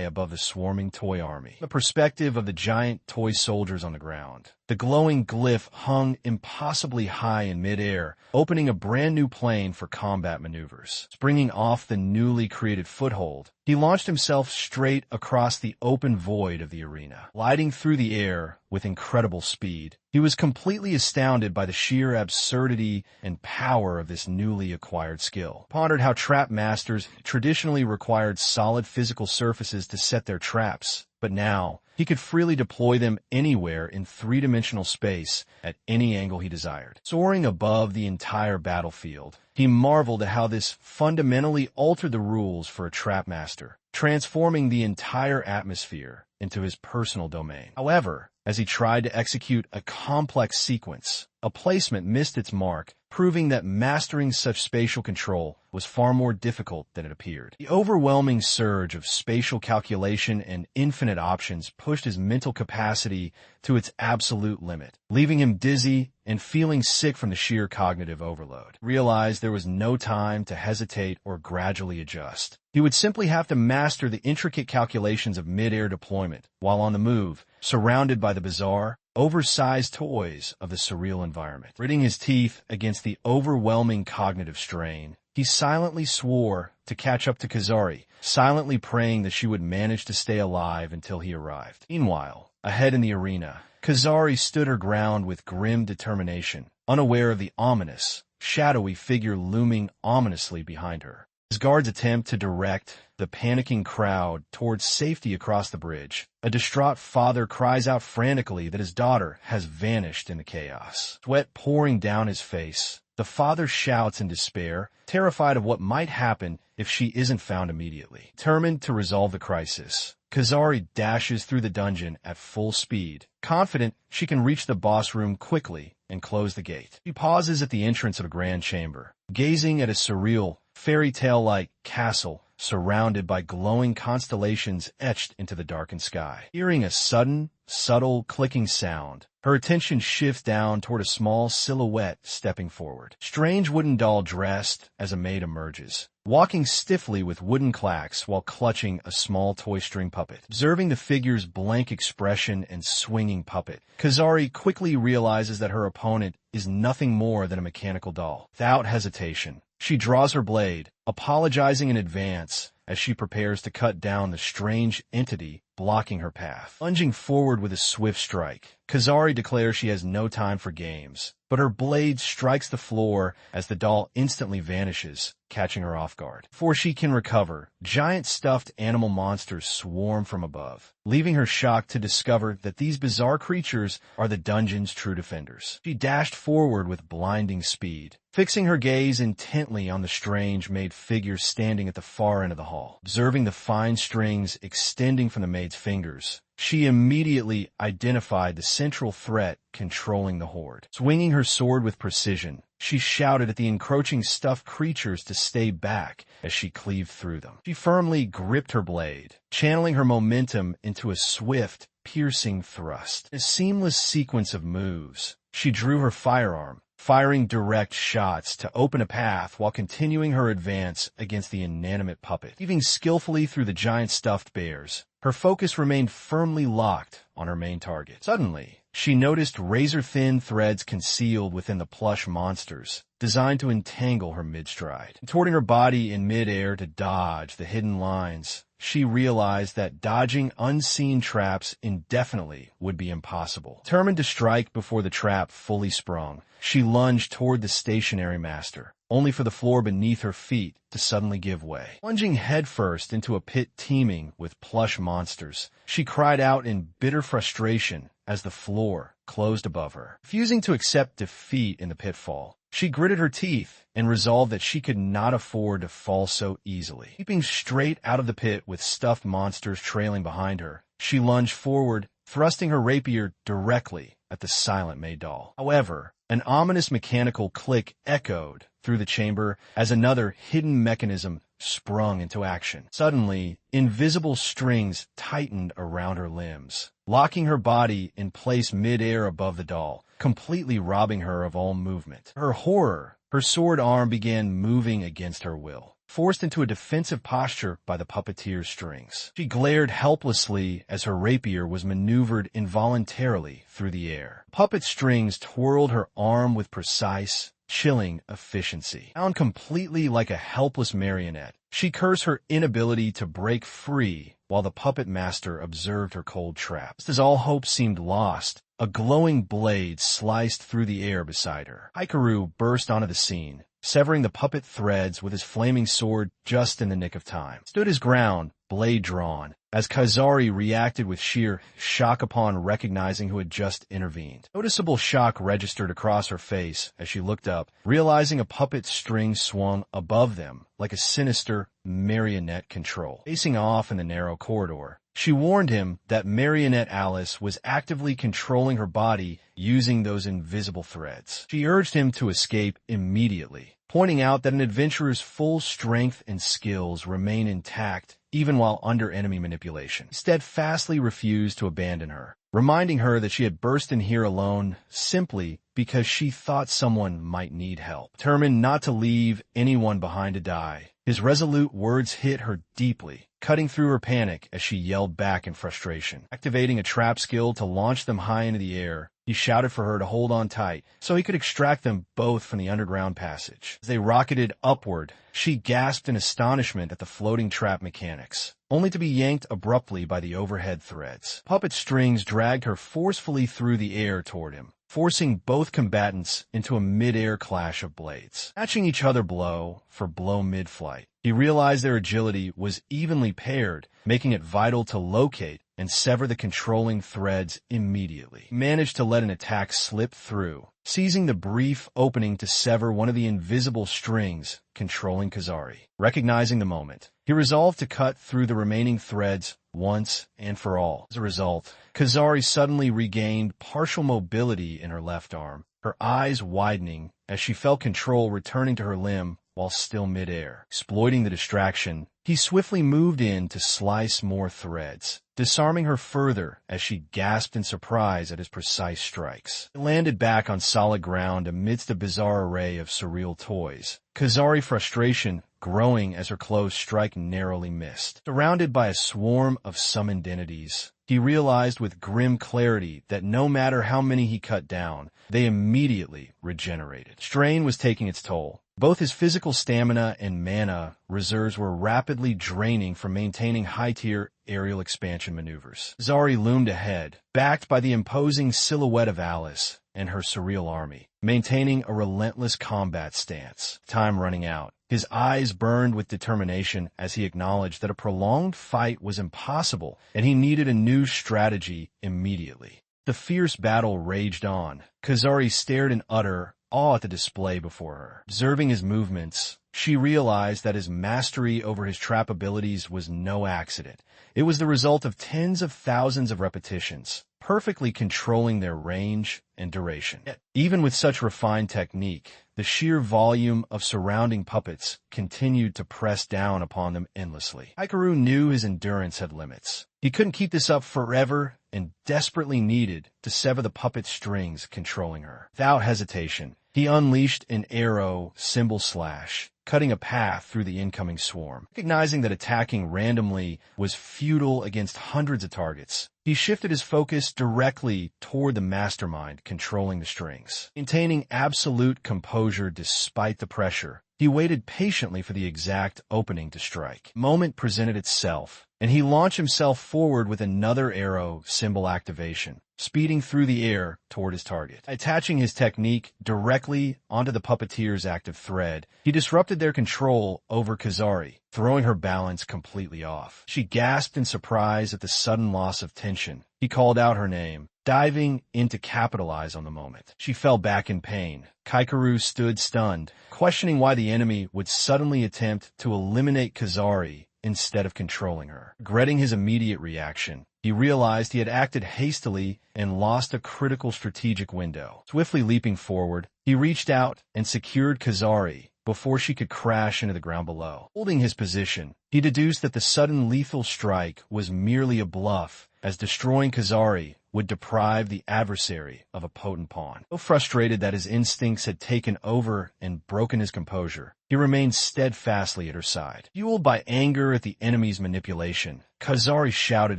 A: above the swarming toy army. The perspective of the giant toy soldiers on the ground, the glowing glyph hung impossibly high in mid-air, opening a brand new plane for combat maneuvers. Springing off the newly created foothold, he launched himself straight across the open void of the arena. Gliding through the air with incredible speed, he was completely astounded by the sheer absurdity and power of this newly acquired skill. He pondered how trap masters traditionally required solid physical surfaces to set their traps, but now he could freely deploy them anywhere in three-dimensional space at any angle he desired. Soaring above the entire battlefield, he marveled at how this fundamentally altered the rules for a trap master, transforming the entire atmosphere into his personal domain. However, as he tried to execute a complex sequence, a placement missed its mark, proving that mastering such spatial control was far more difficult than it appeared. The overwhelming surge of spatial calculation and infinite options pushed his mental capacity to its absolute limit, leaving him dizzy and feeling sick from the sheer cognitive overload. He realized there was no time to hesitate or gradually adjust. He would simply have to master the intricate calculations of mid-air deployment while on the move, surrounded by the bizarre, oversized toys of the surreal environment. Gritting his teeth against the overwhelming cognitive strain, he silently swore to catch up to Kazari, silently praying that she would manage to stay alive until he arrived. Meanwhile, ahead in the arena, Kazari stood her ground with grim determination, unaware of the ominous, shadowy figure looming ominously behind her. His guards attempt to direct the panicking crowd towards safety across the bridge. A distraught father cries out frantically that his daughter has vanished in the chaos. Sweat pouring down his face, the father shouts in despair, terrified of what might happen if she isn't found immediately. Determined to resolve the crisis, Kazari dashes through the dungeon at full speed, confident she can reach the boss room quickly and close the gate. She pauses at the entrance of a grand chamber, gazing at a surreal, fairy tale-like castle surrounded by glowing constellations etched into the darkened sky. Hearing a sudden, subtle clicking sound, her attention shifts down toward a small silhouette stepping forward. Strange wooden doll dressed as a maid emerges, walking stiffly with wooden clacks while clutching a small toy string puppet. Observing the figure's blank expression and swinging puppet, Kazari quickly realizes that her opponent is nothing more than a mechanical doll. Without hesitation, she draws her blade, apologizing in advance as she prepares to cut down the strange entity blocking her path. Lunging forward with a swift strike, Kazari declares she has no time for games, but her blade strikes the floor as the doll instantly vanishes, catching her off guard. Before she can recover, giant stuffed animal monsters swarm from above, leaving her shocked to discover that these bizarre creatures are the dungeon's true defenders. She dashed forward with blinding speed, fixing her gaze intently on the strange maid figure standing at the far end of the hall. Observing the fine strings extending from the maid's fingers, she immediately identified the central threat controlling the horde. Swinging her sword with precision, she shouted at the encroaching stuffed creatures to stay back as she cleaved through them. She firmly gripped her blade, channeling her momentum into a swift, piercing thrust. In a seamless sequence of moves, she drew her firearm, firing direct shots to open a path while continuing her advance against the inanimate puppet. Weaving skillfully through the giant stuffed bears, her focus remained firmly locked on her main target. Suddenly, she noticed razor-thin threads concealed within the plush monsters, designed to entangle her mid-stride. Contorting her body in mid-air to dodge the hidden lines, she realized that dodging unseen traps indefinitely would be impossible. Determined to strike before the trap fully sprung, she lunged toward the stationary master, only for the floor beneath her feet to suddenly give way. Plunging headfirst into a pit teeming with plush monsters, she cried out in bitter frustration as the floor closed above her. Refusing to accept defeat in the pitfall, she gritted her teeth and resolved that she could not afford to fall so easily. Leaping straight out of the pit with stuffed monsters trailing behind her, she lunged forward, thrusting her rapier directly at the silent May doll. However, an ominous mechanical click echoed through the chamber as another hidden mechanism sprung into action. Suddenly, invisible strings tightened around her limbs, locking her body in place mid-air above the doll, completely robbing her of all movement. To her horror, her sword arm began moving against her will, forced into a defensive posture by the puppeteer's strings. She glared helplessly as her rapier was maneuvered involuntarily through the air. Puppet strings twirled her arm with precise, chilling efficiency. Bound completely like a helpless marionette, she cursed her inability to break free while the puppet master observed her cold trap. Just as all hope seemed lost, a glowing blade sliced through the air beside her. Hikaru burst onto the scene, severing the puppet threads with his flaming sword just in the nick of time. Stood his ground, blade drawn, as Kazari reacted with sheer shock upon recognizing who had just intervened. Noticeable shock registered across her face as she looked up, realizing a puppet string swung above them like a sinister marionette control. Facing off in the narrow corridor, she warned him that Marionette Alice was actively controlling her body using those invisible threads. She urged him to escape immediately, pointing out that an adventurer's full strength and skills remain intact even while under enemy manipulation. He steadfastly refused to abandon her, reminding her that she had burst in here alone simply because she thought someone might need help. Determined not to leave anyone behind to die, his resolute words hit her deeply, cutting through her panic as she yelled back in frustration. Activating a trap skill to launch them high into the air, he shouted for her to hold on tight so he could extract them both from the underground passage. As they rocketed upward, she gasped in astonishment at the floating trap mechanics, only to be yanked abruptly by the overhead threads. Puppet strings dragged her forcefully through the air toward him, forcing both combatants into a mid-air clash of blades. Matching each other blow for blow mid-flight, he realized their agility was evenly paired, making it vital to locate and sever the controlling threads immediately. He managed to let an attack slip through, seizing the brief opening to sever one of the invisible strings controlling Kazari. Recognizing the moment, he resolved to cut through the remaining threads once and for all. As a result, Kazari suddenly regained partial mobility in her left arm, her eyes widening as she felt control returning to her limb while still mid-air. Exploiting the distraction, he swiftly moved in to slice more threads, disarming her further as she gasped in surprise at his precise strikes. It landed back on solid ground amidst a bizarre array of surreal toys, Kazari frustration growing as her closed strike narrowly missed. Surrounded by a swarm of summoned entities, he realized with grim clarity that no matter how many he cut down, they immediately regenerated. Strain was taking its toll. Both his physical stamina and mana reserves were rapidly draining from maintaining high-tier aerial expansion maneuvers. Zari loomed ahead, backed by the imposing silhouette of Alice and her surreal army, maintaining a relentless combat stance. Time running out, his eyes burned with determination as he acknowledged that a prolonged fight was impossible and he needed a new strategy immediately. The fierce battle raged on. Kazari stared in utter awe at the display before her. Observing his movements, she realized that his mastery over his trap abilities was no accident. It was the result of tens of thousands of repetitions, perfectly controlling their range and duration. Yet, even with such refined technique, the sheer volume of surrounding puppets continued to press down upon them endlessly. Hikaru knew his endurance had limits. He couldn't keep this up forever and desperately needed to sever the puppet strings controlling her. Without hesitation, he unleashed an arrow symbol slash, cutting a path through the incoming swarm. Recognizing that attacking randomly was futile against hundreds of targets, he shifted his focus directly toward the mastermind controlling the strings. Maintaining absolute composure despite the pressure, he waited patiently for the exact opening to strike. The moment presented itself, and he launched himself forward with another arrow symbol activation, speeding through the air toward his target. Attaching his technique directly onto the puppeteer's active thread, he disrupted their control over Kazari, throwing her balance completely off. She gasped in surprise at the sudden loss of tension. He called out her name, diving in to capitalize on the moment. She fell back in pain. Hikaru stood stunned, questioning why the enemy would suddenly attempt to eliminate Kazari instead of controlling her. Regretting his immediate reaction, he realized he had acted hastily and lost a critical strategic window. Swiftly leaping forward, he reached out and secured Kazari before she could crash into the ground below. Holding his position, he deduced that the sudden lethal strike was merely a bluff, as destroying Kazari would deprive the adversary of a potent pawn. So frustrated that his instincts had taken over and broken his composure, he remained steadfastly at her side. Fueled by anger at the enemy's manipulation, Kazari shouted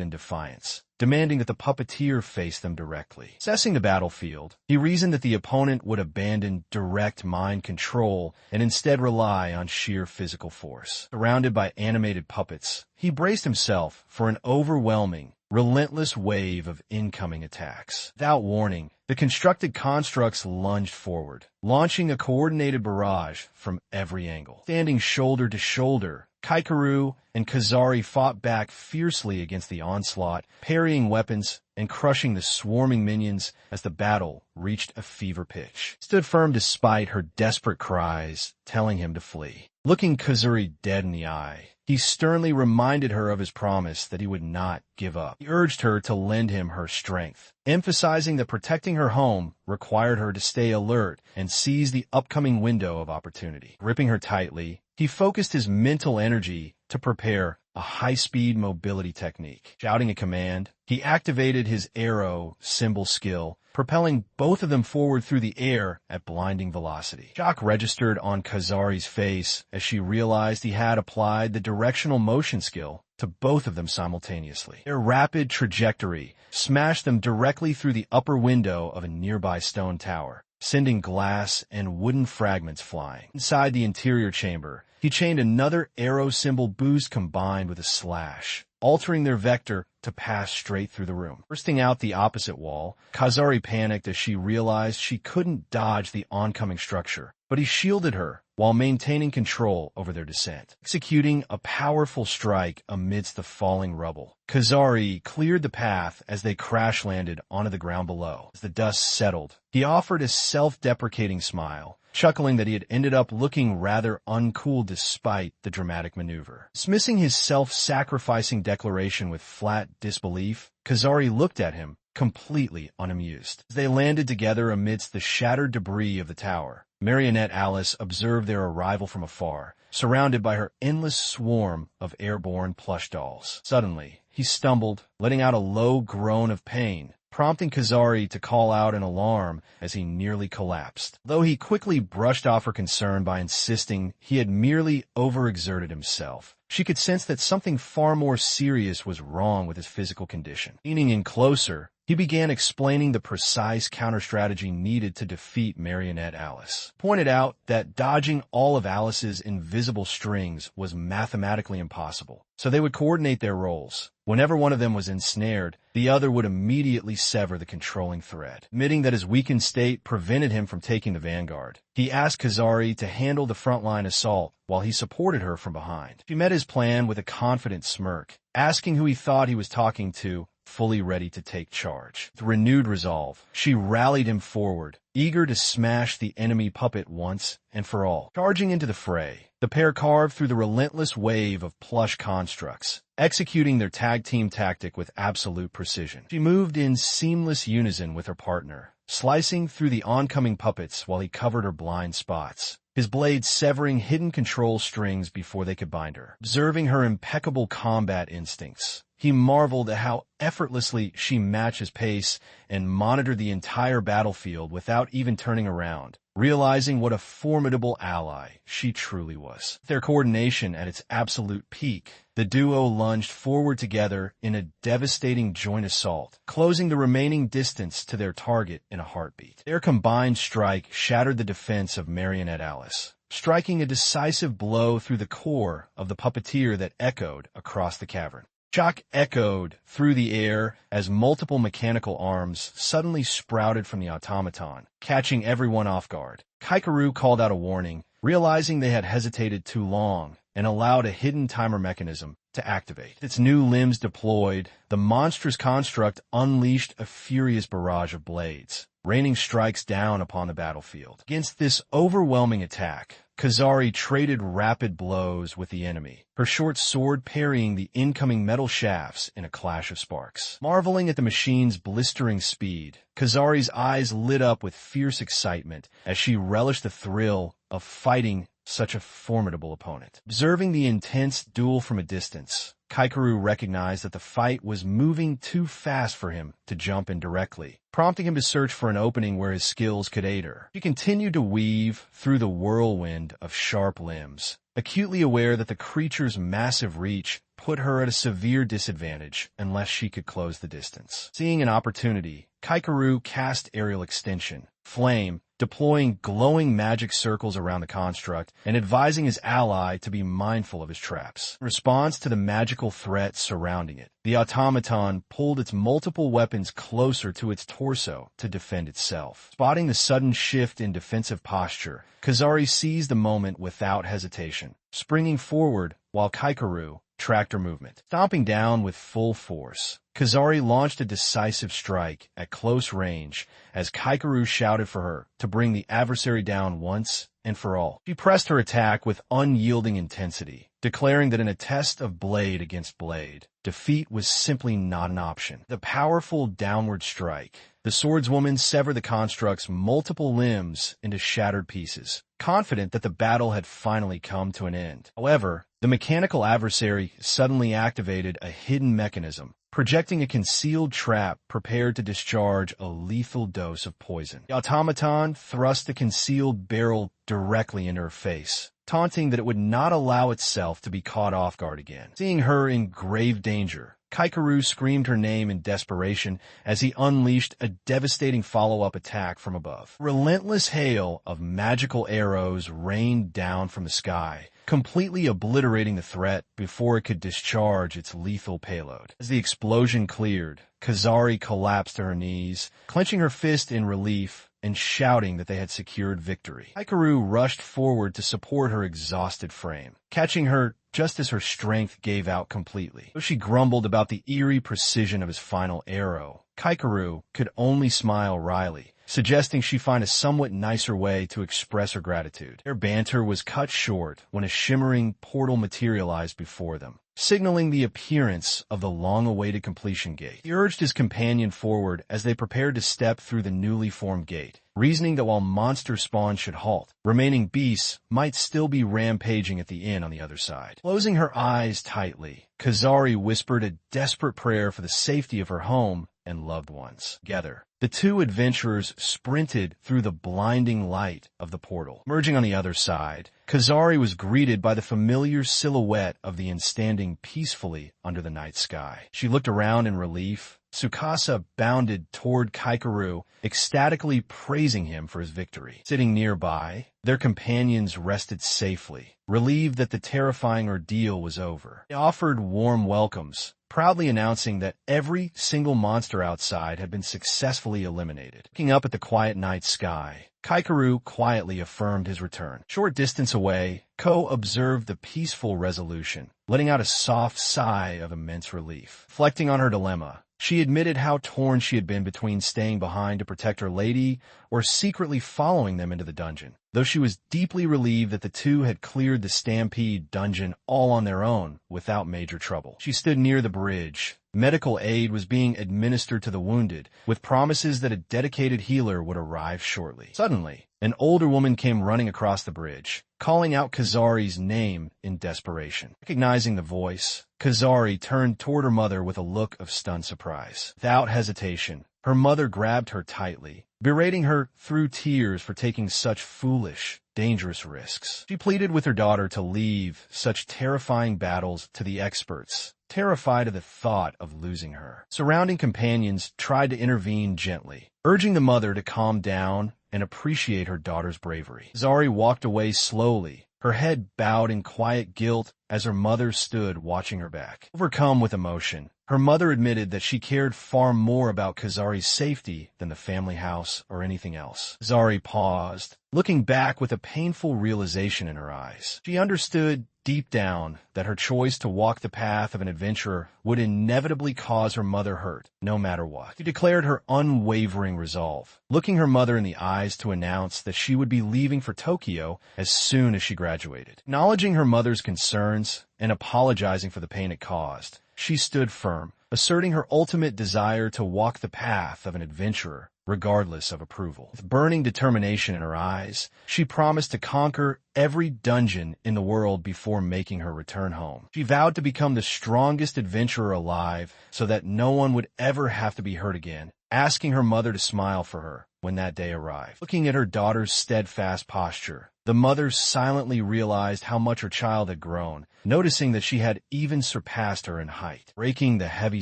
A: in defiance, demanding that the puppeteer face them directly. Assessing the battlefield, he reasoned that the opponent would abandon direct mind control and instead rely on sheer physical force. Surrounded by animated puppets, he braced himself for an overwhelming, relentless wave of incoming attacks. Without warning, the constructed constructs lunged forward, launching a coordinated barrage from every angle. Standing shoulder to shoulder, Hikaru and Kazari fought back fiercely against the onslaught, parrying weapons and crushing the swarming minions as the battle reached a fever pitch. He stood firm despite her desperate cries, telling him to flee. Looking Kazuri dead in the eye, he sternly reminded her of his promise that he would not give up. He urged her to lend him her strength, emphasizing that protecting her home required her to stay alert and seize the upcoming window of opportunity. Gripping her tightly, he focused his mental energy to prepare a high-speed mobility technique. Shouting a command, he activated his arrow symbol skill, propelling both of them forward through the air at blinding velocity. Shock registered on Kazari's face as she realized he had applied the directional motion skill to both of them simultaneously. Their rapid trajectory smashed them directly through the upper window of a nearby stone tower, sending glass and wooden fragments flying. Inside the interior chamber, he chained another arrow symbol boost combined with a slash, altering their vector to pass straight through the room. Bursting out the opposite wall, Kazari panicked as she realized she couldn't dodge the oncoming structure, but he shielded her while maintaining control over their descent. Executing a powerful strike amidst the falling rubble, Kazari cleared the path as they crash-landed onto the ground below. As the dust settled, he offered a self-deprecating smile, chuckling that he had ended up looking rather uncool despite the dramatic maneuver. Dismissing his self-sacrificing declaration with flat disbelief, Kazari looked at him, completely unamused. As they landed together amidst the shattered debris of the tower, Marionette Alice observed their arrival from afar, surrounded by her endless swarm of airborne plush dolls. Suddenly, he stumbled, letting out a low groan of pain, prompting Kazari to call out an alarm as he nearly collapsed. Though he quickly brushed off her concern by insisting he had merely overexerted himself, she could sense that something far more serious was wrong with his physical condition. Leaning in closer, he began explaining the precise counter-strategy needed to defeat Marionette Alice. Pointed out that dodging all of Alice's invisible strings was mathematically impossible, so they would coordinate their roles. Whenever one of them was ensnared, the other would immediately sever the controlling thread. Admitting that his weakened state prevented him from taking the vanguard, he asked Kazari to handle the frontline assault while he supported her from behind. She met his plan with a confident smirk, asking who he thought he was talking to fully ready to take charge. With renewed resolve, she rallied him forward, eager to smash the enemy puppet once and for all. Charging into the fray, the pair carved through the relentless wave of plush constructs, executing their tag team tactic with absolute precision. She moved in seamless unison with her partner, slicing through the oncoming puppets while he covered her blind spots, his blades severing hidden control strings before they could bind her. Observing her impeccable combat instincts, he marveled at how effortlessly she matched his pace and monitored the entire battlefield without even turning around, realizing what a formidable ally she truly was. Their coordination at its absolute peak, the duo lunged forward together in a devastating joint assault, closing the remaining distance to their target in a heartbeat. Their combined strike shattered the defense of Marionette Alice, striking a decisive blow through the core of the puppeteer that echoed across the cavern. Shock echoed through the air as multiple mechanical arms suddenly sprouted from the automaton, catching everyone off guard. Kaikeru called out a warning, realizing they had hesitated too long, and allowed a hidden timer mechanism to activate. Its new limbs deployed, the monstrous construct unleashed a furious barrage of blades, raining strikes down upon the battlefield. Against this overwhelming attack, Kazari traded rapid blows with the enemy, her short sword parrying the incoming metal shafts in a clash of sparks. Marveling at the machine's blistering speed, Kazari's eyes lit up with fierce excitement as she relished the thrill of fighting such a formidable opponent. Observing the intense duel from a distance, Kaikeru recognized that the fight was moving too fast for him to jump in directly, prompting him to search for an opening where his skills could aid her. She continued to weave through the whirlwind of sharp limbs, acutely aware that the creature's massive reach put her at a severe disadvantage unless she could close the distance. Seeing an opportunity, Kaikeru cast Aerial Extension, Flame, deploying glowing magic circles around the construct and advising his ally to be mindful of his traps. In response to the magical threat surrounding it, the automaton pulled its multiple weapons closer to its torso to defend itself. Spotting the sudden shift in defensive posture, Kazari seized the moment without hesitation, springing forward while Kaikeru tracked her movement. Stomping down with full force, Kazari launched a decisive strike at close range as Kaikeru shouted for her to bring the adversary down once and for all. She pressed her attack with unyielding intensity, declaring that in a test of blade against blade, defeat was simply not an option. The powerful downward strike, the swordswoman severed the construct's multiple limbs into shattered pieces, confident that the battle had finally come to an end. However, the mechanical adversary suddenly activated a hidden mechanism, projecting a concealed trap prepared to discharge a lethal dose of poison. The automaton thrust the concealed barrel directly into her face, taunting that it would not allow itself to be caught off guard again. Seeing her in grave danger, Kaikeru screamed her name in desperation as he unleashed a devastating follow-up attack from above. Relentless hail of magical arrows rained down from the sky, completely obliterating the threat before it could discharge its lethal payload. As the explosion cleared, Kazari collapsed to her knees, clenching her fist in relief and shouting that they had secured victory. Kaikeru rushed forward to support her exhausted frame, catching her just as her strength gave out completely. Though she grumbled about the eerie precision of his final arrow, Kaikeru could only smile wryly, suggesting she find a somewhat nicer way to express her gratitude. Their banter was cut short when a shimmering portal materialized before them, signaling the appearance of the long-awaited completion gate. He urged his companion forward as they prepared to step through the newly formed gate, reasoning that while monster spawn should halt, remaining beasts might still be rampaging at the inn on the other side. Closing her eyes tightly, Kazari whispered a desperate prayer for the safety of her home and loved ones. Together, the two adventurers sprinted through the blinding light of the portal. Emerging on the other side, Kazari was greeted by the familiar silhouette of the inn standing peacefully under the night sky. She looked around in relief. Tsukasa bounded toward Kaikeru, ecstatically praising him for his victory. Sitting nearby, their companions rested safely, relieved that the terrifying ordeal was over. They offered warm welcomes, proudly announcing that every single monster outside had been successfully eliminated. Looking up at the quiet night sky, Kaikeru quietly affirmed his return. Short distance away, Ko observed the peaceful resolution, letting out a soft sigh of immense relief. Reflecting on her dilemma, She admitted how torn she had been between staying behind to protect her lady or secretly following them into the dungeon. Though she was deeply relieved that the two had cleared the Stampede dungeon all on their own without major trouble. She stood near the bridge. Medical aid was being administered to the wounded, with promises that a dedicated healer would arrive shortly. Suddenly, an older woman came running across the bridge, calling out Kazari's name in desperation. Recognizing the voice, Kazari turned toward her mother with a look of stunned surprise. Without hesitation, her mother grabbed her tightly, berating her through tears for taking such foolish, dangerous risks. She pleaded with her daughter to leave such terrifying battles to the experts, terrified of the thought of losing her. Surrounding companions tried to intervene gently, urging the mother to calm down and appreciate her daughter's bravery. Zari walked away slowly, her head bowed in quiet guilt as her mother stood watching her back. Overcome with emotion, her mother admitted that she cared far more about Kazari's safety than the family house or anything else. Zari paused, looking back with a painful realization in her eyes. She understood deep down that her choice to walk the path of an adventurer would inevitably cause her mother hurt, no matter what. She declared her unwavering resolve, looking her mother in the eyes to announce that she would be leaving for Tokyo as soon as she graduated. Acknowledging her mother's concerns and apologizing for the pain it caused, she stood firm, asserting her ultimate desire to walk the path of an adventurer, regardless of approval. With burning determination in her eyes, she promised to conquer every dungeon in the world before making her return home. She vowed to become the strongest adventurer alive so that no one would ever have to be hurt again, asking her mother to smile for her when that day arrived. Looking at her daughter's steadfast posture, the mother silently realized how much her child had grown, noticing that she had even surpassed her in height. Breaking the heavy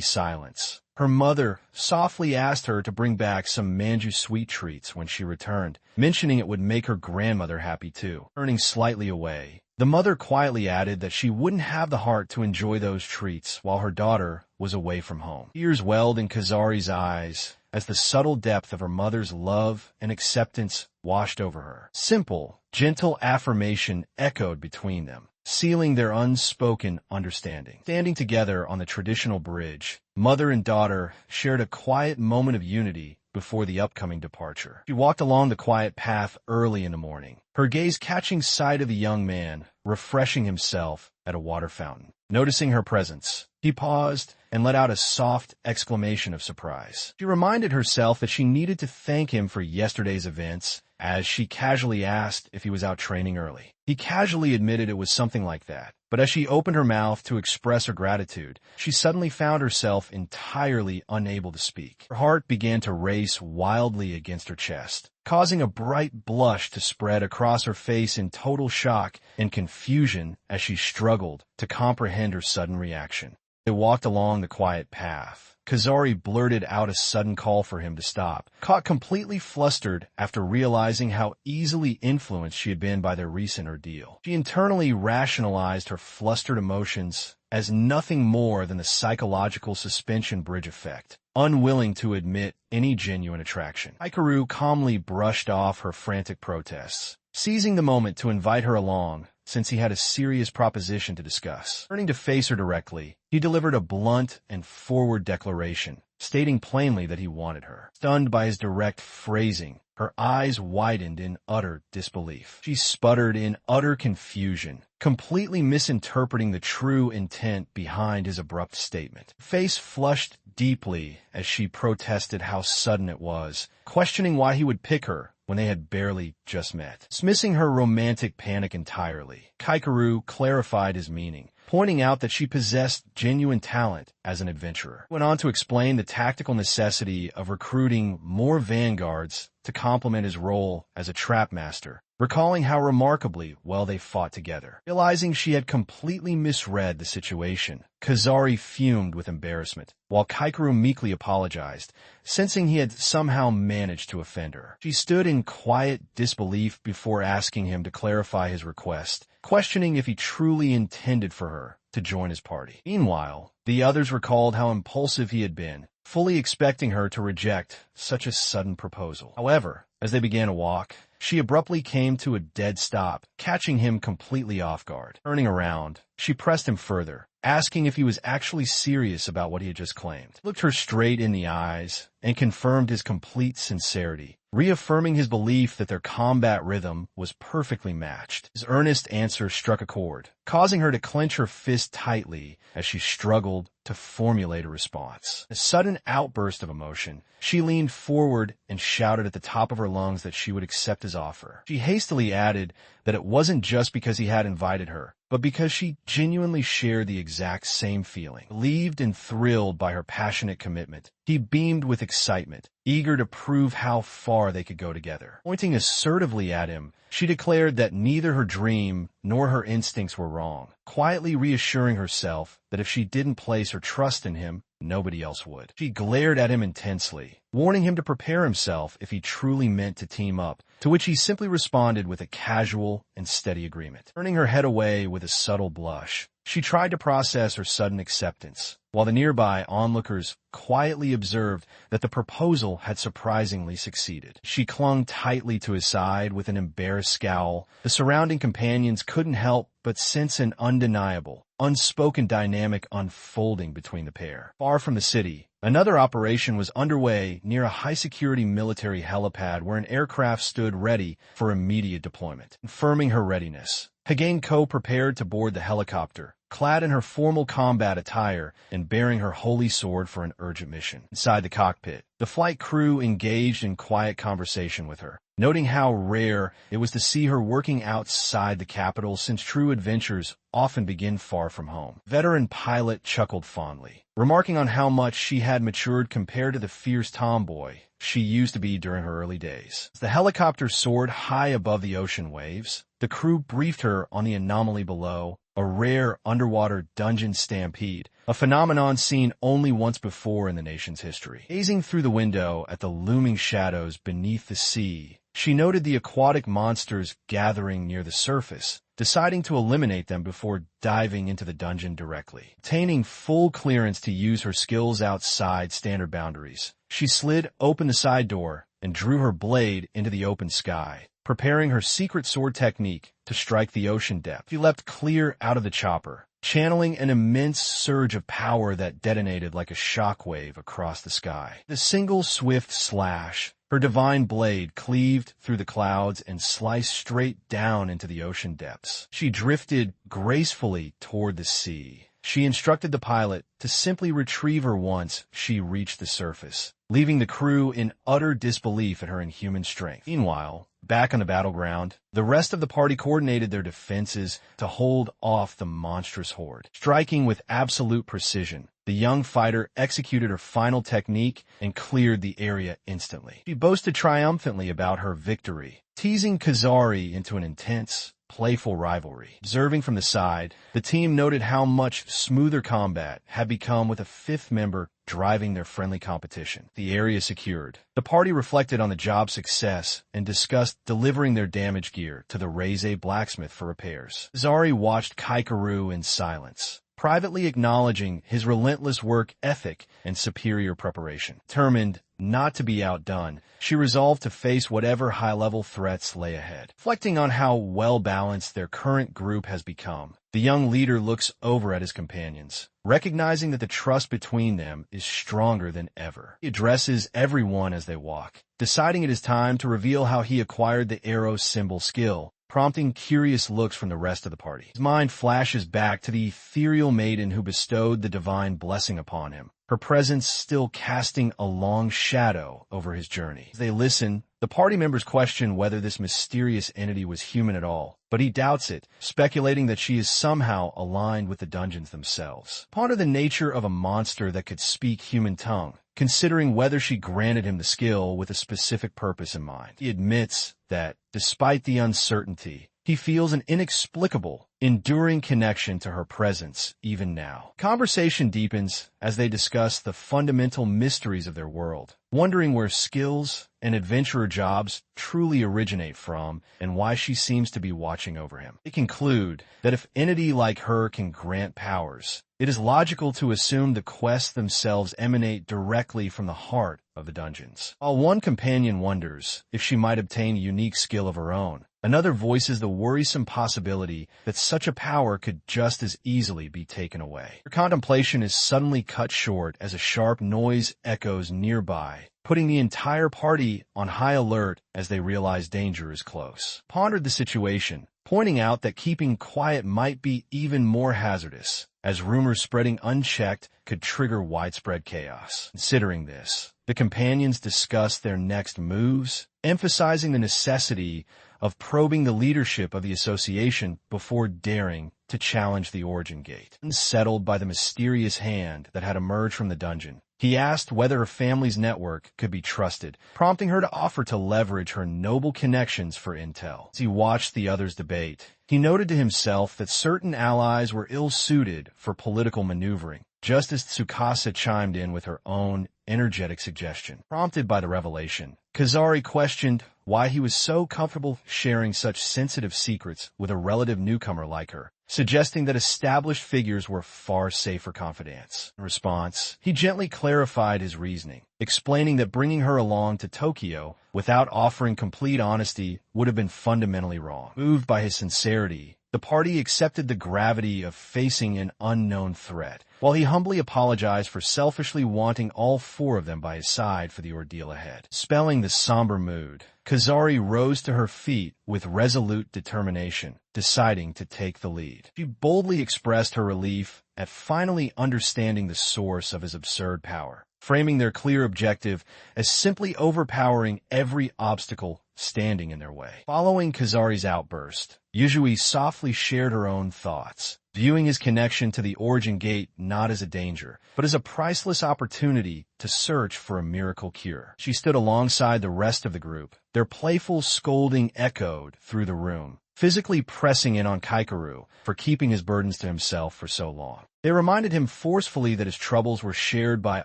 A: silence, her mother softly asked her to bring back some manju sweet treats when she returned, mentioning it would make her grandmother happy too. Turning slightly away, the mother quietly added that she wouldn't have the heart to enjoy those treats while her daughter was away from home. Tears welled in Kazari's eyes as the subtle depth of her mother's love and acceptance washed over her. Simple, gentle affirmation echoed between them, sealing their unspoken understanding. Standing together on the traditional bridge, mother and daughter shared a quiet moment of unity before the upcoming departure. She walked along the quiet path early in the morning, her gaze catching sight of the young man refreshing himself at a water fountain. Noticing her presence, he paused and let out a soft exclamation of surprise. She reminded herself that she needed to thank him for yesterday's events as she casually asked if he was out training early. He casually admitted it was something like that, but as she opened her mouth to express her gratitude, she suddenly found herself entirely unable to speak. Her heart began to race wildly against her chest, causing a bright blush to spread across her face in total shock and confusion as she struggled to comprehend her sudden reaction. They walked along the quiet path. Kazari blurted out a sudden call for him to stop, caught completely flustered after realizing how easily influenced she had been by their recent ordeal. She internally rationalized her flustered emotions as nothing more than the psychological suspension bridge effect, unwilling to admit any genuine attraction. Hikaru calmly brushed off her frantic protests, seizing the moment to invite her along since he had a serious proposition to discuss. Turning to face her directly, he delivered a blunt and forward declaration, stating plainly that he wanted her. Stunned by his direct phrasing, her eyes widened in utter disbelief. She sputtered in utter confusion, completely misinterpreting the true intent behind his abrupt statement. Her face flushed deeply as she protested how sudden it was, questioning why he would pick her when they had barely just met. Dismissing her romantic panic entirely, Kaikeru clarified his meaning, pointing out that she possessed genuine talent as an adventurer. He went on to explain the tactical necessity of recruiting more vanguards to complement his role as a trap master, recalling how remarkably well they fought together. Realizing she had completely misread the situation, Kazari fumed with embarrassment, while Kaikeru meekly apologized, sensing he had somehow managed to offend her. She stood in quiet disbelief before asking him to clarify his request, questioning if he truly intended for her to join his party. Meanwhile, the others recalled how impulsive he had been, fully expecting her to reject such a sudden proposal. However, as they began to walk, she abruptly came to a dead stop, catching him completely off guard. Turning around, she pressed him further, asking if he was actually serious about what he had just claimed. He looked her straight in the eyes and confirmed his complete sincerity, reaffirming his belief that their combat rhythm was perfectly matched. His earnest answer struck a chord, causing her to clench her fist tightly as she struggled to formulate a response. A sudden outburst of emotion, she leaned forward and shouted at the top of her lungs that she would accept his offer. She hastily added that it wasn't just because he had invited her, but because she genuinely shared the exact same feeling. Relieved and thrilled by her passionate commitment, he beamed with excitement, eager to prove how far they could go together. Pointing assertively at him, she declared that neither her dream nor her instincts were wrong, quietly reassuring herself that if she didn't place her trust in him, nobody else would. She glared at him intensely, warning him to prepare himself if he truly meant to team up, to which he simply responded with a casual and steady agreement. Turning her head away with a subtle blush, she tried to process her sudden acceptance, while the nearby onlookers quietly observed that the proposal had surprisingly succeeded. She clung tightly to his side with an embarrassed scowl. The surrounding companions couldn't help but sense an undeniable, unspoken dynamic unfolding between the pair. Far from the city, another operation was underway near a high-security military helipad where an aircraft stood ready for immediate deployment. Confirming her readiness, Hagenko prepared to board the helicopter, clad in her formal combat attire and bearing her holy sword for an urgent mission. Inside the cockpit, the flight crew engaged in quiet conversation with her, noting how rare it was to see her working outside the capital since true adventures often begin far from home. Veteran pilot chuckled fondly, remarking on how much she had matured compared to the fierce tomboy she used to be during her early days. As the helicopter soared high above the ocean waves, the crew briefed her on the anomaly below, a rare underwater dungeon stampede, a phenomenon seen only once before in the nation's history. Gazing through the window at the looming shadows beneath the sea, she noted the aquatic monsters gathering near the surface, deciding to eliminate them before diving into the dungeon directly. Obtaining full clearance to use her skills outside standard boundaries, she slid open the side door and drew her blade into the open sky, preparing her secret sword technique to strike the ocean depth. She leapt clear out of the chopper, channeling an immense surge of power that detonated like a shockwave across the sky. The single swift slash, her divine blade cleaved through the clouds and sliced straight down into the ocean depths. She drifted gracefully toward the sea. She instructed the pilot to simply retrieve her once she reached the surface, leaving the crew in utter disbelief at her inhuman strength. Meanwhile, back on the battleground, the rest of the party coordinated their defenses to hold off the monstrous horde. Striking with absolute precision, the young fighter executed her final technique and cleared the area instantly. She boasted triumphantly about her victory, teasing Kazari into an intense, playful rivalry. Observing from the side, the team noted how much smoother combat had become with a fifth member driving their friendly competition. The area secured, the party reflected on the job's success and discussed delivering their damaged gear to the Reize blacksmith for repairs. Zari watched Kaikaru in silence, privately acknowledging his relentless work ethic and superior preparation. Determined not to be outdone, she resolved to face whatever high-level threats lay ahead. Reflecting on how well-balanced their current group has become, the young leader looks over at his companions, recognizing that the trust between them is stronger than ever. He addresses everyone as they walk, deciding it is time to reveal how he acquired the arrow symbol skill, prompting curious looks from the rest of the party. His mind flashes back to the ethereal maiden who bestowed the divine blessing upon him, her presence still casting a long shadow over his journey. As they listen, the party members question whether this mysterious entity was human at all, but he doubts it, speculating that she is somehow aligned with the dungeons themselves. Ponder the nature of a monster that could speak human tongue, considering whether she granted him the skill with a specific purpose in mind. He admits that, despite the uncertainty, he feels an inexplicable, enduring connection to her presence even now. Conversation deepens as they discuss the fundamental mysteries of their world, wondering where skills and adventurer jobs truly originate from and why she seems to be watching over him. They conclude that if entity like her can grant powers, it is logical to assume the quests themselves emanate directly from the heart of the dungeons. While one companion wonders if she might obtain a unique skill of her own, Another voices the worrisome possibility that such a power could just as easily be taken away. Her contemplation is suddenly cut short as a sharp noise echoes nearby, putting the entire party on high alert as they realize danger is close. Pondered the situation, pointing out that keeping quiet might be even more hazardous, as rumors spreading unchecked could trigger widespread chaos. Considering this, the companions discussed their next moves, emphasizing the necessity of probing the leadership of the association before daring to challenge the Origin Gate. Unsettled by the mysterious hand that had emerged from the dungeon, he asked whether her family's network could be trusted, prompting her to offer to leverage her noble connections for intel. As he watched the others debate, he noted to himself that certain allies were ill-suited for political maneuvering, just as Tsukasa chimed in with her own energetic suggestion. Prompted by the revelation, Kazari questioned why he was so comfortable sharing such sensitive secrets with a relative newcomer like her, suggesting that established figures were far safer confidants. In response, he gently clarified his reasoning, explaining that bringing her along to Tokyo without offering complete honesty would have been fundamentally wrong. Moved by his sincerity, the party accepted the gravity of facing an unknown threat, while he humbly apologized for selfishly wanting all four of them by his side for the ordeal ahead. Spelling the somber mood, Kazari rose to her feet with resolute determination, deciding to take the lead. She boldly expressed her relief at finally understanding the source of his absurd power, framing their clear objective as simply overpowering every obstacle standing in their way. Following Kazari's outburst, Yuzui softly shared her own thoughts, viewing his connection to the Origin Gate not as a danger, but as a priceless opportunity to search for a miracle cure. She stood alongside the rest of the group, their playful scolding echoed through the room, physically pressing in on Kaikeru for keeping his burdens to himself for so long. They reminded him forcefully that his troubles were shared by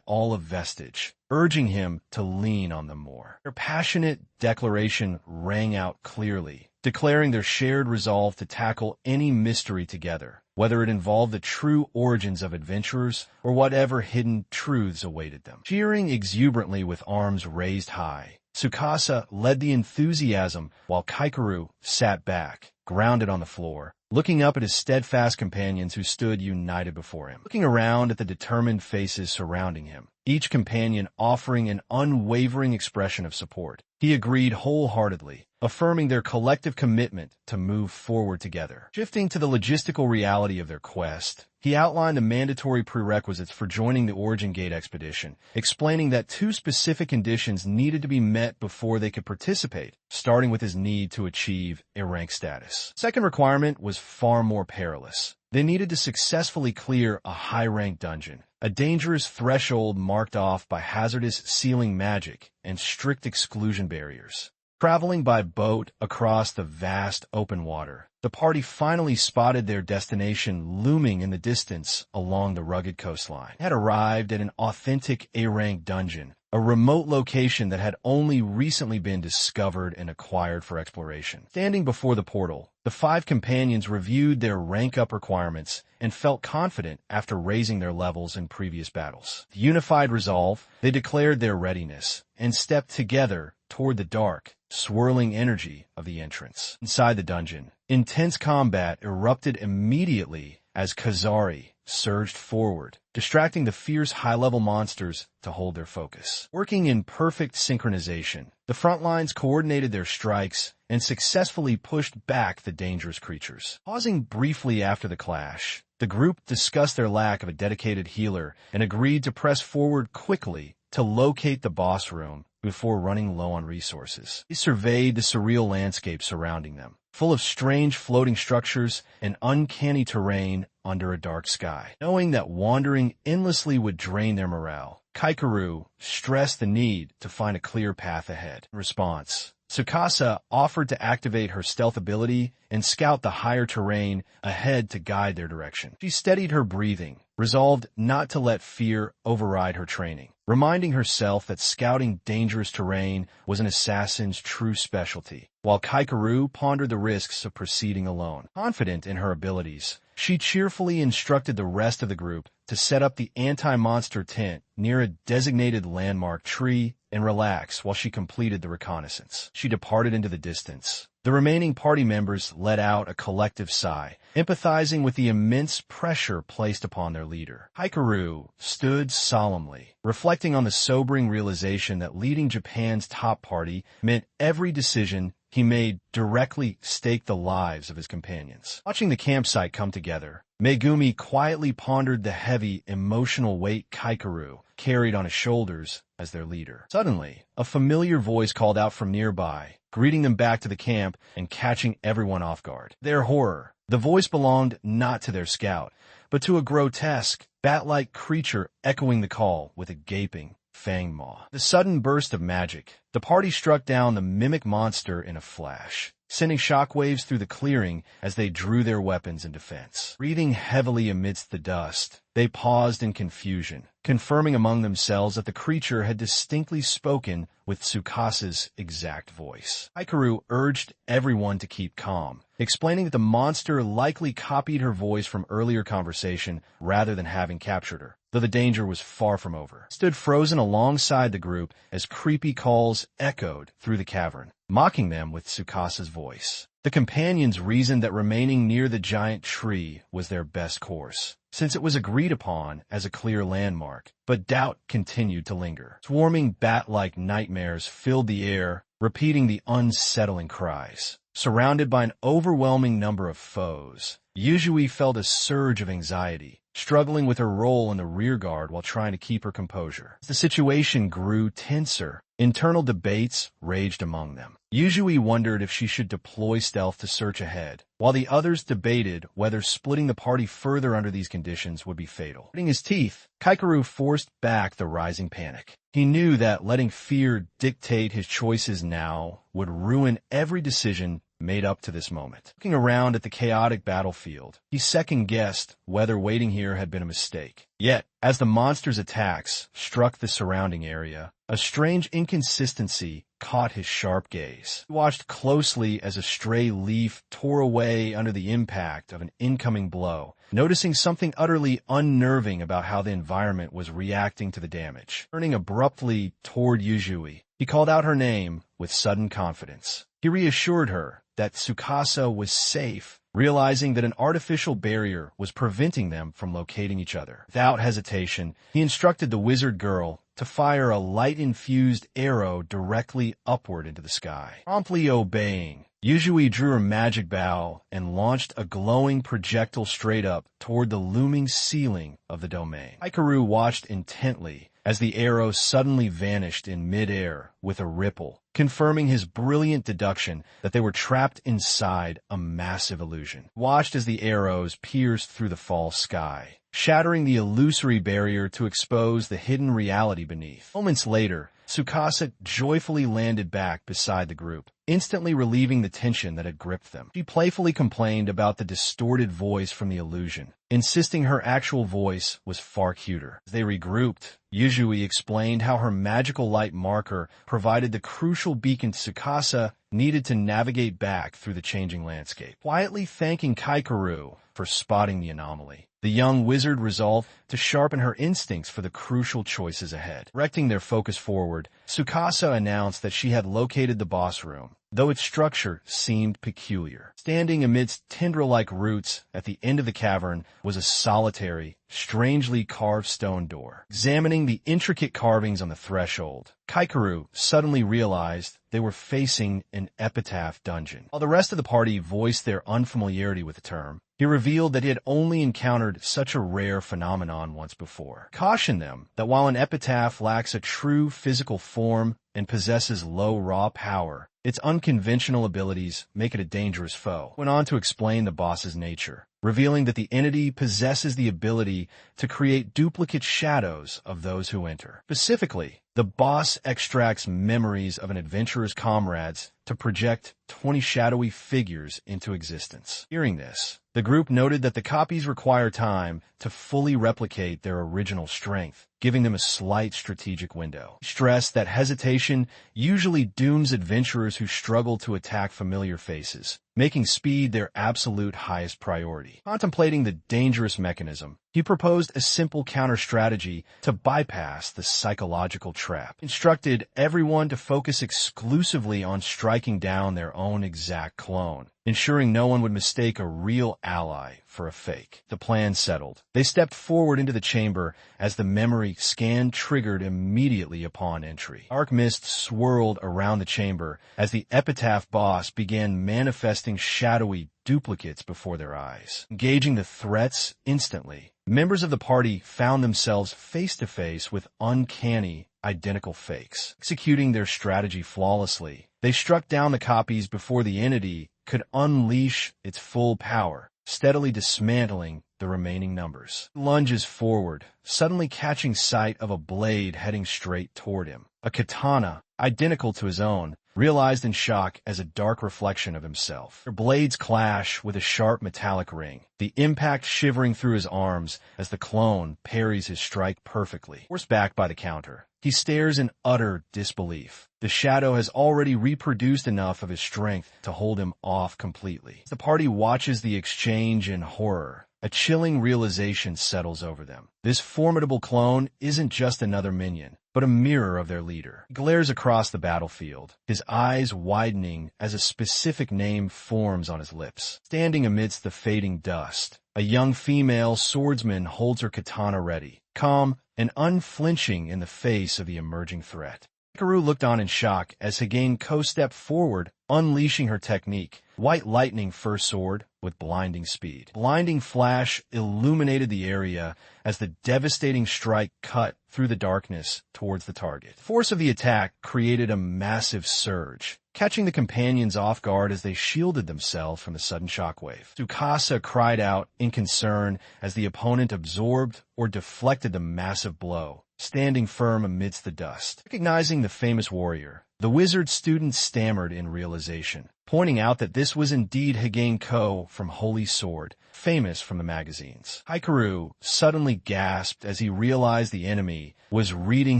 A: all of Vestige, urging him to lean on them more. Their passionate declaration rang out clearly, declaring their shared resolve to tackle any mystery together, whether it involved the true origins of adventurers or whatever hidden truths awaited them. Cheering exuberantly with arms raised high, Tsukasa led the enthusiasm while Kaikeru sat back, grounded on the floor, looking up at his steadfast companions who stood united before him. Looking around at the determined faces surrounding him, each companion offering an unwavering expression of support, he agreed wholeheartedly, affirming their collective commitment to move forward together. Shifting to the logistical reality of their quest, he outlined the mandatory prerequisites for joining the Origin Gate expedition, explaining that two specific conditions needed to be met before they could participate, starting with his need to achieve a rank status. Second requirement was far more perilous. They needed to successfully clear a high-rank dungeon, a dangerous threshold marked off by hazardous ceiling magic and strict exclusion barriers. Traveling by boat across the vast open water, the party finally spotted their destination looming in the distance along the rugged coastline. They had arrived at an authentic A-rank dungeon, a remote location that had only recently been discovered and acquired for exploration. Standing before the portal, the five companions reviewed their rank-up requirements and felt confident after raising their levels in previous battles. With unified resolve, they declared their readiness and stepped together toward the dark, swirling energy of the entrance. Inside the dungeon, intense combat erupted immediately as Kazari surged forward, distracting the fierce high-level monsters to hold their focus. Working in perfect synchronization, the front lines coordinated their strikes and successfully pushed back the dangerous creatures. Pausing briefly after the clash, the group discussed their lack of a dedicated healer and agreed to press forward quickly to locate the boss room before running low on resources. They surveyed the surreal landscape surrounding them, full of strange floating structures and uncanny terrain under a dark sky. Knowing that wandering endlessly would drain their morale, Kaikeru stressed the need to find a clear path ahead. In response, Tsukasa offered to activate her stealth ability and scout the higher terrain ahead to guide their direction. She steadied her breathing, resolved not to let fear override her training, reminding herself that scouting dangerous terrain was an assassin's true specialty, while Kaikeru pondered the risks of proceeding alone. Confident in her abilities, she cheerfully instructed the rest of the group to set up the anti-monster tent near a designated landmark tree and relax while she completed the reconnaissance. She departed into the distance. The remaining party members let out a collective sigh, empathizing with the immense pressure placed upon their leader. Hikaru stood solemnly, reflecting on the sobering realization that leading Japan's top party meant every decision he made directly staked the lives of his companions. Watching the campsite come together, Megumi quietly pondered the heavy, emotional weight Kaikeru carried on his shoulders as their leader. Suddenly, a familiar voice called out from nearby, greeting them back to the camp and catching everyone off guard. Their horror. The voice belonged not to their scout, but to a grotesque, bat-like creature echoing the call with a gaping, fanged maw. The sudden burst of magic. The party struck down the mimic monster in a flash, sending shockwaves through the clearing as they drew their weapons in defense. Breathing heavily amidst the dust, they paused in confusion, confirming among themselves that the creature had distinctly spoken with Tsukasa's exact voice. Hikaru urged everyone to keep calm, explaining that the monster likely copied her voice from earlier conversation rather than having captured her, though the danger was far from over. Stood frozen alongside the group as creepy calls echoed through the cavern, mocking them with Tsukasa's voice. The companions reasoned that remaining near the giant tree was their best course, since it was agreed upon as a clear landmark, but doubt continued to linger. Swarming bat-like nightmares filled the air, repeating the unsettling cries. Surrounded by an overwhelming number of foes, Yuzui felt a surge of anxiety, struggling with her role in the rearguard while trying to keep her composure. As the situation grew tenser, internal debates raged among them. Yuzui wondered if she should deploy stealth to search ahead, while the others debated whether splitting the party further under these conditions would be fatal. Gritting his teeth, Kaikeru forced back the rising panic. He knew that letting fear dictate his choices now would ruin every decision made up to this moment. Looking around at the chaotic battlefield, he second-guessed whether waiting here had been a mistake. Yet, as the monster's attacks struck the surrounding area, a strange inconsistency caught his sharp gaze. He watched closely as a stray leaf tore away under the impact of an incoming blow, noticing something utterly unnerving about how the environment was reacting to the damage. Turning abruptly toward Yuzui, he called out her name with sudden confidence. He reassured her that Tsukasa was safe, realizing that an artificial barrier was preventing them from locating each other. Without hesitation, he instructed the wizard girl to fire a light-infused arrow directly upward into the sky. Promptly obeying, Yuzui drew her magic bow and launched a glowing projectile straight up toward the looming ceiling of the domain. Hikaru watched intently as the arrow suddenly vanished in mid-air with a ripple, confirming his brilliant deduction that they were trapped inside a massive illusion. He watched as the arrows pierced through the false sky, shattering the illusory barrier to expose the hidden reality beneath. Moments later, Tsukasa joyfully landed back beside the group, instantly relieving the tension that had gripped them. She playfully complained about the distorted voice from the illusion, insisting her actual voice was far cuter. As they regrouped, Yuzui explained how her magical light marker provided the crucial beacon Tsukasa needed to navigate back through the changing landscape. Quietly thanking Kaikeru for spotting the anomaly, the young wizard resolved to sharpen her instincts for the crucial choices ahead. Directing their focus forward, Tsukasa announced that she had located the boss room, though its structure seemed peculiar. Standing amidst tendril-like roots at the end of the cavern was a solitary, strangely carved stone door. Examining the intricate carvings on the threshold, Kaikeru suddenly realized they were facing an epitaph dungeon. While the rest of the party voiced their unfamiliarity with the term, he revealed that he had only encountered such a rare phenomenon once before. Cautioned them that while an epitaph lacks a true physical form and possesses low raw power, its unconventional abilities make it a dangerous foe. Went on to explain the boss's nature, revealing that the entity possesses the ability to create duplicate shadows of those who enter. Specifically, the boss extracts memories of an adventurer's comrades to project 20 shadowy figures into existence. Hearing this, the group noted that the copies require time to fully replicate their original strength, giving them a slight strategic window. He stressed that hesitation usually dooms adventurers who struggle to attack familiar faces, making speed their absolute highest priority. Contemplating the dangerous mechanism, he proposed a simple counter-strategy to bypass the psychological trap. He instructed everyone to focus exclusively on striking down their own exact clone, ensuring no one would mistake a real ally for a fake. The plan settled. They stepped forward into the chamber as the memory scan triggered immediately upon entry. Dark mist swirled around the chamber as the epitaph boss began manifesting shadowy duplicates before their eyes. Engaging the threats instantly, members of the party found themselves face-to-face with uncanny, identical fakes. Executing their strategy flawlessly, they struck down the copies before the entity could unleash its full power, steadily dismantling the remaining numbers. He lunges forward, suddenly catching sight of a blade heading straight toward him. A katana, identical to his own, realized in shock as a dark reflection of himself. Their blades clash with a sharp metallic ring, the impact shivering through his arms as the clone parries his strike perfectly. Forced back by the counter, he stares in utter disbelief. The shadow has already reproduced enough of his strength to hold him off completely. The party watches the exchange in horror. A chilling realization settles over them. This formidable clone isn't just another minion, but a mirror of their leader. He glares across the battlefield, his eyes widening as a specific name forms on his lips. Standing amidst the fading dust, a young female swordsman holds her katana ready, calm and unflinching in the face of the emerging threat. Hikaru looked on in shock as Higane stepped forward, unleashing her technique, White Lightning First Sword, with blinding speed. Blinding flash illuminated the area as the devastating strike cut through the darkness towards the target. The force of the attack created a massive surge, catching the companions off guard as they shielded themselves from the sudden shockwave. Tsukasa cried out in concern as the opponent absorbed or deflected the massive blow, standing firm amidst the dust. Recognizing the famous warrior, the wizard student stammered in realization, pointing out that this was indeed Higane Ko from Holy Sword, famous from the magazines. Hikaru suddenly gasped as he realized the enemy was reading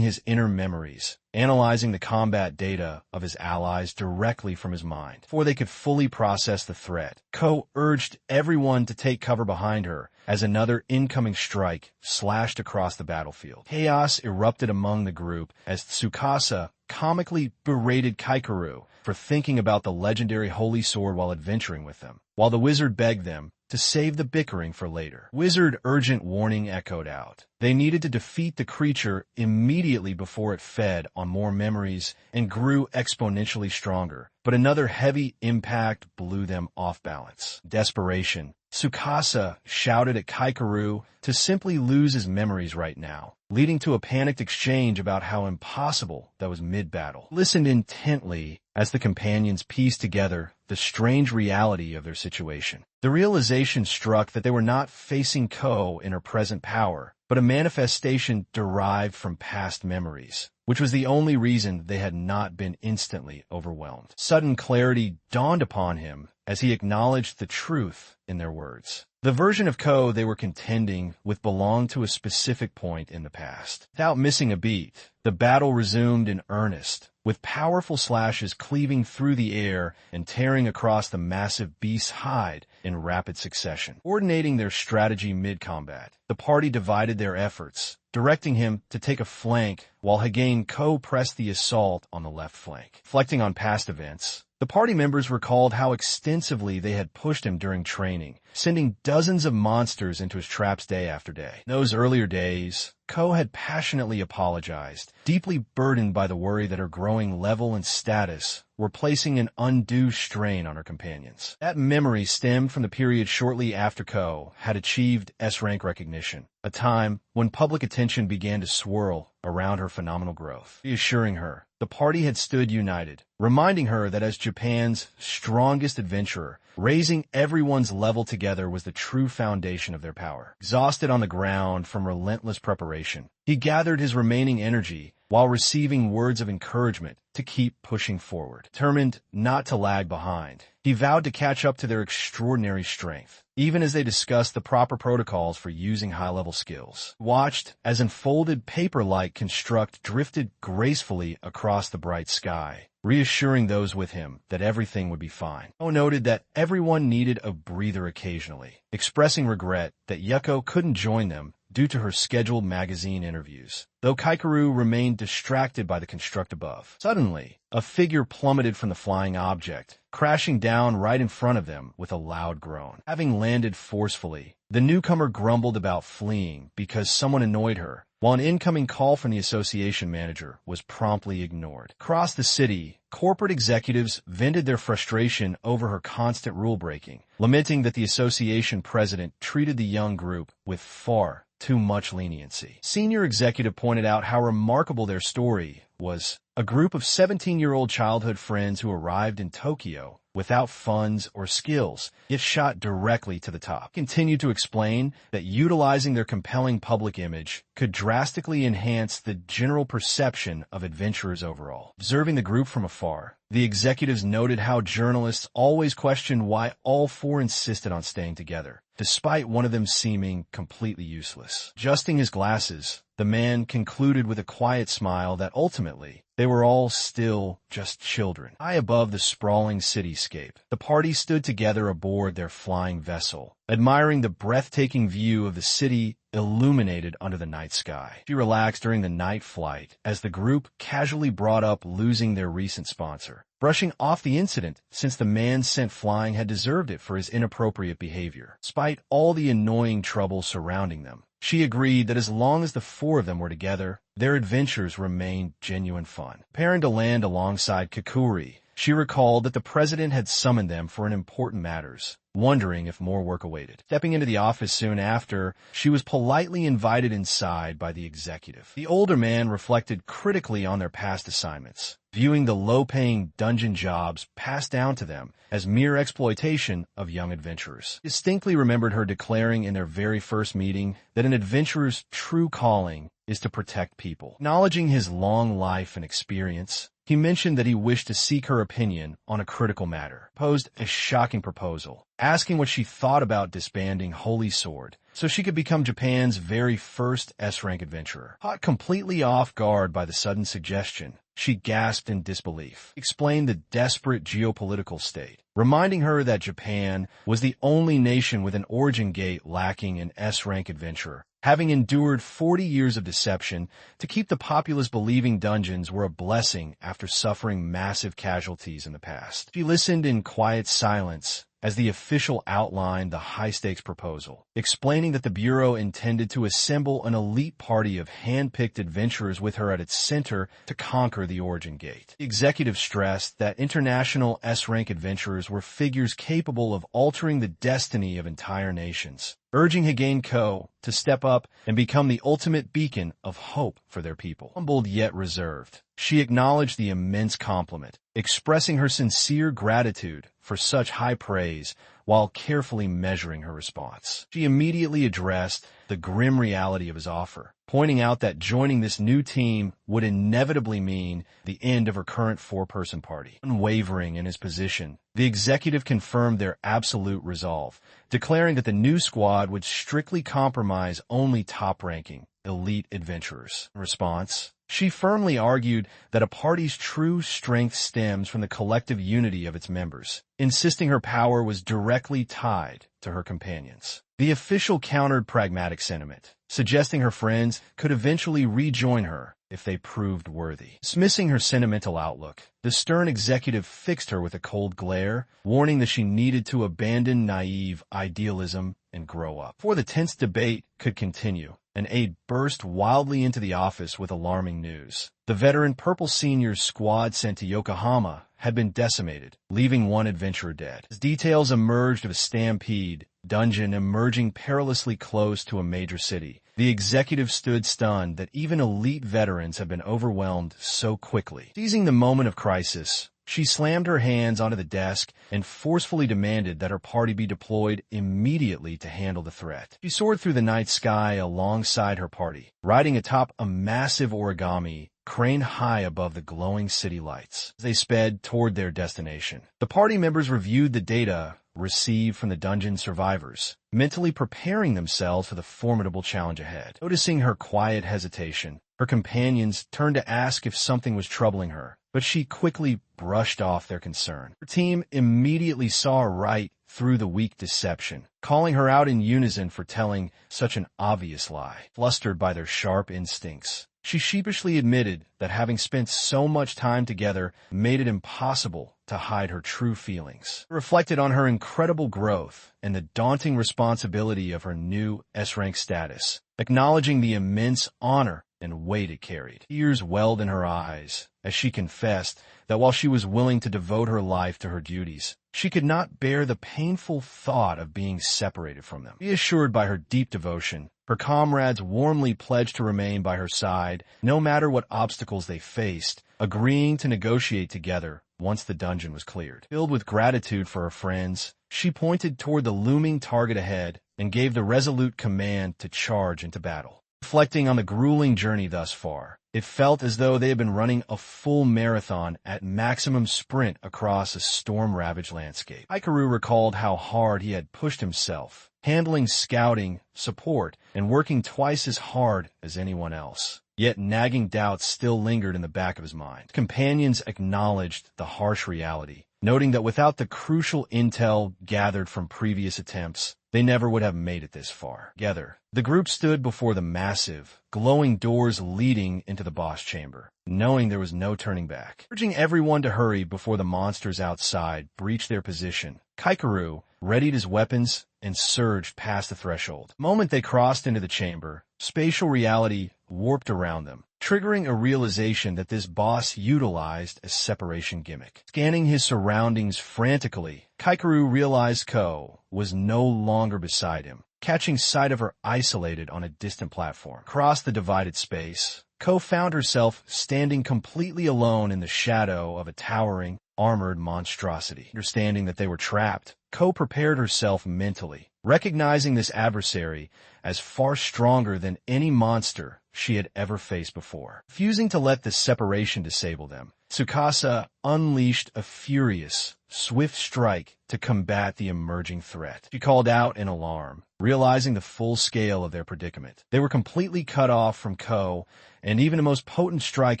A: his inner memories, analyzing the combat data of his allies directly from his mind. Before they could fully process the threat, Ko urged everyone to take cover behind her as another incoming strike slashed across the battlefield. Chaos erupted among the group as Tsukasa comically berated Kaikeru for thinking about the legendary Holy Sword while adventuring with them, while the wizard begged them to save the bickering for later. Wizard urgent warning echoed out. They needed to defeat the creature immediately before it fed on more memories and grew exponentially stronger, but another heavy impact blew them off balance. Desperation, Tsukasa shouted at Kaikeru to simply lose his memories right now, leading to a panicked exchange about how impossible that was mid-battle. Listened intently as the companions pieced together the strange reality of their situation. The realization struck that they were not facing Ko in her present power, but a manifestation derived from past memories, which was the only reason they had not been instantly overwhelmed. Sudden clarity dawned upon him as he acknowledged the truth in their words. The version of Ko they were contending with belonged to a specific point in the past. Without missing a beat, the battle resumed in earnest, with powerful slashes cleaving through the air and tearing across the massive beast's hide in rapid succession. Coordinating their strategy mid-combat, the party divided their efforts, directing him to take a flank while Higane Ko pressed the assault on the left flank. Reflecting on past events, the party members recalled how extensively they had pushed him during training, sending dozens of monsters into his traps day after day. In those earlier days, Ko had passionately apologized, deeply burdened by the worry that her growing level and status were placing an undue strain on her companions. That memory stemmed from the period shortly after Ko had achieved S-rank recognition, a time when public attention began to swirl around her phenomenal growth. Reassuring her, the party had stood united, reminding her that as Japan's strongest adventurer, raising everyone's level together was the true foundation of their power. Exhausted on the ground from relentless preparation, he gathered his remaining energy while receiving words of encouragement to keep pushing forward. Determined not to lag behind, he vowed to catch up to their extraordinary strength, even as they discussed the proper protocols for using high-level skills. Watched as enfolded paper-like construct drifted gracefully across the bright sky, reassuring those with him that everything would be fine. O noted that everyone needed a breather occasionally, expressing regret that Yuko couldn't join them due to her scheduled magazine interviews, though Kaikeru remained distracted by the construct above. Suddenly, a figure plummeted from the flying object, crashing down right in front of them with a loud groan. Having landed forcefully, the newcomer grumbled about fleeing because someone annoyed her, while an incoming call from the association manager was promptly ignored. Across the city, corporate executives vented their frustration over her constant rule-breaking, lamenting that the association president treated the young group with far too much leniency. Senior executive pointed out how remarkable their story was. A group of 17-year-old childhood friends who arrived in Tokyo without funds or skills, yet shot directly to the top. Continued to explain that utilizing their compelling public image could drastically enhance the general perception of adventurers overall. Observing the group from afar, the executives noted how journalists always questioned why all four insisted on staying together, despite one of them seeming completely useless. Adjusting his glasses, the man concluded with a quiet smile that ultimately they were all still just children. High above the sprawling cityscape, the party stood together aboard their flying vessel, admiring the breathtaking view of the city illuminated under the night sky. She relaxed during the night flight as the group casually brought up losing their recent sponsor, brushing off the incident since the man sent flying had deserved it for his inappropriate behavior. Despite all the annoying trouble surrounding them, she agreed that as long as the four of them were together, their adventures remained genuine fun. Preparing to land alongside Kakuri, she recalled that the president had summoned them for an important matters, wondering if more work awaited. Stepping into the office soon after, she was politely invited inside by the executive. The older man reflected critically on their past assignments, viewing the low-paying dungeon jobs passed down to them as mere exploitation of young adventurers. He distinctly remembered her declaring in their very first meeting that an adventurer's true calling is to protect people. Acknowledging his long life and experience, he mentioned that he wished to seek her opinion on a critical matter, posed a shocking proposal, asking what she thought about disbanding Holy Sword so she could become Japan's very first S-rank adventurer. Caught completely off guard by the sudden suggestion, she gasped in disbelief, explained the desperate geopolitical state, reminding her that Japan was the only nation with an origin gate lacking an S-rank adventurer, having endured 40 years of deception to keep the populace believing dungeons were a blessing after suffering massive casualties in the past. She listened in quiet silence as the official outlined the high-stakes proposal, explaining that the Bureau intended to assemble an elite party of hand-picked adventurers with her at its center to conquer the Origin Gate. The executive stressed that international S-rank adventurers were figures capable of altering the destiny of entire nations, urging Higain Ko to step up and become the ultimate beacon of hope for their people. Humbled yet reserved, she acknowledged the immense compliment, expressing her sincere gratitude for such high praise while carefully measuring her response. She immediately addressed the grim reality of his offer, pointing out that joining this new team would inevitably mean the end of her current four-person party. Unwavering in his position, the executive confirmed their absolute resolve, declaring that the new squad would strictly compromise only top-ranking, elite adventurers. In response, she firmly argued that a party's true strength stems from the collective unity of its members, insisting her power was directly tied to her companions. The official countered pragmatic sentiment, suggesting her friends could eventually rejoin her if they proved worthy. Dismissing her sentimental outlook, the stern executive fixed her with a cold glare, warning that she needed to abandon naive idealism and grow up. Before the tense debate could continue, an aide burst wildly into the office with alarming news. The veteran Purple Senior's squad sent to Yokohama had been decimated, leaving one adventurer dead. As details emerged of a stampede dungeon emerging perilously close to a major city, the executive stood stunned that even elite veterans had been overwhelmed so quickly. Seizing the moment of crisis, she slammed her hands onto the desk and forcefully demanded that her party be deployed immediately to handle the threat. She soared through the night sky alongside her party, riding atop a massive origami craned high above the glowing city lights. As they sped toward their destination, the party members reviewed the data received from the dungeon survivors, mentally preparing themselves for the formidable challenge ahead. Noticing her quiet hesitation, her companions turned to ask if something was troubling her, but she quickly brushed off their concern. Her team immediately saw right through the weak deception, calling her out in unison for telling such an obvious lie. Flustered by their sharp instincts, she sheepishly admitted that having spent so much time together made it impossible to hide her true feelings. It reflected on her incredible growth and the daunting responsibility of her new S-rank status, acknowledging the immense honor and weight it carried. Tears welled in her eyes as she confessed that while she was willing to devote her life to her duties, she could not bear the painful thought of being separated from them. Reassured by her deep devotion, her comrades warmly pledged to remain by her side no matter what obstacles they faced, agreeing to negotiate together once the dungeon was cleared. Filled with gratitude for her friends, she pointed toward the looming target ahead and gave the resolute command to charge into battle. Reflecting on the grueling journey thus far, it felt as though they had been running a full marathon at maximum sprint across a storm-ravaged landscape. Hikaru recalled how hard he had pushed himself, handling scouting, support, and working twice as hard as anyone else. Yet nagging doubts still lingered in the back of his mind. Companions acknowledged the harsh reality, noting that without the crucial intel gathered from previous attempts, they never would have made it this far. Together, the group stood before the massive, glowing doors leading into the boss chamber, knowing there was no turning back. Urging everyone to hurry before the monsters outside breached their position, Hikaru readied his weapons and surged past the threshold. The moment they crossed into the chamber, spatial reality warped around them, triggering a realization that this boss utilized a separation gimmick. Scanning his surroundings frantically, Hikaru realized Ko was no longer beside him, catching sight of her isolated on a distant platform. Across the divided space, Ko found herself standing completely alone in the shadow of a towering, armored monstrosity. Understanding that they were trapped, Ko prepared herself mentally, recognizing this adversary as far stronger than any monster she had ever faced before. Refusing to let this separation disable them, Tsukasa unleashed a furious, swift strike to combat the emerging threat. She called out in alarm, realizing the full scale of their predicament. They were completely cut off from Ko, and even the most potent strike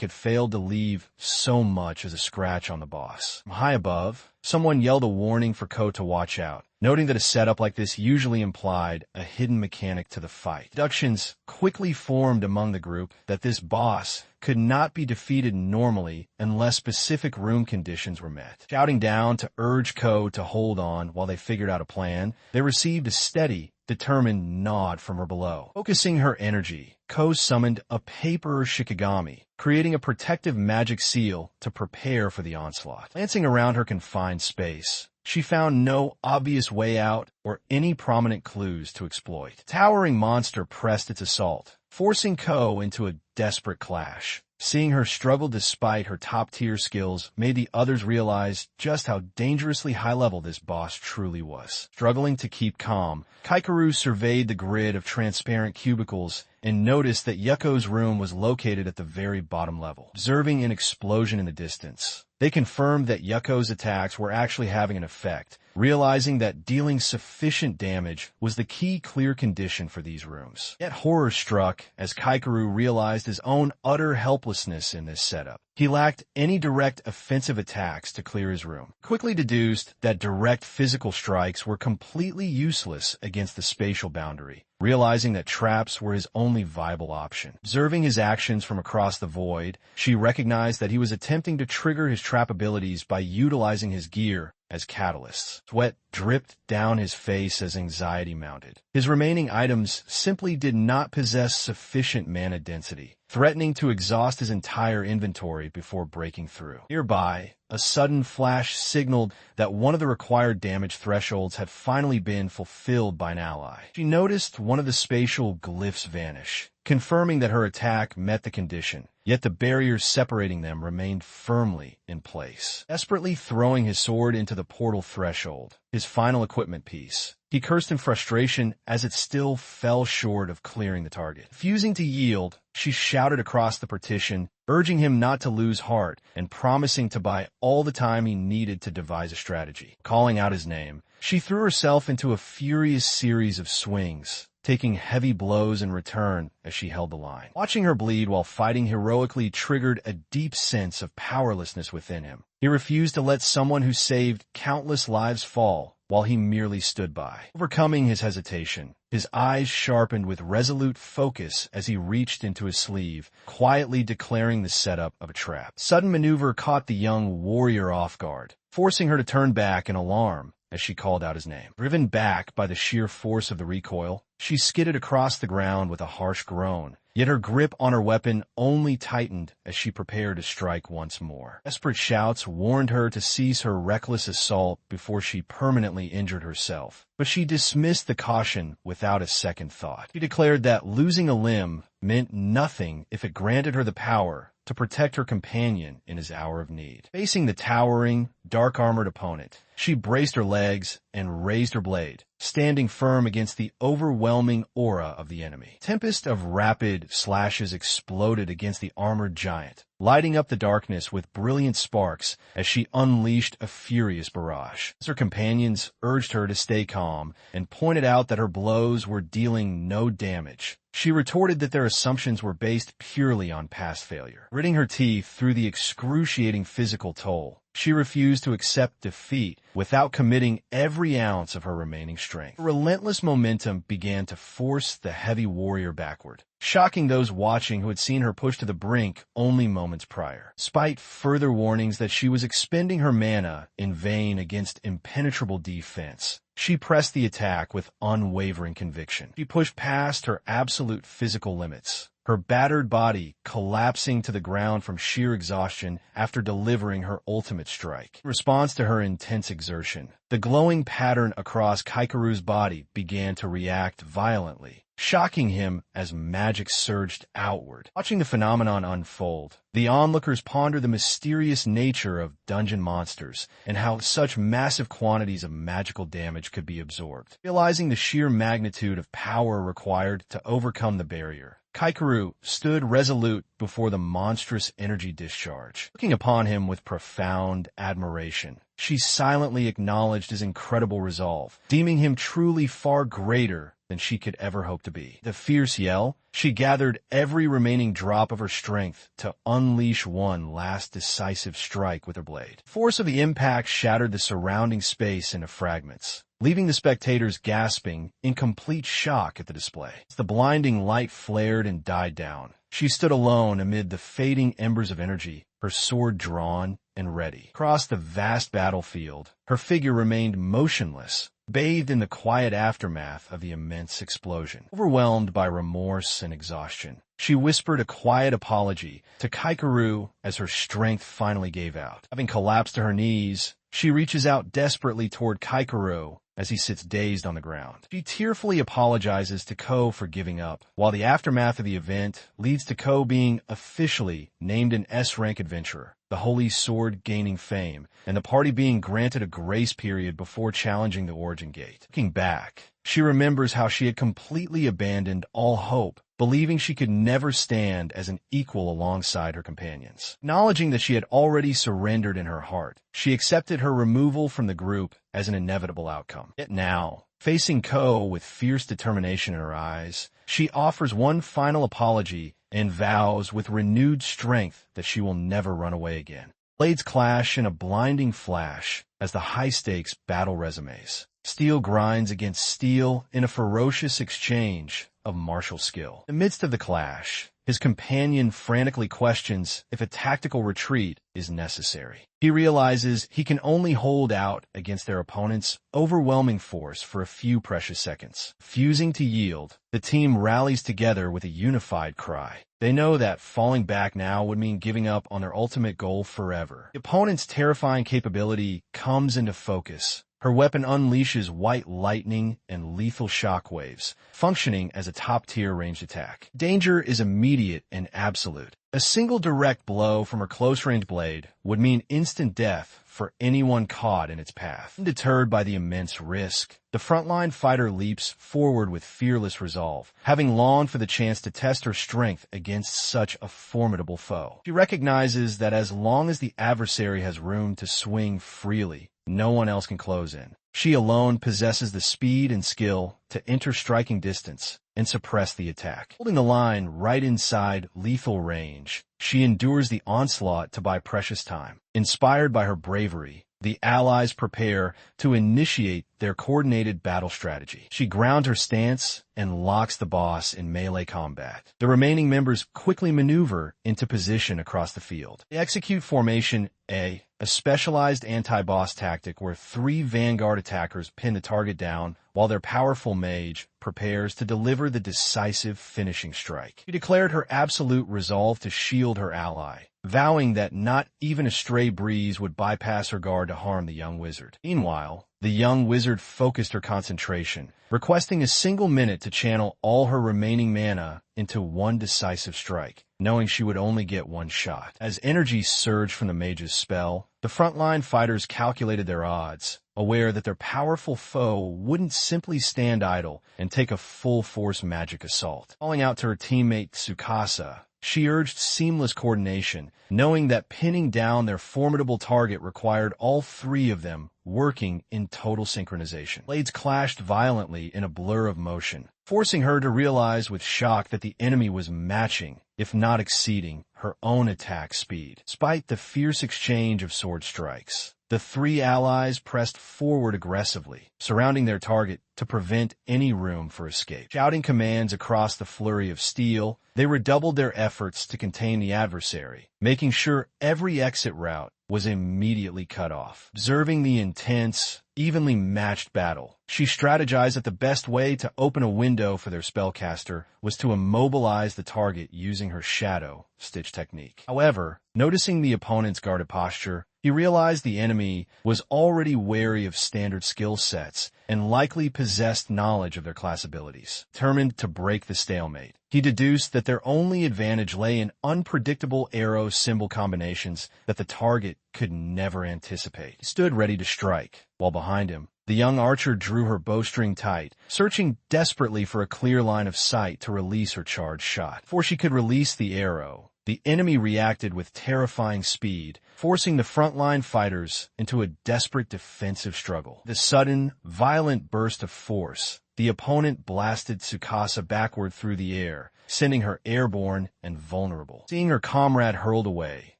A: had failed to leave so much as a scratch on the boss. From high above, someone yelled a warning for Ko to watch out, noting that a setup like this usually implied a hidden mechanic to the fight. Deductions quickly formed among the group that this boss could not be defeated normally unless specific room conditions were met. Shouting down to urge Ko to hold on while they figured out a plan, they received a steady, determined nod from her below. Focusing her energy, Ko summoned a paper shikigami, creating a protective magic seal to prepare for the onslaught. Glancing around her confined space, she found no obvious way out or any prominent clues to exploit. The towering monster pressed its assault, forcing Ko into a desperate clash. Seeing her struggle despite her top-tier skills made the others realize just how dangerously high-level this boss truly was. Struggling to keep calm, Hikaru surveyed the grid of transparent cubicles and noticed that Yuko's room was located at the very bottom level. Observing an explosion in the distance, they confirmed that Yuko's attacks were actually having an effect, realizing that dealing sufficient damage was the key clear condition for these rooms. Yet horror struck as Hikaru realized his own utter helplessness in this setup. He lacked any direct offensive attacks to clear his room. Quickly deduced that direct physical strikes were completely useless against the spatial boundary, realizing that traps were his only viable option. Observing his actions from across the void, she recognized that he was attempting to trigger his trap abilities by utilizing his gear as catalysts. Sweat dripped down his face as anxiety mounted. His remaining items simply did not possess sufficient mana density, threatening to exhaust his entire inventory before breaking through. Nearby, a sudden flash signaled that one of the required damage thresholds had finally been fulfilled by an ally. She noticed one of the spatial glyphs vanish, confirming that her attack met the condition, yet the barriers separating them remained firmly in place. Desperately throwing his sword into the portal threshold, his final equipment piece. He cursed in frustration as it still fell short of clearing the target. Refusing to yield, she shouted across the partition, urging him not to lose heart and promising to buy all the time he needed to devise a strategy. Calling out his name, she threw herself into a furious series of swings, taking heavy blows in return as she held the line. Watching her bleed while fighting heroically triggered a deep sense of powerlessness within him. He refused to let someone who saved countless lives fall while he merely stood by. Overcoming his hesitation, his eyes sharpened with resolute focus as he reached into his sleeve, quietly declaring the setup of a trap. Sudden maneuver caught the young warrior off guard, forcing her to turn back in alarm as she called out his name. Driven back by the sheer force of the recoil, she skidded across the ground with a harsh groan, yet her grip on her weapon only tightened as she prepared to strike once more. Desperate shouts warned her to cease her reckless assault before she permanently injured herself, but she dismissed the caution without a second thought. She declared that losing a limb meant nothing if it granted her the power to protect her companion in his hour of need. Facing the towering, dark-armored opponent, she braced her legs and raised her blade, standing firm against the overwhelming aura of the enemy. A tempest of rapid slashes exploded against the armored giant, lighting up the darkness with brilliant sparks as she unleashed a furious barrage. Her companions urged her to stay calm and pointed out that her blows were dealing no damage. She retorted that their assumptions were based purely on past failure. Gritting her teeth through the excruciating physical toll, she refused to accept defeat without committing every ounce of her remaining strength. Her relentless momentum began to force the heavy warrior backward, shocking those watching who had seen her pushed to the brink only moments prior. Despite further warnings that she was expending her mana in vain against impenetrable defense, she pressed the attack with unwavering conviction. She pushed past her absolute physical limits, her battered body collapsing to the ground from sheer exhaustion after delivering her ultimate strike. In response to her intense exertion, the glowing pattern across Kaikeru's body began to react violently, shocking him as magic surged outward. Watching the phenomenon unfold, the onlookers pondered the mysterious nature of dungeon monsters and how such massive quantities of magical damage could be absorbed. Realizing the sheer magnitude of power required to overcome the barrier, Kaikeru stood resolute before the monstrous energy discharge. Looking upon him with profound admiration, she silently acknowledged his incredible resolve, deeming him truly far greater than she could ever hope to be. The fierce yell, she gathered every remaining drop of her strength to unleash one last decisive strike with her blade. The force of the impact shattered the surrounding space into fragments, leaving the spectators gasping in complete shock at the display. As the blinding light flared and died down, she stood alone amid the fading embers of energy, her sword drawn and ready. Across the vast battlefield, her figure remained motionless, bathed in the quiet aftermath of the immense explosion. Overwhelmed by remorse and exhaustion, she whispered a quiet apology to Kaikeru as her strength finally gave out. Having collapsed to her knees, she reaches out desperately toward Kaikeru as he sits dazed on the ground. She tearfully apologizes to Ko for giving up, while the aftermath of the event leads to Ko being officially named an S-rank adventurer, the Holy Sword gaining fame, and the party being granted a grace period before challenging the Origin Gate. Looking back, she remembers how she had completely abandoned all hope, believing she could never stand as an equal alongside her companions. Acknowledging that she had already surrendered in her heart, she accepted her removal from the group as an inevitable outcome. Yet now, facing Ko with fierce determination in her eyes, she offers one final apology and vows with renewed strength that she will never run away again. Blades clash in a blinding flash as the high-stakes battle resumes. Steel grinds against steel in a ferocious exchange of martial skill. In the midst of the clash, his companion frantically questions if a tactical retreat is necessary. He realizes he can only hold out against their opponent's overwhelming force for a few precious seconds. Refusing to yield, the team rallies together with a unified cry. They know that falling back now would mean giving up on their ultimate goal forever. The opponent's terrifying capability comes into focus. Her weapon unleashes white lightning and lethal shockwaves, functioning as a top-tier ranged attack. Danger is immediate and absolute. A single direct blow from her close-range blade would mean instant death for anyone caught in its path. Undeterred by the immense risk, the frontline fighter leaps forward with fearless resolve, having longed for the chance to test her strength against such a formidable foe. She recognizes that as long as the adversary has room to swing freely, no one else can close in. She alone possesses the speed and skill to enter striking distance and suppress the attack. Holding the line right inside lethal range, she endures the onslaught to buy precious time. Inspired by her bravery, the allies prepare to initiate their coordinated battle strategy. She grounds her stance and locks the boss in melee combat. The remaining members quickly maneuver into position across the field. They execute Formation A, a specialized anti-boss tactic where 3 vanguard attackers pin the target down while their powerful mage prepares to deliver the decisive finishing strike. She declared her absolute resolve to shield her ally, vowing that not even a stray breeze would bypass her guard to harm the young wizard. Meanwhile, the young wizard focused her concentration, requesting a single minute to channel all her remaining mana into one decisive strike, knowing she would only get one shot. As energy surged from the mage's spell, the frontline fighters calculated their odds, aware that their powerful foe wouldn't simply stand idle and take a full-force magic assault. Calling out to her teammate Tsukasa, she urged seamless coordination, knowing that pinning down their formidable target required all 3 of them working in total synchronization. Blades clashed violently in a blur of motion, forcing her to realize with shock that the enemy was matching, if not exceeding, her own attack speed. Despite the fierce exchange of sword strikes, the 3 allies pressed forward aggressively, surrounding their target to prevent any room for escape. Shouting commands across the flurry of steel, they redoubled their efforts to contain the adversary, making sure every exit route was immediately cut off. Observing the intense, evenly matched battle, she strategized that the best way to open a window for their spellcaster was to immobilize the target using her shadow stitch technique. However, noticing the opponent's guarded posture, he realized the enemy was already wary of standard skill sets and likely possessed knowledge of their class abilities. Determined to break the stalemate, he deduced that their only advantage lay in unpredictable arrow symbol combinations that the target could never anticipate. He stood ready to strike, while behind him, the young archer drew her bowstring tight, searching desperately for a clear line of sight to release her charged shot. Before she could release the arrow, the enemy reacted with terrifying speed, forcing the frontline fighters into a desperate defensive struggle. The sudden, violent burst of force, the opponent blasted Tsukasa backward through the air, sending her airborne and vulnerable. Seeing her comrade hurled away,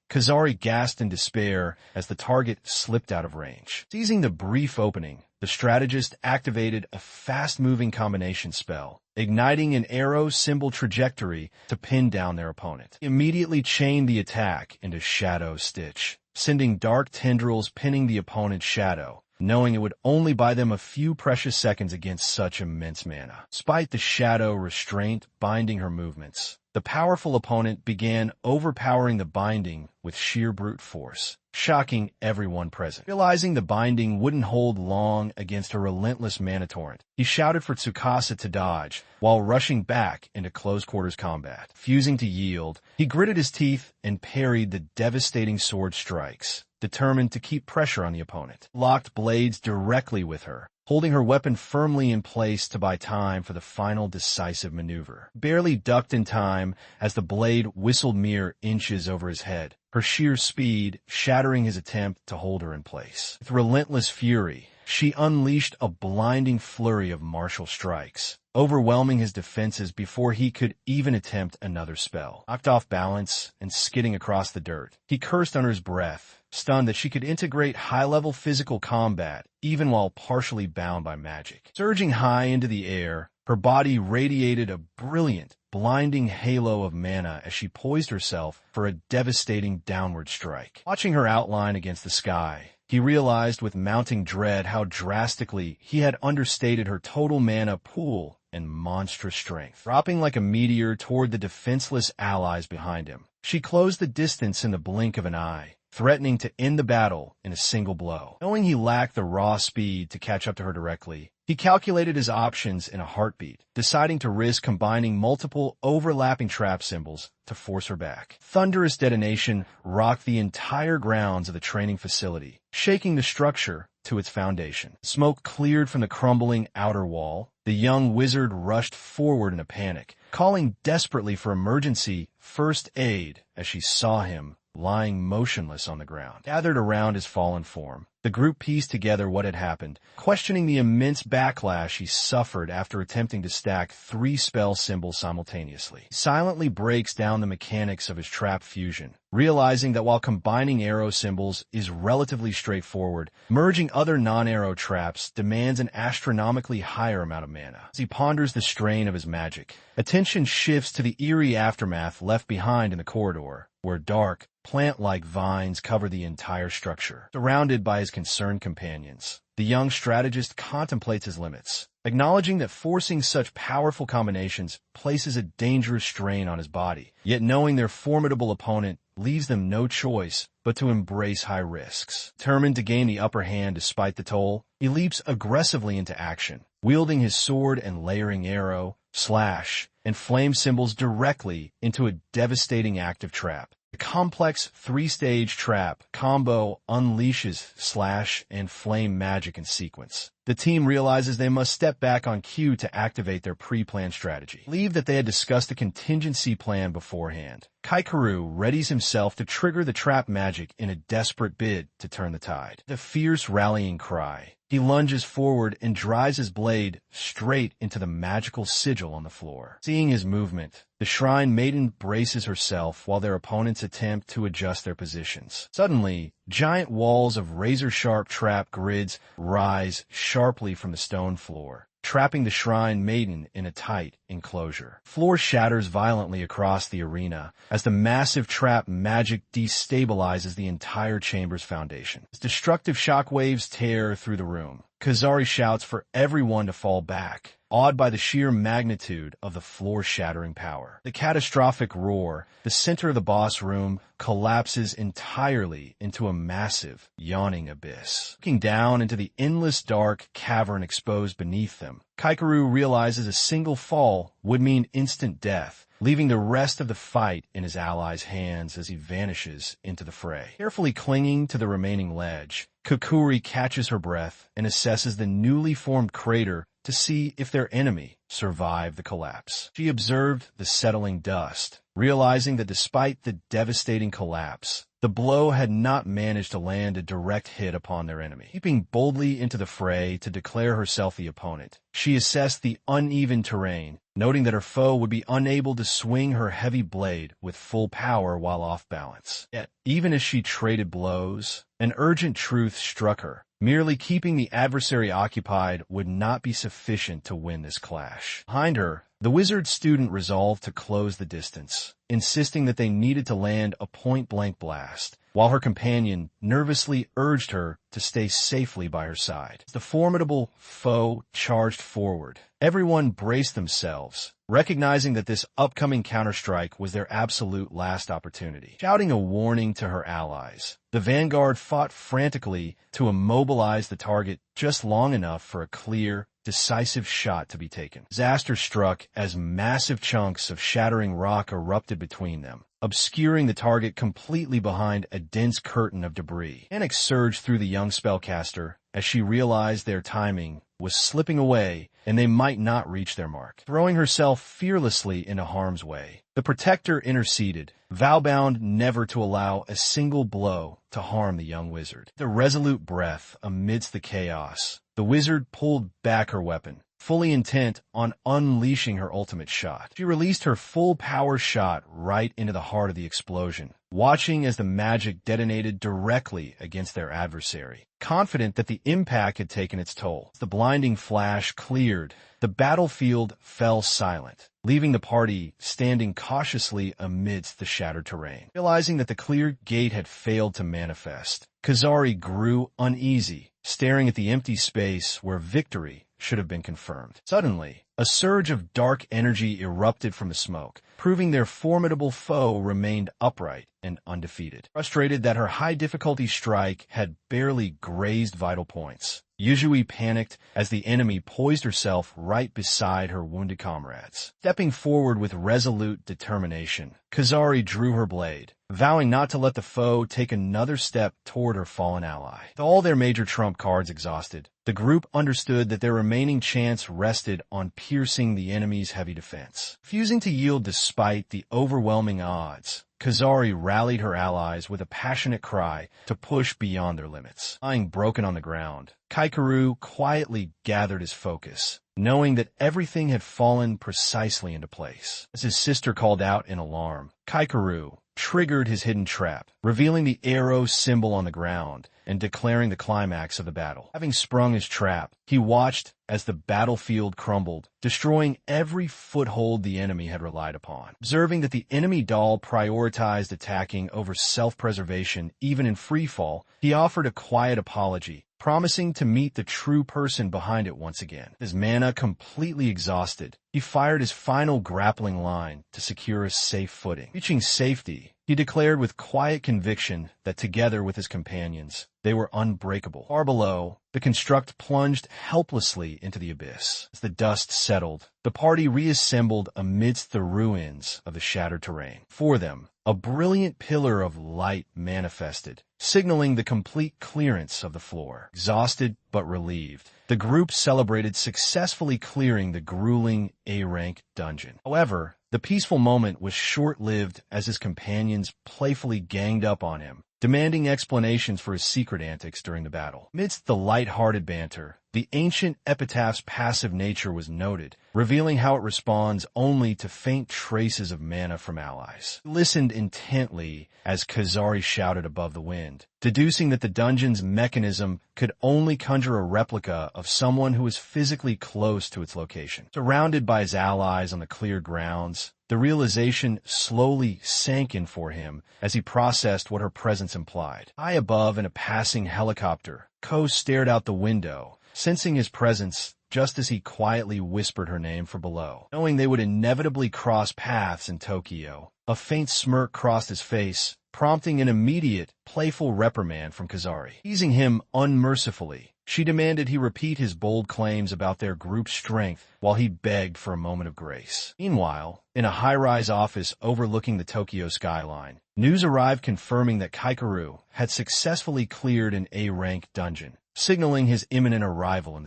A: Kazari gasped in despair as the target slipped out of range. Seizing the brief opening, the strategist activated a fast-moving combination spell, igniting an arrow symbol trajectory to pin down their opponent. He immediately chained the attack into Shadow Stitch, sending dark tendrils pinning the opponent's shadow, knowing it would only buy them a few precious seconds against such immense mana. Despite the shadow restraint binding her movements, the powerful opponent began overpowering the binding with sheer brute force, shocking everyone present. Realizing the binding wouldn't hold long against a relentless mana torrent, he shouted for Tsukasa to dodge while rushing back into close-quarters combat. Refusing to yield, he gritted his teeth and parried the devastating sword strikes, determined to keep pressure on the opponent. Locked blades directly with her, holding her weapon firmly in place to buy time for the final decisive maneuver. Barely ducked in time as the blade whistled mere inches over his head, her sheer speed shattering his attempt to hold her in place. With relentless fury, she unleashed a blinding flurry of martial strikes, overwhelming his defenses before he could even attempt another spell. Knocked off balance and skidding across the dirt, he cursed under his breath, stunned that she could integrate high-level physical combat even while partially bound by magic. Surging high into the air, her body radiated a brilliant, blinding halo of mana as she poised herself for a devastating downward strike. Watching her outline against the sky, he realized with mounting dread how drastically he had understated her total mana pool and monstrous strength. Dropping like a meteor toward the defenseless allies behind him, she closed the distance in the blink of an eye, threatening to end the battle in a single blow. Knowing he lacked the raw speed to catch up to her directly, he calculated his options in a heartbeat, deciding to risk combining multiple overlapping trap symbols to force her back. Thunderous detonation rocked the entire grounds of the training facility, shaking the structure to its foundation. Smoke cleared from the crumbling outer wall. The young wizard rushed forward in a panic, calling desperately for emergency first aid as she saw him lying motionless on the ground. Gathered around his fallen form, the group pieced together what had happened, questioning the immense backlash he suffered after attempting to stack 3 spell symbols simultaneously. He silently breaks down the mechanics of his trap fusion, realizing that while combining arrow symbols is relatively straightforward, merging other non-arrow traps demands an astronomically higher amount of mana. As he ponders the strain of his magic, attention shifts to the eerie aftermath left behind in the corridor, where dark, plant-like vines cover the entire structure. Surrounded by his concerned companions, the young strategist contemplates his limits, acknowledging that forcing such powerful combinations places a dangerous strain on his body, yet knowing their formidable opponent leaves them no choice but to embrace high risks. Determined to gain the upper hand despite the toll, he leaps aggressively into action, wielding his sword and layering arrow, slash, and flame symbols directly into a devastating active trap. The complex 3-stage trap combo unleashes slash and flame magic in sequence. The team realizes they must step back on cue to activate their pre-planned strategy. Believe that they had discussed a contingency plan beforehand. Kaikeru readies himself to trigger the trap magic in a desperate bid to turn the tide. The fierce rallying cry. He lunges forward and drives his blade straight into the magical sigil on the floor. Seeing his movement, the shrine maiden braces herself while their opponents attempt to adjust their positions. Suddenly, giant walls of razor-sharp trap grids rise sharply from the stone floor, trapping the shrine maiden in a tight enclosure. Floor shatters violently across the arena as the massive trap magic destabilizes the entire chamber's foundation. As destructive shockwaves tear through the room, Kazari shouts for everyone to fall back, awed by the sheer magnitude of the floor-shattering power. The catastrophic roar, the center of the boss room, collapses entirely into a massive, yawning abyss. Looking down into the endless dark cavern exposed beneath them, Kaikeru realizes a single fall would mean instant death, leaving the rest of the fight in his allies' hands as he vanishes into the fray. Carefully clinging to the remaining ledge, Kokuri catches her breath and assesses the newly formed crater to see if their enemy survived the collapse. She observed the settling dust, realizing that despite the devastating collapse, the blow had not managed to land a direct hit upon their enemy. Leaping boldly into the fray to declare herself the opponent, she assessed the uneven terrain, noting that her foe would be unable to swing her heavy blade with full power while off balance. Yet, even as she traded blows, an urgent truth struck her. Merely keeping the adversary occupied would not be sufficient to win this clash. Behind her, the wizard student resolved to close the distance, insisting that they needed to land a point-blank blast, while her companion nervously urged her to stay safely by her side. As the formidable foe charged forward, everyone braced themselves, recognizing that this upcoming counterstrike was their absolute last opportunity. Shouting a warning to her allies, the vanguard fought frantically to immobilize the target just long enough for a clear, decisive shot to be taken. Disaster struck as massive chunks of shattering rock erupted between them, obscuring the target completely behind a dense curtain of debris. Panic surged through the young spellcaster as she realized their timing was slipping away and they might not reach their mark. Throwing herself fearlessly into harm's way, the protector interceded, vow-bound never to allow a single blow to harm the young wizard. The resolute breath amidst the chaos, the wizard pulled back her weapon, fully intent on unleashing her ultimate shot. She released her full power shot right into the heart of the explosion, watching as the magic detonated directly against their adversary, confident that the impact had taken its toll. As the blinding flash cleared, the battlefield fell silent, leaving the party standing cautiously amidst the shattered terrain. Realizing that the clear gate had failed to manifest, Kazari grew uneasy, staring at the empty space where victory should have been confirmed. Suddenly, a surge of dark energy erupted from the smoke, proving their formidable foe remained upright and undefeated. Frustrated that her high-difficulty strike had barely grazed vital points, Yuzui panicked as the enemy poised herself right beside her wounded comrades. Stepping forward with resolute determination, Kazari drew her blade, vowing not to let the foe take another step toward her fallen ally. With all their major trump cards exhausted, the group understood that their remaining chance rested on piercing the enemy's heavy defense. Refusing to yield despite the overwhelming odds, Kazari rallied her allies with a passionate cry to push beyond their limits. Lying broken on the ground, Kaikeru quietly gathered his focus, knowing that everything had fallen precisely into place. As his sister called out in alarm, Kaikeru triggered his hidden trap, revealing the arrow symbol on the ground and declaring the climax of the battle. Having sprung his trap, he watched as the battlefield crumbled, destroying every foothold the enemy had relied upon. Observing that the enemy doll prioritized attacking over self-preservation even in freefall, he offered a quiet apology, promising to meet the true person behind it once again. His mana completely exhausted, he fired his final grappling line to secure a safe footing. Reaching safety, he declared with quiet conviction that together with his companions, they were unbreakable. Far below, the construct plunged helplessly into the abyss. As the dust settled, the party reassembled amidst the ruins of the shattered terrain. For them, a brilliant pillar of light manifested, signaling the complete clearance of the floor. Exhausted but relieved, the group celebrated successfully clearing the grueling A-rank dungeon. However, the peaceful moment was short-lived as his companions playfully ganged up on him, demanding explanations for his secret antics during the battle. Amidst the light-hearted banter, the ancient epitaph's passive nature was noted, revealing how it responds only to faint traces of mana from allies. He listened intently as Kazari shouted above the wind, deducing that the dungeon's mechanism could only conjure a replica of someone who was physically close to its location. Surrounded by his allies on the cleared grounds, the realization slowly sank in for him as he processed what her presence implied. High above in a passing helicopter, Ko stared out the window, sensing his presence just as he quietly whispered her name from below. Knowing they would inevitably cross paths in Tokyo, a faint smirk crossed his face, prompting an immediate, playful reprimand from Kazari. Teasing him unmercifully, she demanded he repeat his bold claims about their group's strength while he begged for a moment of grace. Meanwhile, in a high-rise office overlooking the Tokyo skyline, news arrived confirming that Kaikeru had successfully cleared an A-rank dungeon, signaling his imminent arrival in the